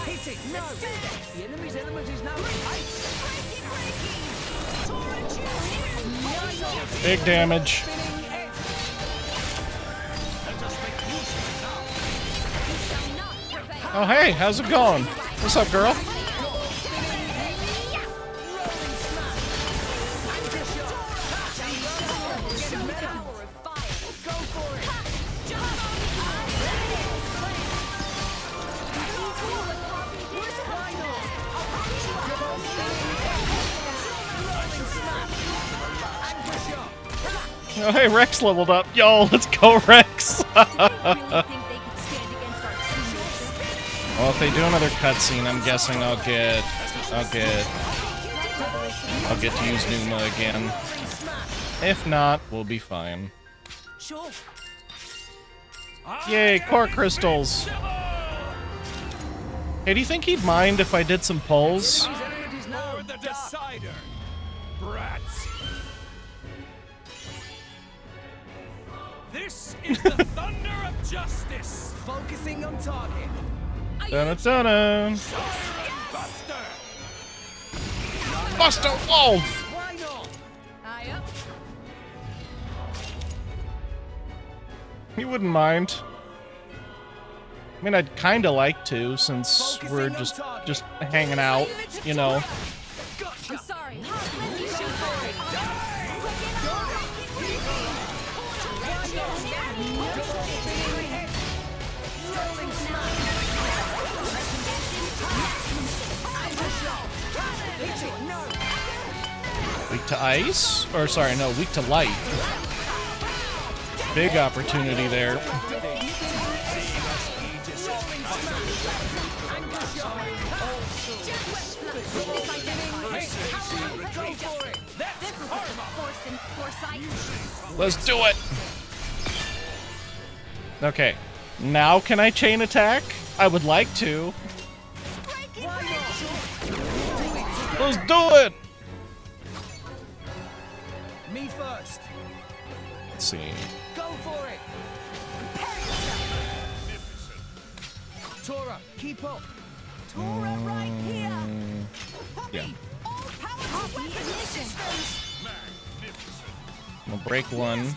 Hit it. No. The enemy's element is now ice. Big damage. Oh hey, how's it going? What's up, girl? Oh hey, Rex leveled up. Yo, let's go, Rex. Well, if they do another cutscene, I'm guessing I'll get to use Numa again. If not, we'll be fine. Yay, core crystals! Hey, do you think he'd mind if I did some polls? For the decider, brats. This is the thunder of justice. Focusing on target. Dun-dun-dun-dun. Buster! Buster Wolf! Why not? He wouldn't mind. I mean, I'd kind of like to, since we're just hanging out, you know. I'm sorry. Weak to ice? Or sorry, no, weak to light. Big opportunity there. Let's do it! Okay, now can I chain attack? I would like to. Let's do it! Me first. Let's see. Go for it. Tora, keep up. Tora, right here. Yeah. We'll break one.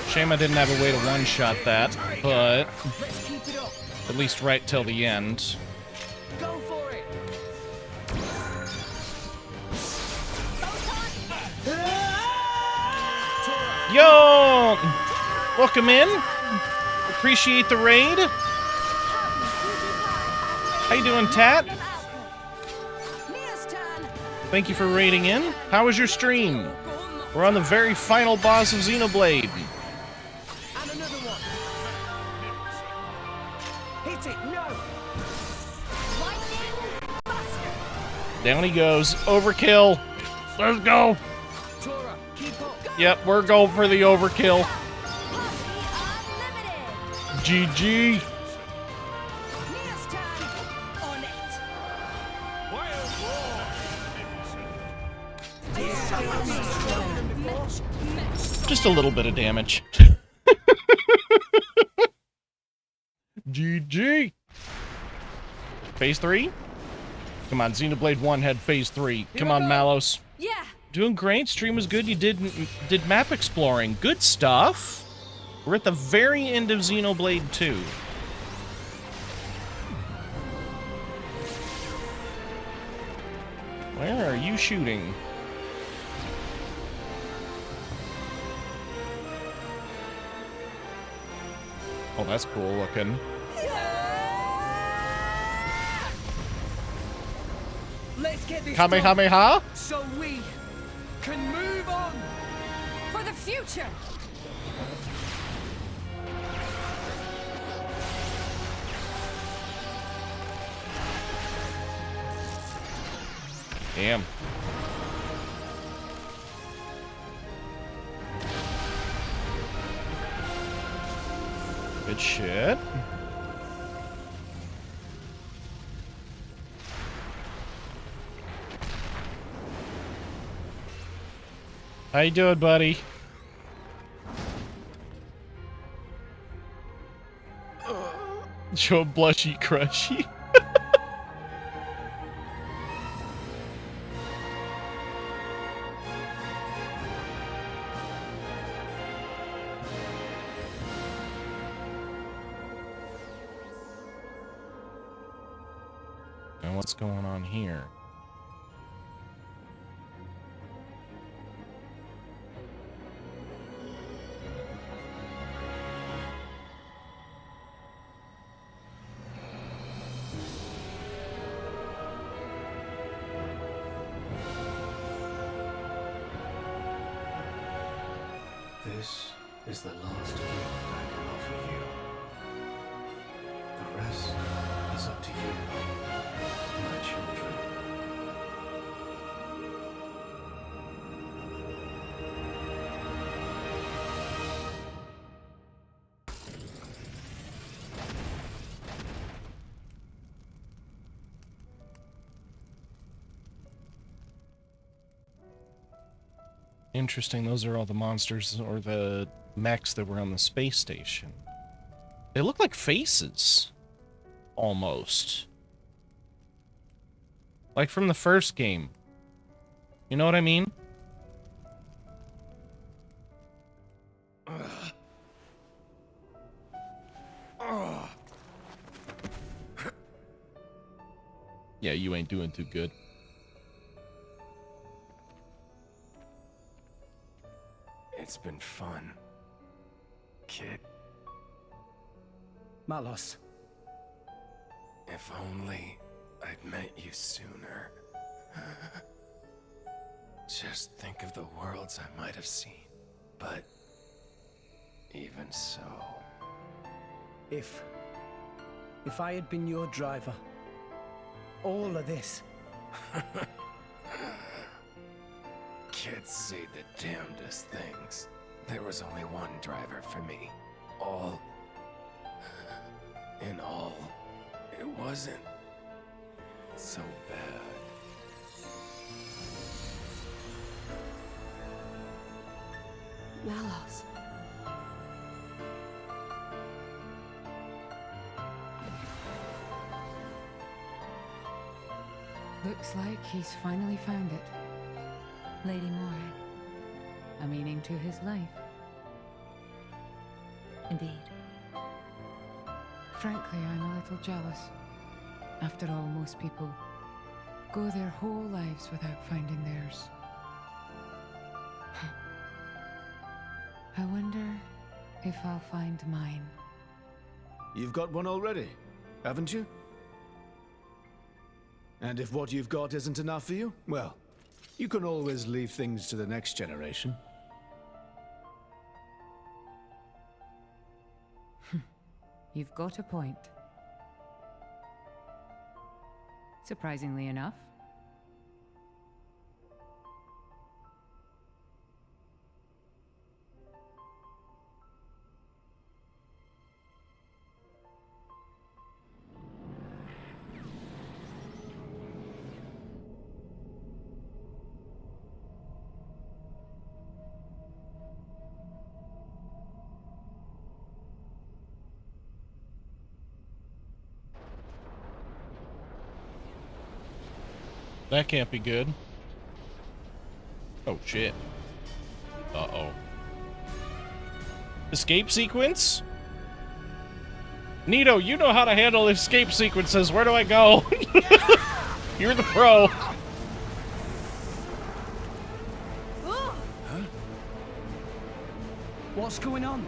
Shame I didn't have a way to one-shot that, but at least right till the end. Go for it. go! Welcome in. Appreciate the raid. How you doing, Tat? Thank you for raiding in. How was your stream? We're on the very final boss of Xenoblade. And another one. Hit it, no. Down he goes. Overkill. Let's go. Tora, keep up. Yep, we're going for the overkill. GG. Just a little bit of damage. GG. Phase 3? Come on, Xenoblade 1 had Phase 3. Come on, Malos. Yeah. Doing great. Stream was good. You did map exploring. Good stuff. We're at the very end of Xenoblade 2. Where are you shooting? Oh, that's cool looking. Let's get this Kamehameha? done so we can move on for the future. Damn. Good shit. How you doing, buddy? Show blushy crushy. And what's going on here? This is the last gift I can offer you. The rest is up to you, my children. Interesting, those are all the monsters or the mechs that were on the space station. They look like faces. Almost. Like from the first game. You know what I mean? Yeah, you ain't doing too good. It's been fun, kid. Malos. If only I'd met you sooner. Just think of the worlds I might have seen. But even so... If I had been your driver, all of this... Kids say the damnedest things. There was only one driver for me. All... in all, it wasn't so bad. Malos. Looks like he's finally found it. Lady Moray. A meaning to his life. Indeed. Frankly, I'm a little jealous. After all, most people go their whole lives without finding theirs. I wonder if I'll find mine. You've got one already, haven't you? And if what you've got isn't enough for you, well, you can always leave things to the next generation. You've got a point. Surprisingly enough. That can't be good. Oh, shit. Uh-oh. Escape sequence? Nito, you know how to handle escape sequences. Where do I go? You're the pro. Huh? What's going on?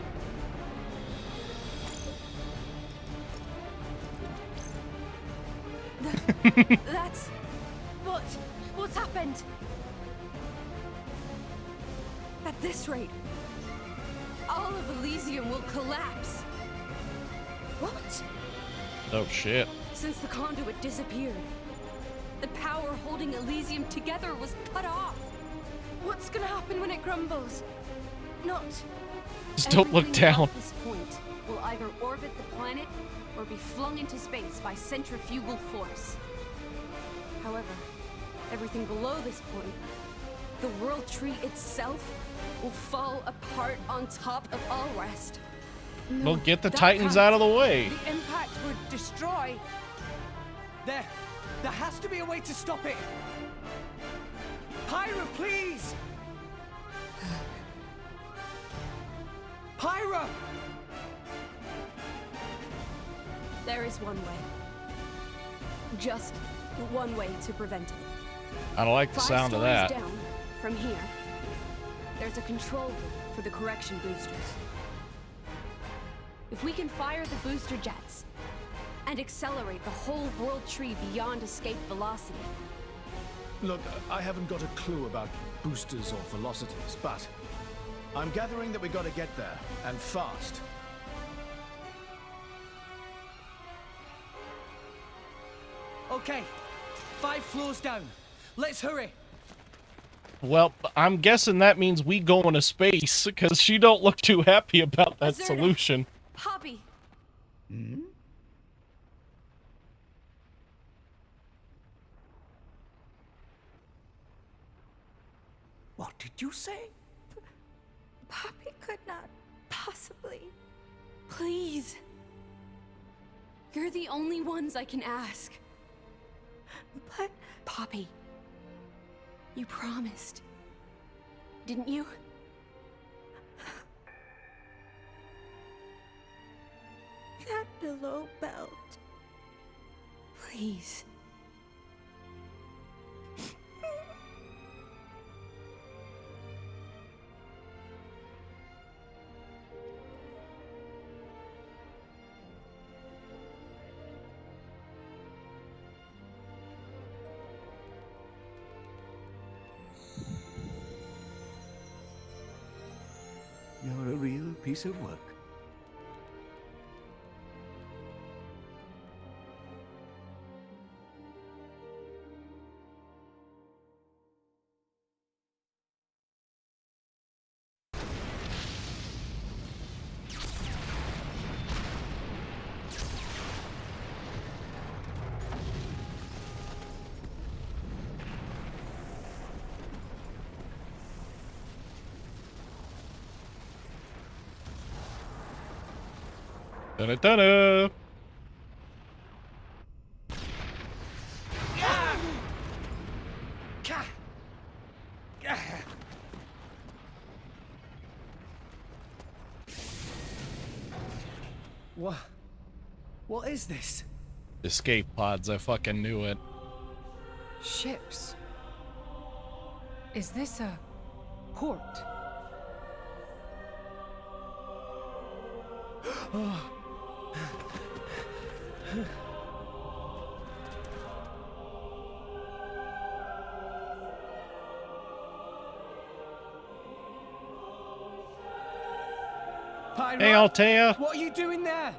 That's... What's happened? At this rate, all of Elysium will collapse. What? Oh, shit. Since the conduit disappeared, the power holding Elysium together was cut off. What's gonna happen when it crumbles? Not... Just don't look Everything down. At this point will either orbit the planet or be flung into space by centrifugal force. However, everything below this point, the World Tree itself, will fall apart on top of all rest. Well, get the Titans out of the way. The impact would destroy... There has to be a way to stop it. Pyra, please! Pyra! There is one way. Just one way to prevent it. I don't like the sound of that. 5 stories down from here, there's a control room for the correction boosters. If we can fire the booster jets and accelerate the whole World Tree beyond escape velocity. Look, I haven't got a clue about boosters or velocities, but I'm gathering that we gotta get there, and fast. Okay, 5 floors down. Let's hurry. Well, I'm guessing that means we go into space, because she don't look too happy about that solution. Poppy! Hmm? What did you say? Poppy could not possibly. Please. You're the only ones I can ask. But... Poppy. You promised. Didn't you? That below belt. Please. You're a real piece of work. Da-da-da-da! What is this? Escape pods, I fucking knew it. Ships. Is this a port? Pyra? Hey, Altea. What are you doing there?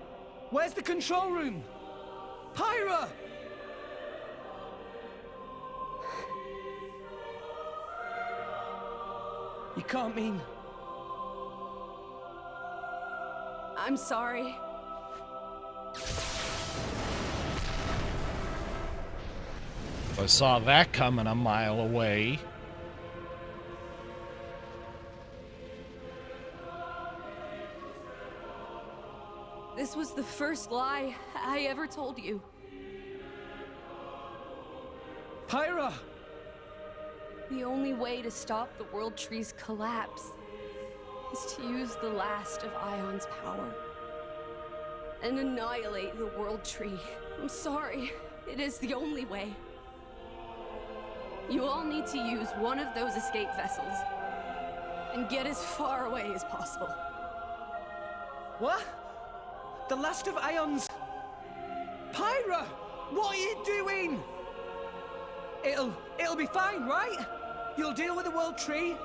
Where's the control room? Pyra! You can't mean... I'm sorry. I saw that coming a mile away. This was the first lie I ever told you. Pyra! The only way to stop the World Tree's collapse is to use the last of Ion's power and annihilate the World Tree. I'm sorry, it is the only way. You all need to use one of those escape vessels and get as far away as possible. What? The last of Ion's... Pyra! What are you doing? It'll be fine, right? You'll deal with the World Tree,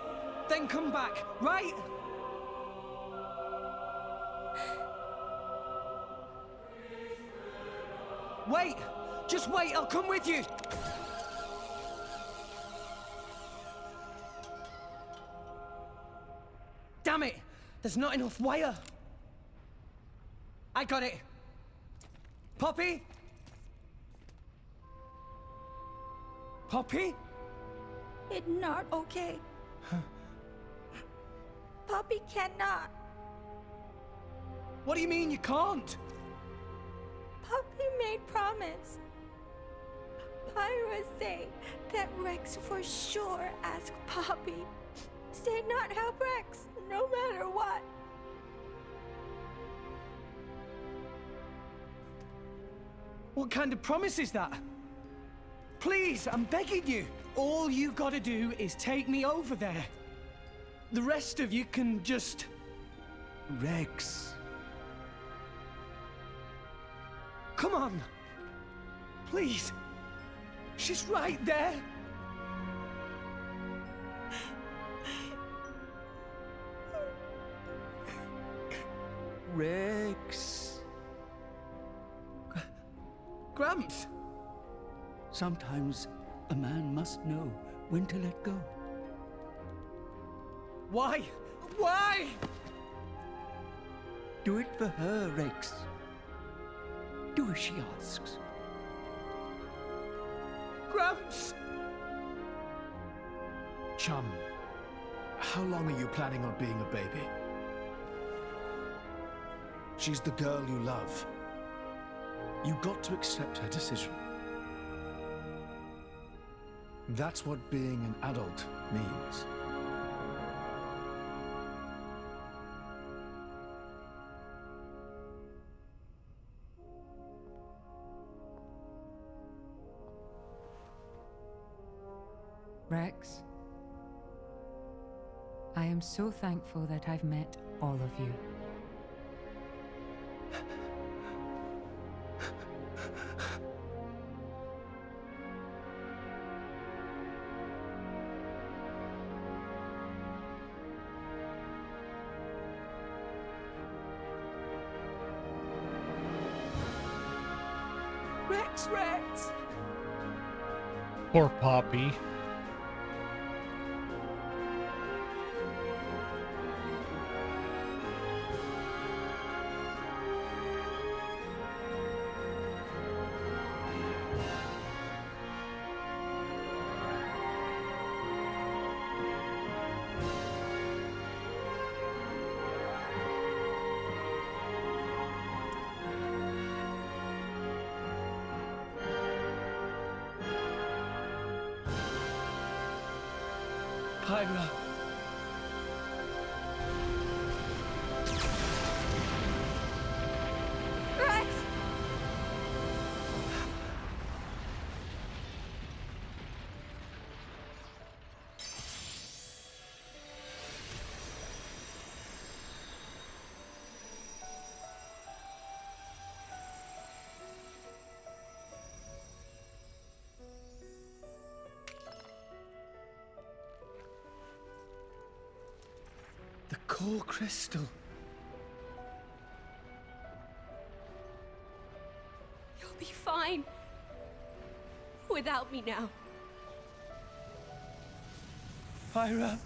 then come back, right? Wait! Just wait, I'll come with you! Damn it! There's not enough wire! I got it! Poppy? Poppy? It's not okay. Poppy cannot. What do you mean you can't? Poppy made promise. Pyra say that Rex for sure ask Poppy. Say not help Rex, no matter what. What kind of promise is that? Please, I'm begging you. All you gotta do is take me over there. The rest of you can just... Rex. Come on. Please. She's right there. Rex. Gramps. Sometimes a man must know when to let go. Why? Why? Do it for her, Rex. Do as she asks. Gramps! Chum, how long are you planning on being a baby? She's the girl you love. You got to accept her decision. That's what being an adult means. Rex, I am so thankful that I've met all of you. Rex! Poor Poppy. Pyra. Rex! core crystal. You'll be fine. Without me now. Pyra.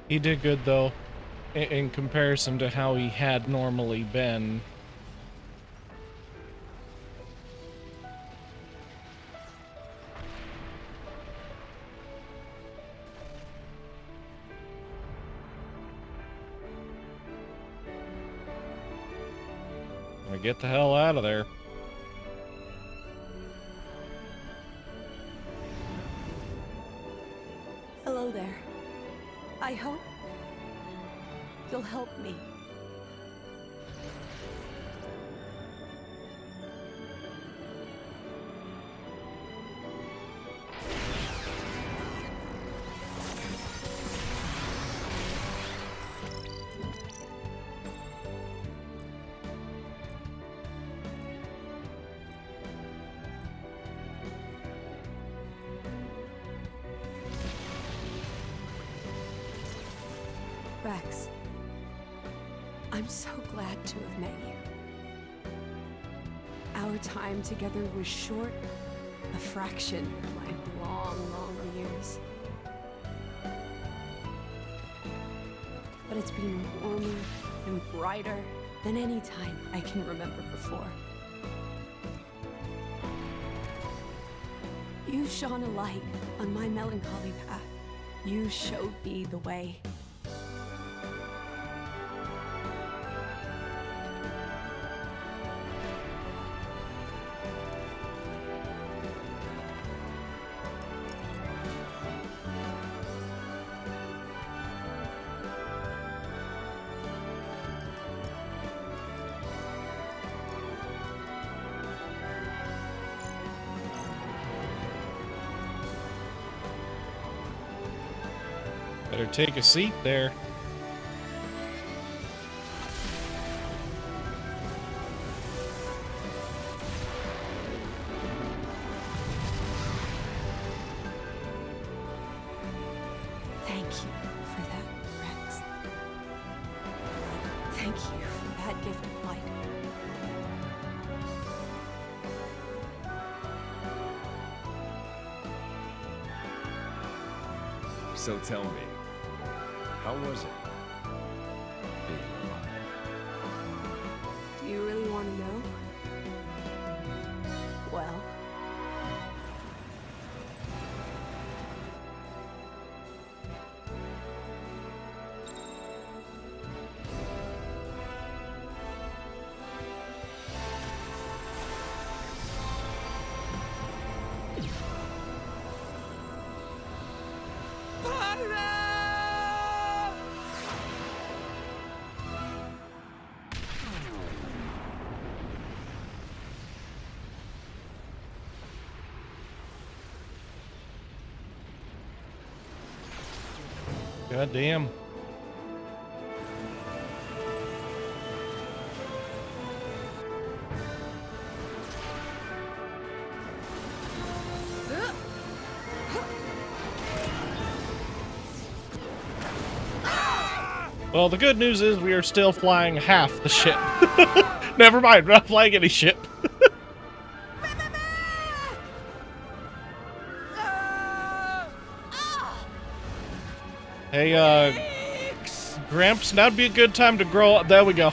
He did good, though, in comparison to how he had normally been. Get the hell out of there. Hello there. I hope you'll help me. Rex, I'm so glad to have met you. Our time together was short, a fraction of my long, long years. But it's been warmer and brighter than any time I can remember before. You shone a light on my melancholy path. You showed me the way. Better take a seat there. Thank you for that, Rex. Thank you for that gift of light. So tell me, how was it being alive? Do you really want to know? Well, God damn. Well, the good news is we are still flying half the ship. Never mind, we're not flying any ship. Hey, Gramps, now'd be a good time to grow up. There we go.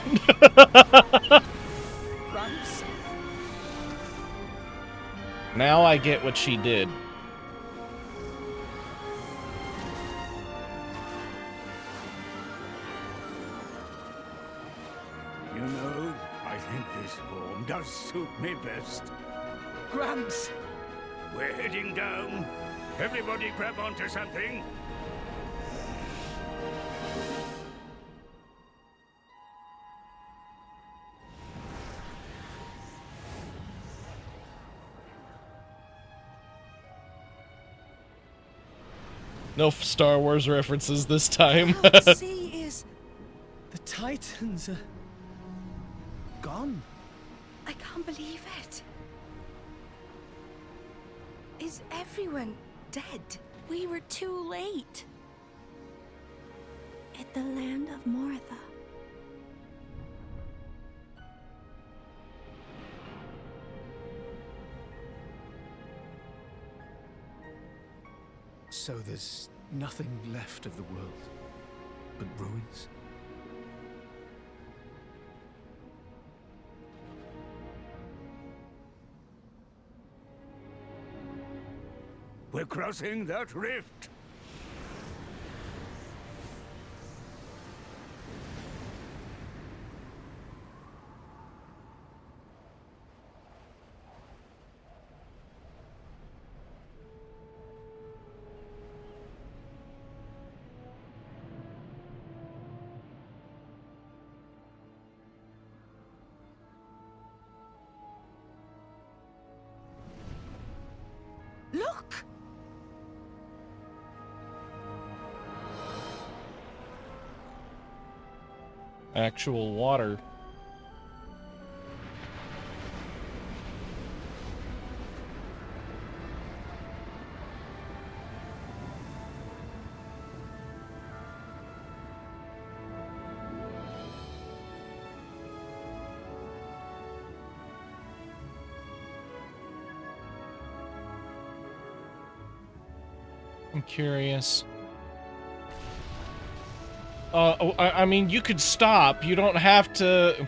Gramps? Now I get what she did. You know, I think this form does suit me best. Gramps! We're heading down Everybody grab onto something. No Star Wars references this time. See is the Titans are gone. I can't believe it. Is everyone dead? We were too late. At the land of Moritha. So there's nothing left of the world but ruins? We're crossing that rift. Look! Actual water. I'm curious. I mean, you could stop. You don't have to...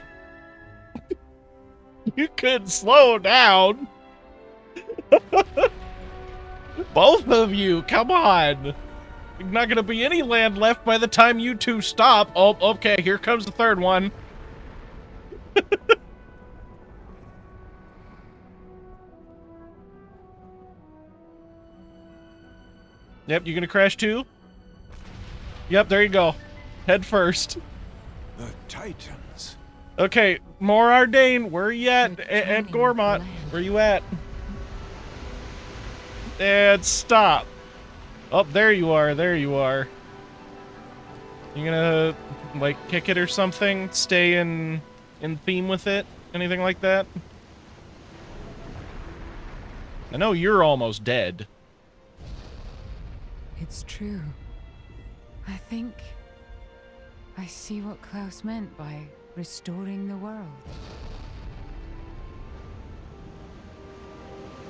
You could slow down. Both of you, come on. There's not gonna be any land left by the time you two stop. Oh, okay, here comes the third one. Yep, you gonna crash too? Yep, there you go. Head first. The Titans. Okay, Morardane, where are you at? And Gormont, where you at? And stop. Oh, there you are, there you are. You gonna, like, kick it or something? Stay in theme with it? Anything like that? I know you're almost dead. It's true. I think I see what Klaus meant by restoring the world.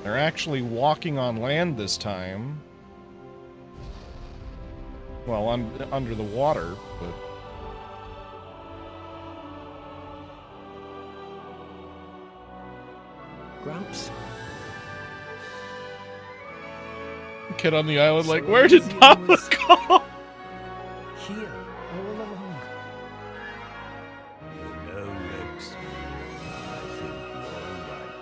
They're actually walking on land this time. Well, under the water, but... Gramps? Kid on the island like, where did Papa go? Here, all along. You know, Rex, I think you're right.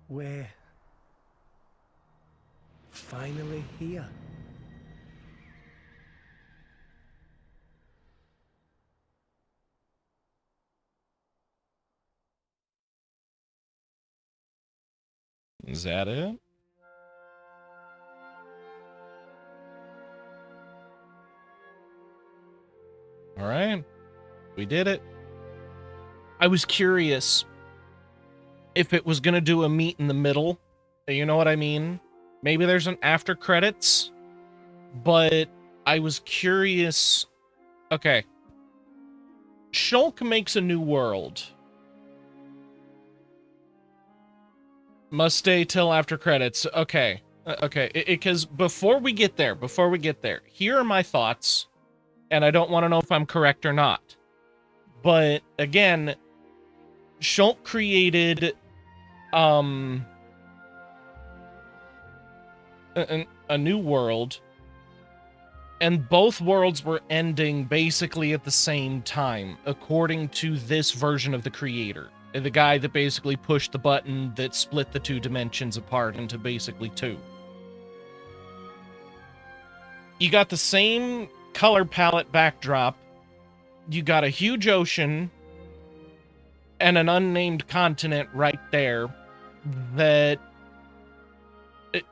We're finally here. Is that it? All right. We did it. I was curious if it was gonna do a meet in the middle. You know what I mean? Maybe there's an after credits, but I was curious. Okay. Shulk makes a new world. Must stay till after credits. Okay. Okay, because before we get there, here are my thoughts, and I don't want to know if I'm correct or not. But again, Shulk created a new world, and both worlds were ending basically at the same time, according to this version of the creator. The guy that basically pushed the button that split the two dimensions apart into basically two. You got the same color palette backdrop. You got a huge ocean and an unnamed continent right there that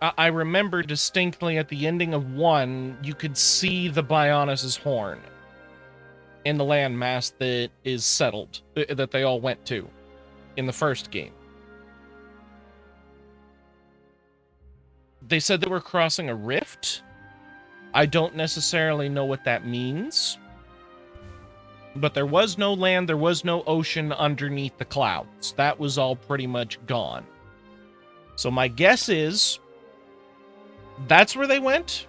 I remember distinctly at the ending of 1, you could see the Bionis' horn in the landmass that is settled, that they all went to in the first game. They said they were crossing a rift. I don't necessarily know what that means. But there was no land, there was no ocean underneath the clouds. That was all pretty much gone. So my guess is that's where they went.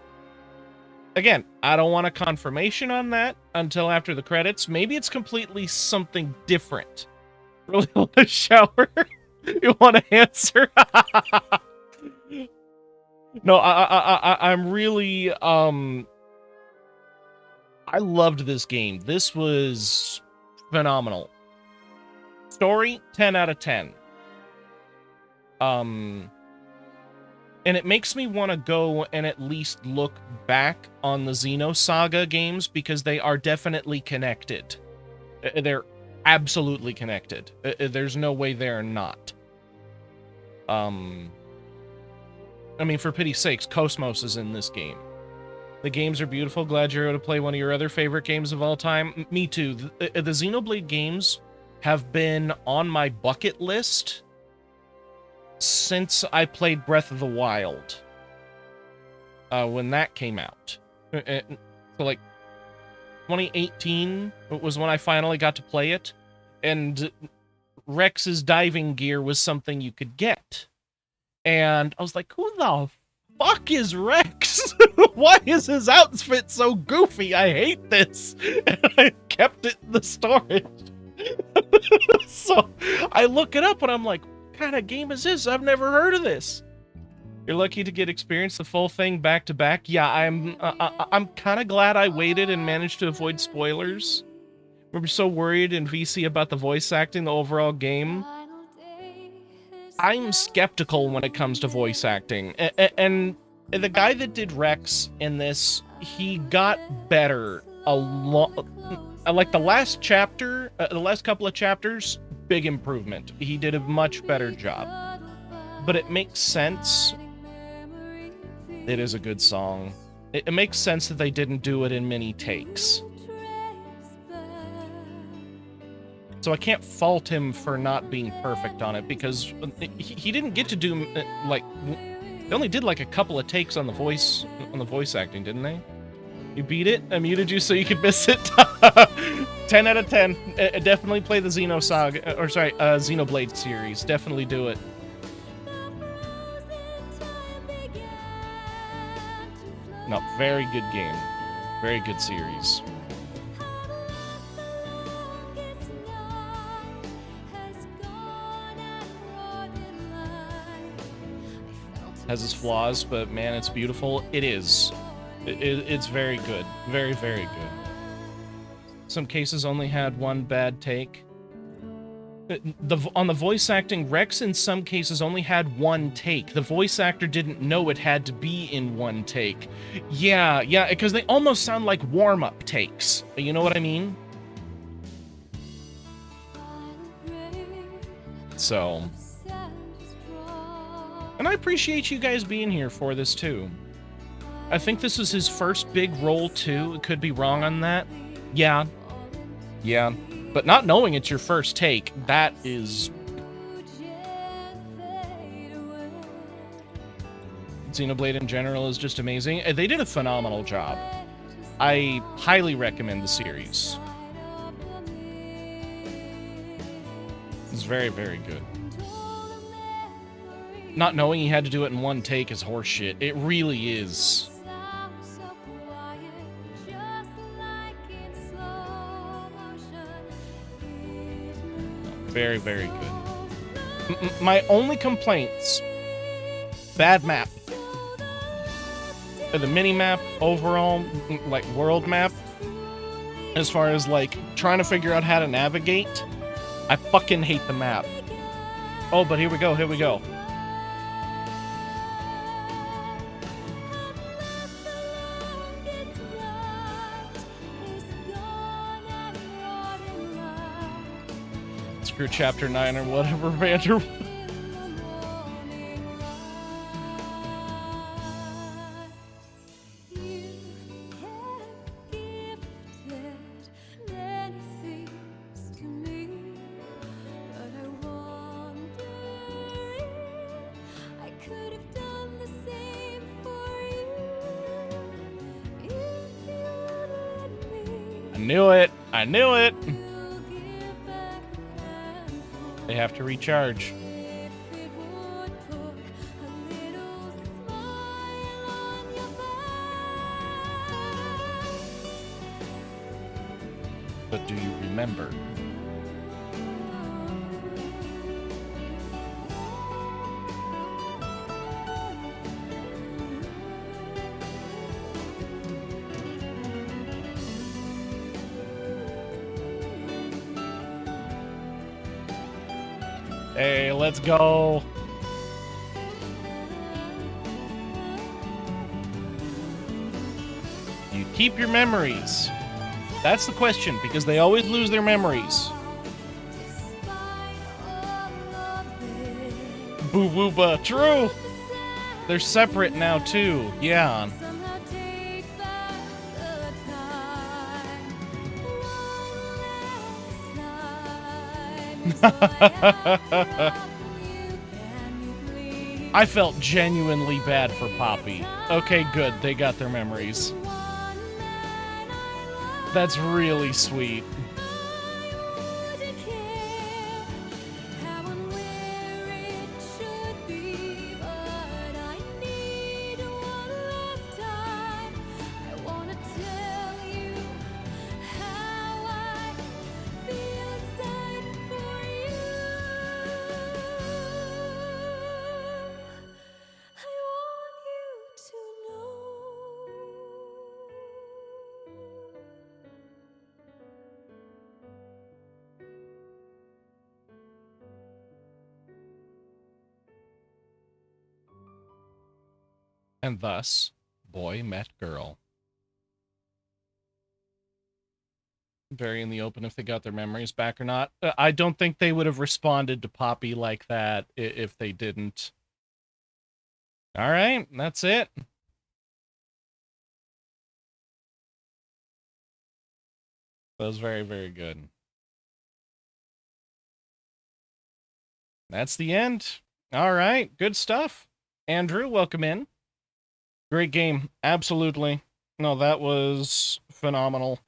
Again, I don't want a confirmation on that until after the credits. Maybe it's completely something different. Really want to shower? You want to answer? No, I'm really, I loved this game. This was phenomenal. Story, 10 out of 10. And it makes me want to go and at least look back on the Xenosaga games because they are definitely connected. They're absolutely connected. There's no way they're not. I mean, for pity's sakes, Cosmos is in this game. The games are beautiful. Glad you're able to play one of your other favorite games of all time. Me too. The Xenoblade games have been on my bucket list since I played Breath of the Wild. When that came out. So, like, 2018 was when I finally got to play it. And Rex's diving gear was something you could get. And I was like, who the fuck is Rex? Why is his outfit so goofy? I hate this. And I kept it in the storage. So I look it up and I'm like, what kind of game is this? I've never heard of this. You're lucky to get experience the full thing back to back. Yeah, I'm kind of glad I waited and managed to avoid spoilers. We're so worried in VC about the voice acting, the overall game. I'm skeptical when it comes to voice acting, and the guy that did Rex in this, he got better a lot. Like the last chapter, the last couple of chapters, big improvement. He did a much better job, but it makes sense. It is a good song. It makes sense that they didn't do it in many takes. So I can't fault him for not being perfect on it, because he didn't get to do, like, they only did like a couple of takes on the voice acting, didn't they? You beat it? I muted you so you could miss it. 10 out of 10. Definitely play the Xenosaga, or sorry, Xenoblade series. Definitely do it. No, very good game. Very good series. Has its flaws, but man, it's beautiful. It is. It's very good. Very, very good. Some cases only had one bad take. On the voice acting, Rex in some cases only had one take. The voice actor didn't know it had to be in one take. Yeah, because they almost sound like warm-up takes. You know what I mean? So... And I appreciate you guys being here for this, too. I think this was his first big role, too. Could be wrong on that. Yeah. But not knowing it's your first take, that is... Xenoblade in general is just amazing. They did a phenomenal job. I highly recommend the series. It's very, very good. not knowing he had to do it in one take is horseshit. It really is. Very, very good. My only complaints, bad map. The mini-map, overall, like, world map, as far as, like, trying to figure out how to navigate, I fucking hate the map. Oh, but here we go, here we go. Screw Chapter 9 or whatever, Vander. I knew it! I knew it! They have to recharge. But do you remember? Hey, let's go. You keep your memories. That's the question, because they always lose their memories. Boo booba. True. They're separate now too. Yeah. I felt genuinely bad for Poppy. Okay, good. They got their memories. That's really sweet. And thus, boy met girl. Very in the open if they got their memories back or not. I don't think they would have responded to Poppy like that if they didn't. All right, that's it. That was very, very good. That's the end. All right, good stuff. Andrew, welcome in. Great game, absolutely. No, that was phenomenal.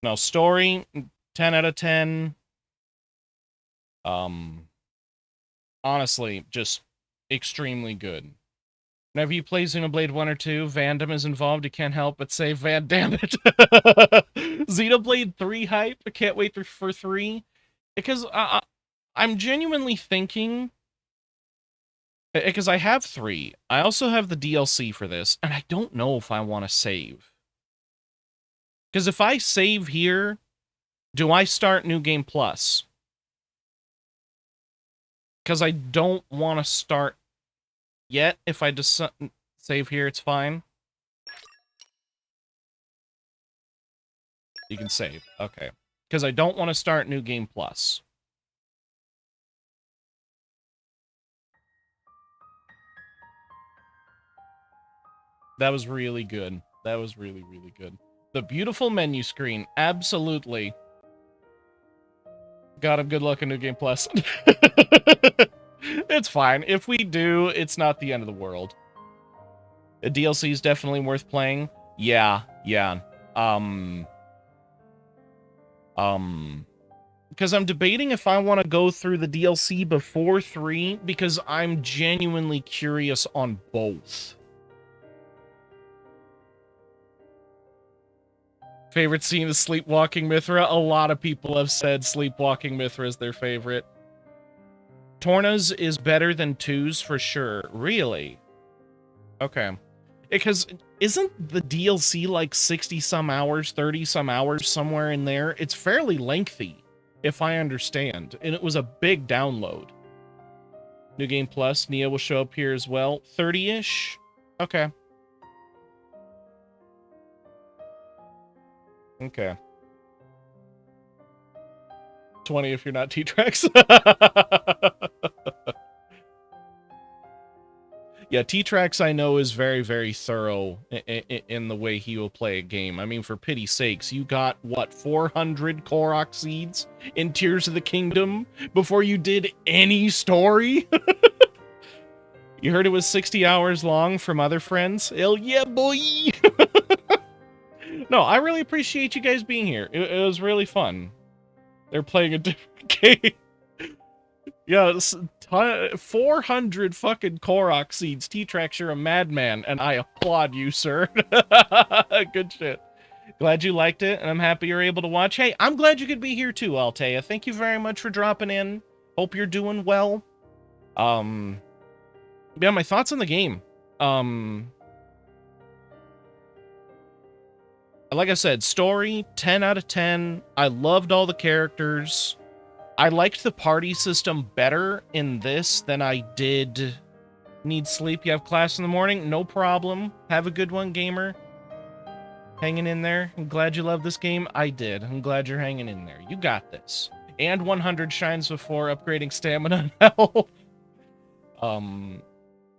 No, story, 10 out of 10. Honestly, just extremely good. Whenever you play Xenoblade 1 or 2, Vandam is involved, you can't help but say, Van damn it. Xenoblade 3 hype, I can't wait for 3. Because I'm genuinely thinking, because I have 3. I also have the DLC for this, and I don't know if I want to save. Because if I save here, do I start New Game Plus? Because I don't want to start yet. If I just save here, it's fine. You can save. Okay. Because I don't want to start New Game Plus. That was really good. That was really, really good. The beautiful menu screen. Absolutely. God, I'm good luck in New Game Plus. It's fine. If we do, it's not the end of the world. The DLC is definitely worth playing. Yeah. Because because I'm debating if I want to go through the DLC before 3, because I'm genuinely curious on both. Favorite scene is Sleepwalking Mithra. A lot of people have said Sleepwalking Mithra is their favorite. Torna's is better than 2's for sure. Really? Okay. Because isn't the DLC like 60-some hours, 30-some hours, somewhere in there? It's fairly lengthy, if I understand. And it was a big download. New Game Plus, Nia will show up here as well. 30-ish? Okay. Okay. 20 if you're not T-Trex. Yeah, T-Trax I know is very, very thorough in the way he will play a game. I mean, for pity's sakes, you got, what, 400 Korok seeds in Tears of the Kingdom before you did any story? You heard it was 60 hours long from other friends? Hell yeah, boy! No, I really appreciate you guys being here. It was really fun. They're playing a different game. Yeah, 400 fucking Korok seeds. T-Trax, you're a madman, and I applaud you, sir. Good shit. Glad you liked it, and I'm happy you're able to watch. Hey, I'm glad you could be here too, Altea. Thank you very much for dropping in. Hope you're doing well. Yeah, my thoughts on the game. Like I said, story, 10 out of 10. I loved all the characters. I liked the party system better in this than I did Need Sleep. You have class in the morning? No problem. Have a good one, gamer. Hanging in there. I'm glad you love this game. I did. I'm glad you're hanging in there. You got this. And 100 shines before upgrading stamina and health.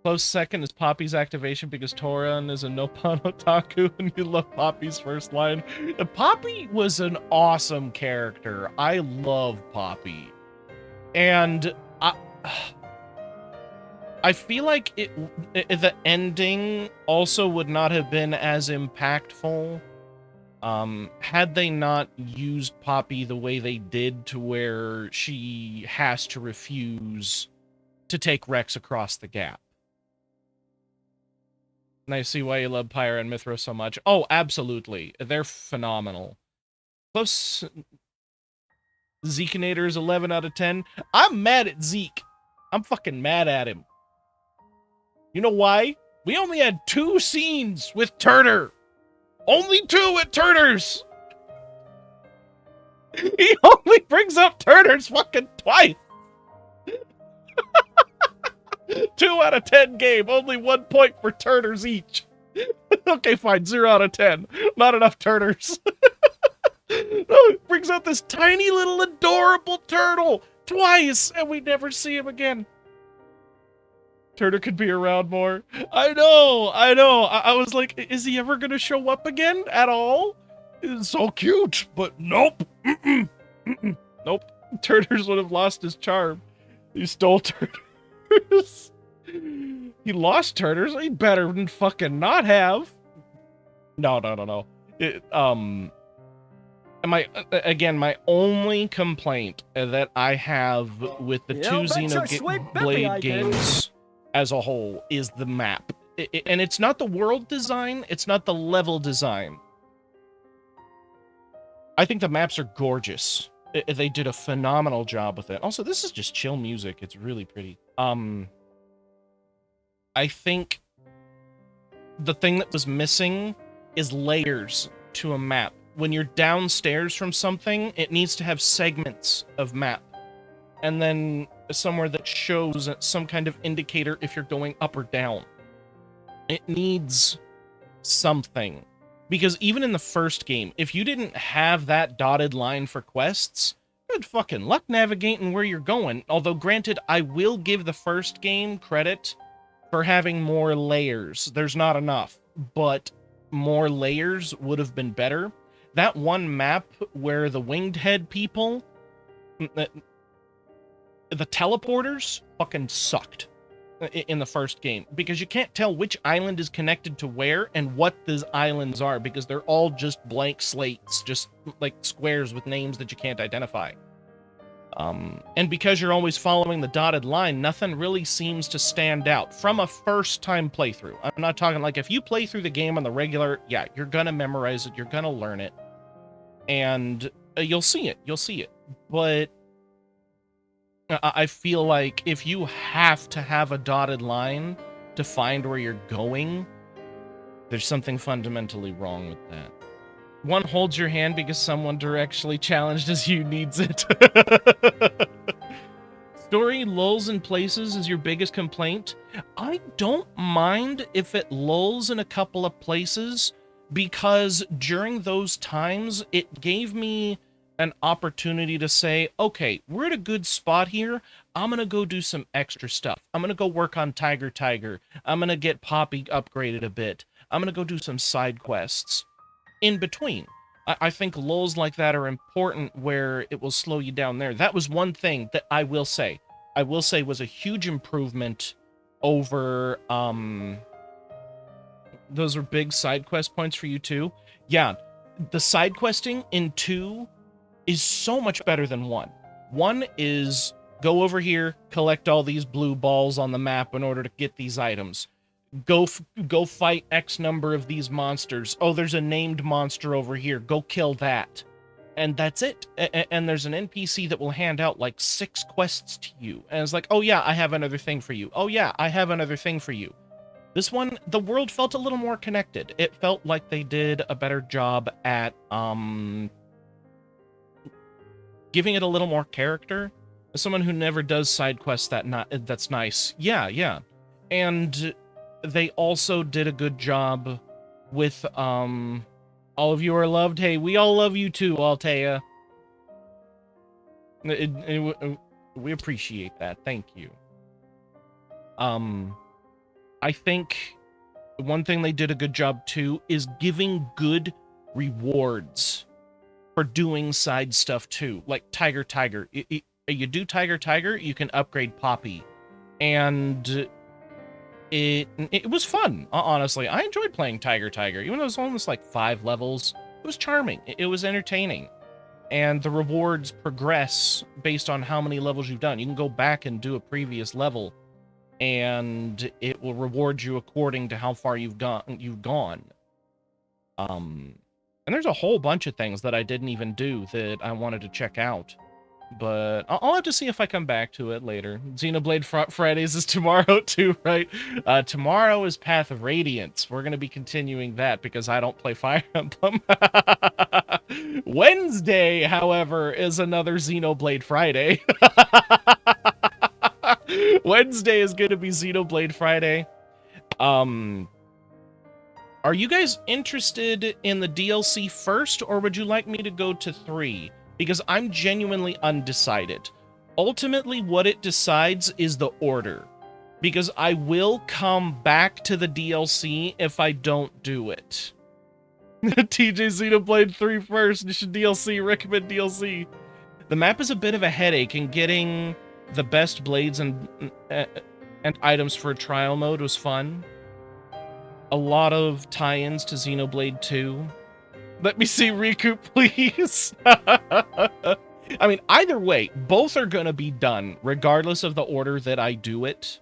Close second is Poppy's activation because Toran is a Noppan otaku and you love Poppy's first line. Poppy was an awesome character. I love Poppy. And I feel like the ending also would not have been as impactful had they not used Poppy the way they did, to where she has to refuse to take Rex across the gap. And I see why you love Pyra and Mithra so much. Oh, absolutely. They're phenomenal. Close. Zekinator is 11 out of 10. I'm mad at Zeke. I'm fucking mad at him. You know why? We only had 2 scenes with Turner. Only 2 with Turners. He only brings up Turners fucking twice. 2 out of 10 game. Only 1 point for Turners each. Okay, fine. 0 out of 10. Not enough Turners. No, it brings out this tiny little adorable turtle twice, and we never see him again. Turner could be around more. I know. I was like, is he ever going to show up again at all? It's so cute, but nope. Nope. Turners would have lost his charm. He stole Turners. He lost Turners. He better than fucking not have. No. My only complaint that I have with the 2 Xenoblade games as a whole is the map. And it's not the world design, it's not the level design. I think the maps are gorgeous. They did a phenomenal job with it. Also, this is just chill music. It's really pretty. I think the thing that was missing is layers to a map. When you're downstairs from something, it needs to have segments of map. And then somewhere that shows some kind of indicator if you're going up or down. It needs something. Because even in the first game, if you didn't have that dotted line for quests, good fucking luck navigating where you're going. Although, granted, I will give the first game credit for having more layers. There's not enough, but more layers would have been better. That one map where the winged head people, the teleporters, fucking sucked in the first game. Because you can't tell which island is connected to where and what these islands are, because they're all just blank slates, just like squares with names that you can't identify. And because you're always following the dotted line, nothing really seems to stand out from a first-time playthrough. I'm not talking like if you play through the game on the regular, yeah, you're gonna memorize it, you're gonna learn it, and you'll see it, But I feel like if you have to have a dotted line to find where you're going, there's something fundamentally wrong with that. One holds your hand because someone directly challenged as you needs it. Story lulls in places is your biggest complaint. I don't mind if it lulls in a couple of places, because during those times, it gave me an opportunity to say, okay, we're at a good spot here. I'm going to go do some extra stuff. I'm going to go work on Tiger. I'm going to get Poppy upgraded a bit. I'm going to go do some side quests in between. I think lulls like that are important where it will slow you down there. That was one thing that I will say was a huge improvement over, those are big side quest points for you too. Yeah, the side questing in 2 is so much better than 1. 1 is go over here, collect all these blue balls on the map in order to get these items. Go fight X number of these monsters. Oh, there's a named monster over here. Go kill that. And that's it. And there's an NPC that will hand out like 6 quests to you. And it's like, oh yeah, I have another thing for you. Oh yeah, I have another thing for you. This one, the world felt a little more connected. It felt like they did a better job at giving it a little more character. As someone who never does side quests, that's nice. Yeah. And they also did a good job with, all of you are loved. Hey, we all love you too, Altea. We appreciate that. Thank you. I think one thing they did a good job too is giving good rewards for doing side stuff too. Like Tiger. You do Tiger, you can upgrade Poppy. And it was fun, honestly. I enjoyed playing Tiger. Even though it was almost like 5 levels, it was charming. It was entertaining. And the rewards progress based on how many levels you've done. You can go back and do a previous level, and it will reward you according to how far you've gone. And there's a whole bunch of things that I didn't even do that I wanted to check out. But I'll have to see if I come back to it later. Xenoblade Fridays is tomorrow too, right? Tomorrow is Path of Radiance. We're going to be continuing that because I don't play Fire Emblem. Wednesday, however, is another Xenoblade Friday. Wednesday is going to be Xenoblade Friday. Are you guys interested in the DLC first, or would you like me to go to 3? Because I'm genuinely undecided. Ultimately, what it decides is the order. Because I will come back to the DLC if I don't do it. TJ Xenoblade 3 first. You should DLC. Recommend DLC. The map is a bit of a headache, and getting the best blades and items for trial mode was fun. A lot of tie-ins to Xenoblade 2. Let me see Riku, please. I mean, either way, both are going to be done, regardless of the order that I do it.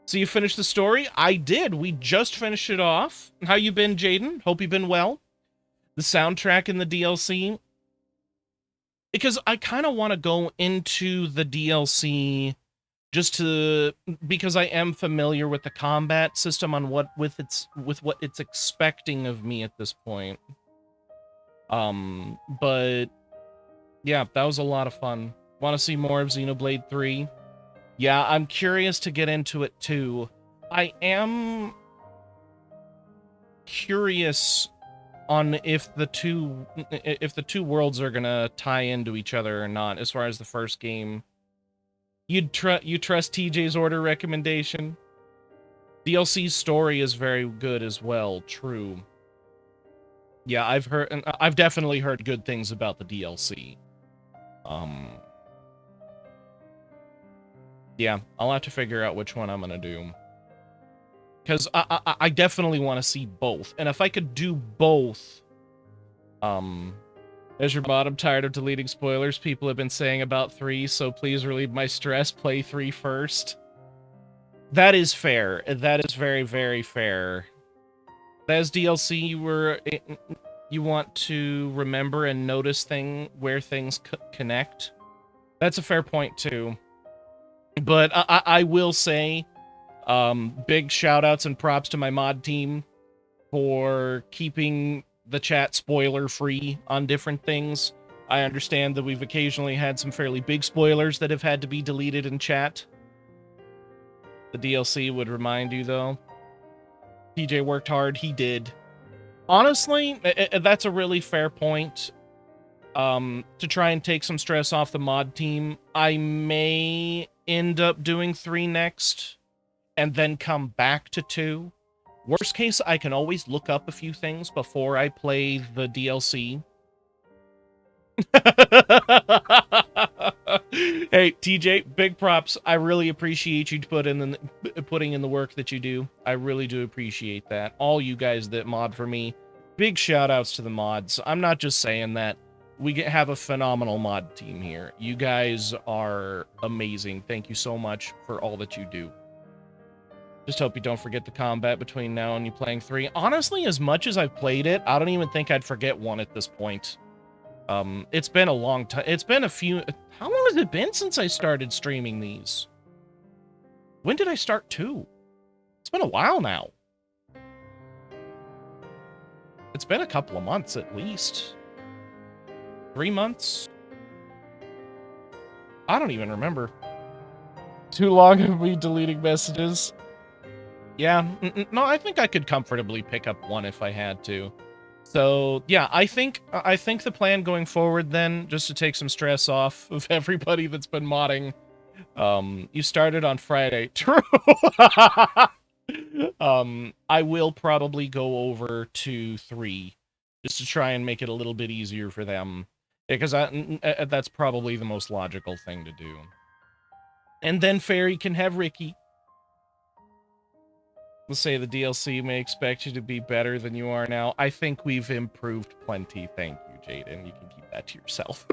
So you finished the story? I did. We just finished it off. How you been, Jaden? Hope you've been well. The soundtrack in the DLC. Because I kind of want to go into the DLC because I am familiar with the combat system on what it's expecting of me at this point. But yeah, that was a lot of fun. Want to see more of Xenoblade 3? Yeah, I'm curious to get into it too. I am curious on if the two worlds are gonna tie into each other or not, as far as the first game. You trust TJ's order recommendation? DLC's story is very good as well, true. Yeah, I've definitely heard good things about the DLC. Yeah, I'll have to figure out which one I'm gonna do. Because I definitely want to see both. And if I could do both, As your mod, I'm tired of deleting spoilers people have been saying about 3, so please relieve my stress. Play 3 first. That is fair. That is very, very fair. As DLC, you want to remember and notice where things connect. That's a fair point, too. But I will say, big shout-outs and props to my mod team for keeping the chat spoiler-free on different things. I understand that we've occasionally had some fairly big spoilers that have had to be deleted in chat. The DLC would remind you, though. TJ worked hard. He did. Honestly, that's a really fair point. To try and take some stress off the mod team, I may end up doing 3 next, and then come back to 2. Worst case, I can always look up a few things before I play the DLC. Hey, TJ, big props. I really appreciate you putting in the work that you do. I really do appreciate that. All you guys that mod for me, big shout-outs to the mods. I'm not just saying that. We have a phenomenal mod team here. You guys are amazing. Thank you so much for all that you do. Just hope you don't forget the combat between now and you playing 3. Honestly, as much as I've played it, I don't even think I'd forget 1 at this point. It's been a long time. It's been a few... How long has it been since I started streaming these? When did I start 2? It's been a while now. It's been a couple of months at least. 3 months? I don't even remember. Too long of me deleting messages. Yeah, no, I think I could comfortably pick up 1 if I had to. So, yeah, I think the plan going forward then, just to take some stress off of everybody that's been modding, you started on Friday. True! I will probably go over to 3, just to try and make it a little bit easier for them. Because that's probably the most logical thing to do. And then Fairy can have Ricky. Let's say the DLC may expect you to be better than you are now. I think we've improved plenty. Thank you, Jaden. You can keep that to yourself.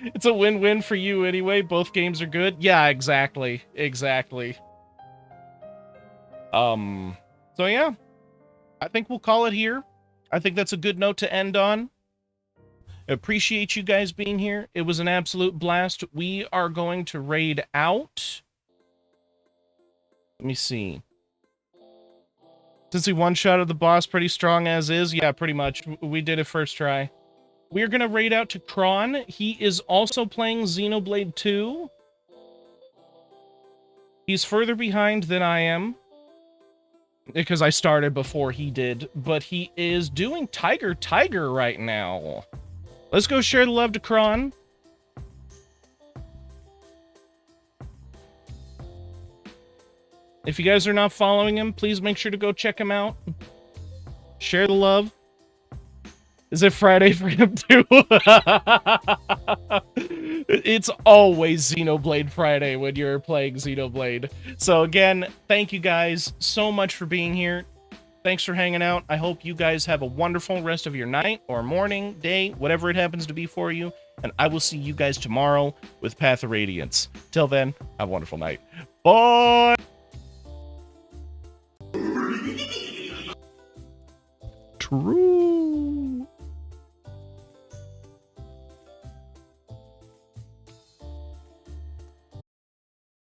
It's a win-win for you anyway. Both games are good. Yeah, exactly. Exactly. So yeah. I think we'll call it here. I think that's a good note to end on. Appreciate you guys being here. It was an absolute blast. We are going to raid out. Let me see. Since we one-shotted the boss pretty strong as is, yeah, pretty much. We did it first try. We're going to raid out to Kron. He is also playing Xenoblade 2. He's further behind than I am, because I started before he did, but he is doing Tiger right now. Let's go share the love to Kron. If you guys are not following him, please make sure to go check him out. Share the love. Is it Friday for him too? It's always Xenoblade Friday when you're playing Xenoblade. So again, thank you guys so much for being here. Thanks for hanging out. I hope you guys have a wonderful rest of your night or morning, day, whatever it happens to be for you. And I will see you guys tomorrow with Path of Radiance. Till then, have a wonderful night. Bye! True.